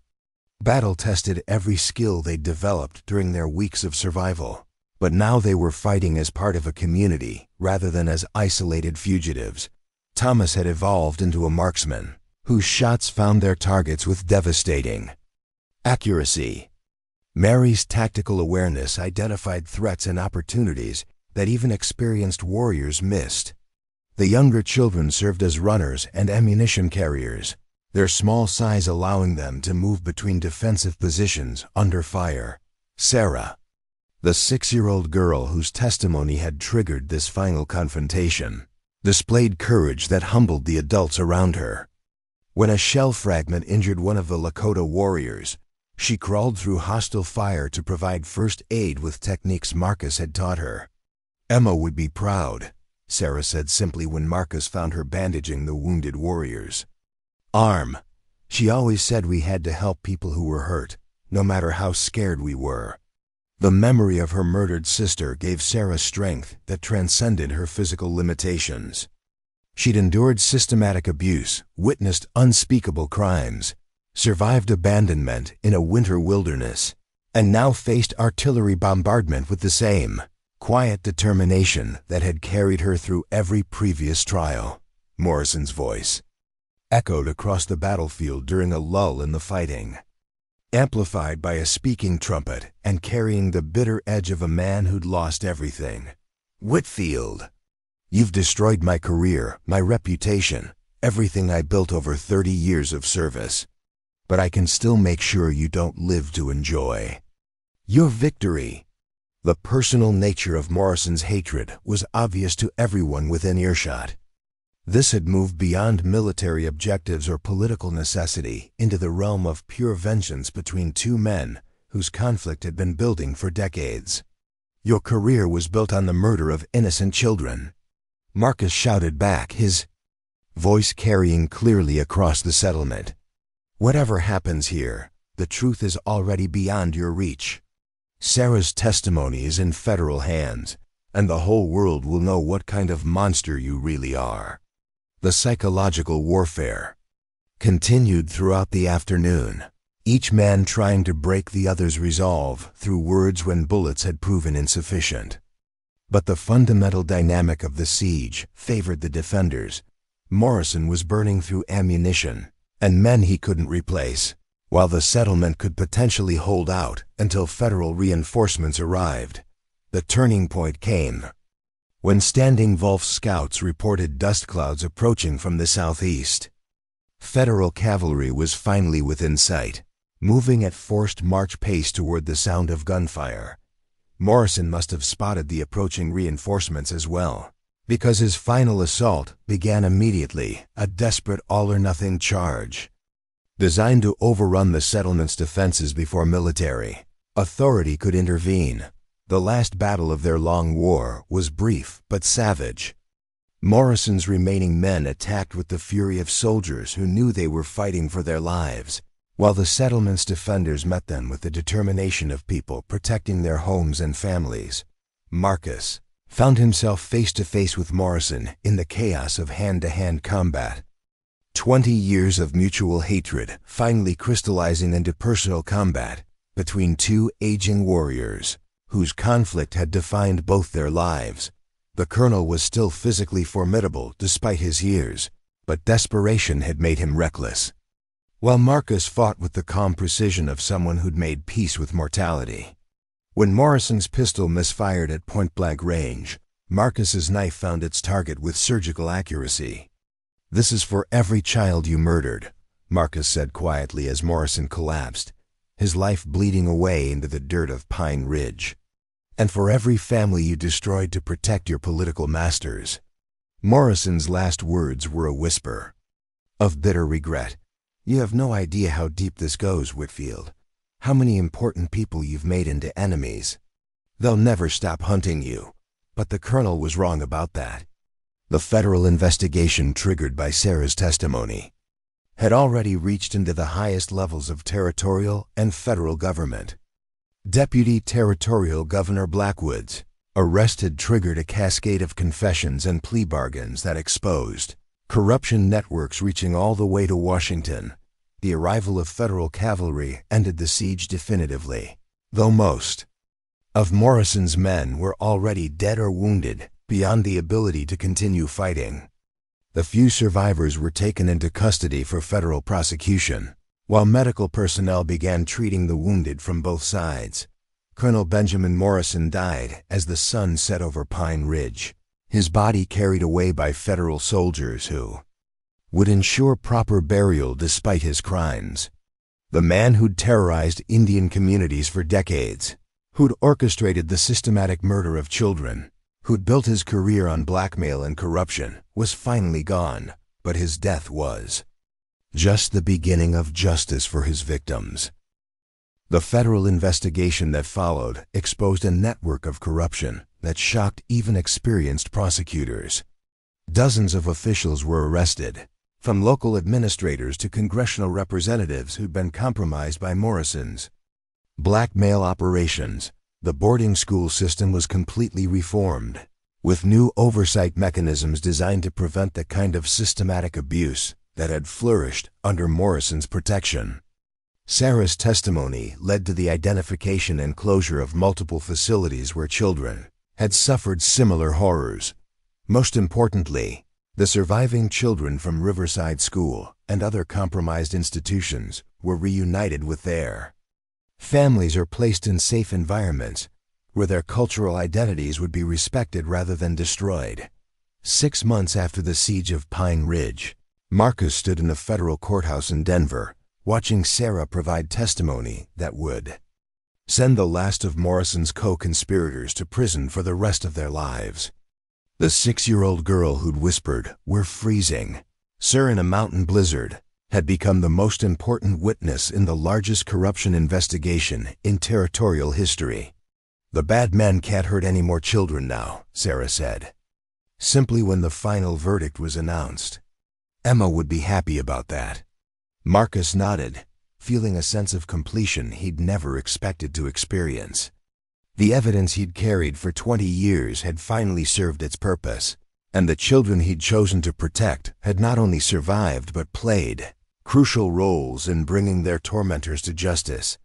battle tested every skill they'd developed during their weeks of survival, but now they were fighting as part of a community rather than as isolated fugitives. Thomas had evolved into a marksman, whose shots found their targets with devastating accuracy. Mary's tactical awareness identified threats and opportunities that even experienced warriors missed. The younger children served as runners and ammunition carriers, their small size allowing them to move between defensive positions under fire. Sarah, the 6-year-old girl whose testimony had triggered this final confrontation, displayed courage that humbled the adults around her. When a shell fragment injured one of the Lakota warriors, she crawled through hostile fire to provide first aid with techniques Marcus had taught her. "Emma would be proud," Sarah said simply when Marcus found her bandaging the wounded warrior's arm. "She always said we had to help people who were hurt, no matter how scared we were." The memory of her murdered sister gave Sarah strength that transcended her physical limitations. She'd endured systematic abuse, witnessed unspeakable crimes, survived abandonment in a winter wilderness, and now faced artillery bombardment with the same quiet determination that had carried her through every previous trial. Morrison's voice echoed across the battlefield during a lull in the fighting, amplified by a speaking trumpet and carrying the bitter edge of a man who'd lost everything. "Whitfield, you've destroyed my career, my reputation, everything I built over 30 years of service. But I can still make sure you don't live to enjoy your victory." The personal nature of Morrison's hatred was obvious to everyone within earshot. This had moved beyond military objectives or political necessity into the realm of pure vengeance between two men whose conflict had been building for decades. "Your career was built on the murder of innocent children," Marcus shouted back, his voice carrying clearly across the settlement. "Whatever happens here, the truth is already beyond your reach. Sarah's testimony is in federal hands, and the whole world will know what kind of monster you really are." The psychological warfare continued throughout the afternoon, each man trying to break the other's resolve through words when bullets had proven insufficient. But the fundamental dynamic of the siege favored the defenders. Morrison was burning through ammunition and men he couldn't replace, while the settlement could potentially hold out until federal reinforcements arrived. The turning point came when Standing Wolf's scouts reported dust clouds approaching from the southeast. Federal cavalry was finally within sight, moving at forced march pace toward the sound of gunfire. Morrison must have spotted the approaching reinforcements as well, because his final assault began immediately, a desperate all-or-nothing charge designed to overrun the settlement's defenses before military authority could intervene. The last battle of their long war was brief but savage. Morrison's remaining men attacked with the fury of soldiers who knew they were fighting for their lives. while the settlement's defenders met them with the determination of people protecting their homes and families. Marcus found himself face to face with Morrison in the chaos of hand-to-hand combat. 20 years of mutual hatred finally crystallizing into personal combat between two aging warriors whose conflict had defined both their lives. The colonel was still physically formidable despite his years, but desperation had made him reckless, while Marcus fought with the calm precision of someone who'd made peace with mortality. When Morrison's pistol misfired at point-blank range, Marcus's knife found its target with surgical accuracy. "This is for every child you murdered," Marcus said quietly as Morrison collapsed, his life bleeding away into the dirt of Pine Ridge. "And for every family you destroyed to protect your political masters." Morrison's last words were a whisper of bitter regret. "You have no idea how deep this goes, Whitfield. How many important people you've made into enemies. They'll never stop hunting you." But the colonel was wrong about that. The federal investigation triggered by Sarah's testimony had already reached into the highest levels of territorial and federal government. Deputy Territorial Governor Blackwood's arrest had triggered a cascade of confessions and plea bargains that exposed corruption networks reaching all the way to Washington. The arrival of federal cavalry ended the siege definitively, though most of Morrison's men were already dead or wounded beyond the ability to continue fighting. The few survivors were taken into custody for federal prosecution, while medical personnel began treating the wounded from both sides. Colonel Benjamin Morrison died as the sun set over Pine Ridge, his body carried away by federal soldiers who would ensure proper burial despite his crimes. The man who'd terrorized Indian communities for decades, who'd orchestrated the systematic murder of children, who'd built his career on blackmail and corruption, was finally gone, but his death was just the beginning of justice for his victims. The federal investigation that followed exposed a network of corruption that shocked even experienced prosecutors. Dozens of officials were arrested, from local administrators to congressional representatives who'd been compromised by Morrison's blackmail operations. The boarding school system was completely reformed, with new oversight mechanisms designed to prevent the kind of systematic abuse that had flourished under Morrison's protection. Sarah's testimony led to the identification and closure of multiple facilities where children had suffered similar horrors. Most importantly, the surviving children from Riverside School and other compromised institutions were reunited with their families or placed in safe environments where their cultural identities would be respected rather than destroyed. 6 months after the siege of Pine Ridge, Marcus stood in a federal courthouse in Denver, watching Sarah provide testimony that would send the last of Morrison's co-conspirators to prison for the rest of their lives. The 6-year-old girl who'd whispered, "We're freezing, sir, in a mountain blizzard," had become the most important witness in the largest corruption investigation in territorial history. "The bad men can't hurt any more children now," Sarah said, simply when the final verdict was announced. Emma would be happy about that. Marcus nodded, feeling a sense of completion he'd never expected to experience. The evidence he'd carried for 20 years had finally served its purpose, and the children he'd chosen to protect had not only survived but played crucial roles in bringing their tormentors to justice.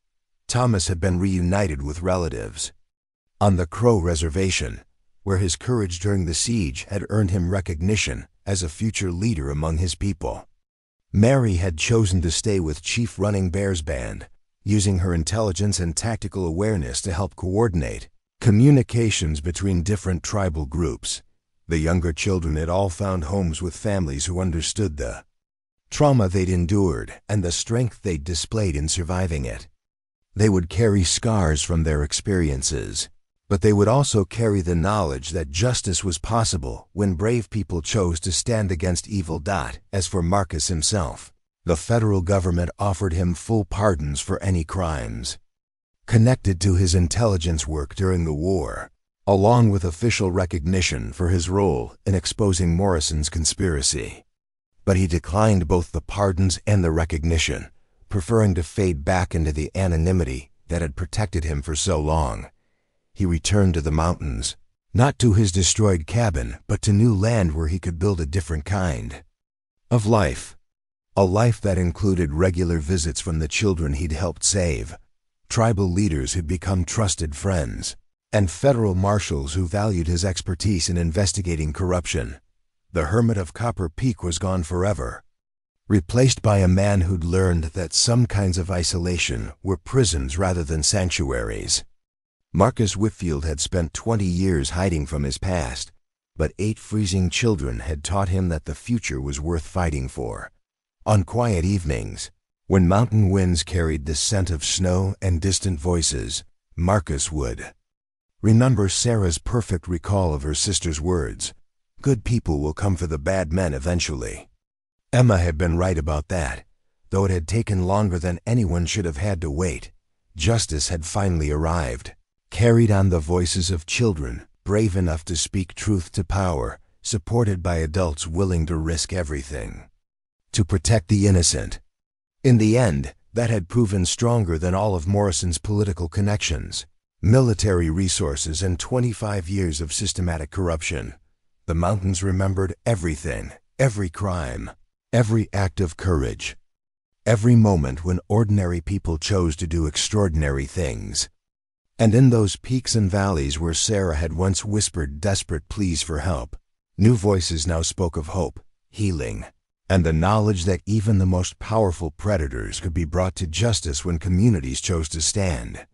Thomas had been reunited with relatives on the Crow Reservation, where his courage during the siege had earned him recognition as a future leader among his people. Mary had chosen to stay with Chief Running Bear's band, using her intelligence and tactical awareness to help coordinate communications between different tribal groups. The younger children had all found homes with families who understood the trauma they'd endured and the strength they'd displayed in surviving it. They would carry scars from their experiences, but they would also carry the knowledge that justice was possible when brave people chose to stand against evil. As for Marcus himself, the federal government offered him full pardons for any crimes connected to his intelligence work during the war, along with official recognition for his role in exposing Morrison's conspiracy. But he declined both the pardons and the recognition, preferring to fade back into the anonymity that had protected him for so long. He returned to the mountains, not to his destroyed cabin, but to new land where he could build a different kind of life. A life that included regular visits from the children he'd helped save, tribal leaders who'd become trusted friends, and federal marshals who valued his expertise in investigating corruption. The hermit of Copper Peak was gone forever, replaced by a man who'd learned that some kinds of isolation were prisons rather than sanctuaries. Marcus Whitfield had spent 20 years hiding from his past, but 8 freezing children had taught him that the future was worth fighting for. On quiet evenings, when mountain winds carried the scent of snow and distant voices, Marcus would remember Sarah's perfect recall of her sister's words, "Good people will come for the bad men eventually." Emma had been right about that. Though it had taken longer than anyone should have had to wait, justice had finally arrived, carried on the voices of children, brave enough to speak truth to power, supported by adults willing to risk everything to protect the innocent. In the end, that had proven stronger than all of Morrison's political connections, military resources, and 25 years of systematic corruption. The mountains remembered everything, every crime, every act of courage, every moment when ordinary people chose to do extraordinary things. And in those peaks and valleys where Sarah had once whispered desperate pleas for help, new voices now spoke of hope, healing, and the knowledge that even the most powerful predators could be brought to justice when communities chose to stand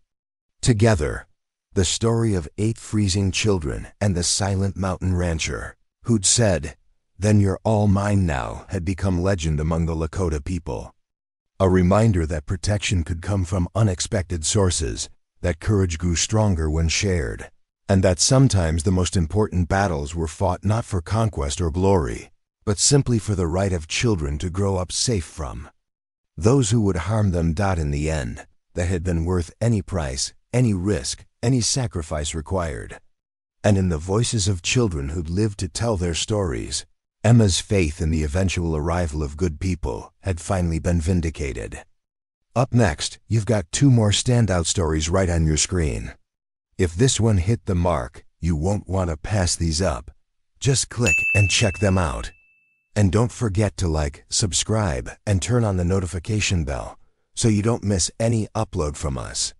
together. The story of 8 freezing children and the silent mountain rancher who'd said, "Then you're all mine now," had become legend among the Lakota people. A reminder that protection could come from unexpected sources, that courage grew stronger when shared, and that sometimes the most important battles were fought not for conquest or glory, but simply for the right of children to grow up safe from those who would harm them. In the end, that had been worth any price, any risk, any sacrifice required. And in the voices of children who'd lived to tell their stories, Emma's faith in the eventual arrival of good people had finally been vindicated. Up next, you've got 2 more standout stories right on your screen. If this one hit the mark, you won't want to pass these up. Just click and check them out. And don't forget to like, subscribe, and turn on the notification bell so you don't miss any upload from us.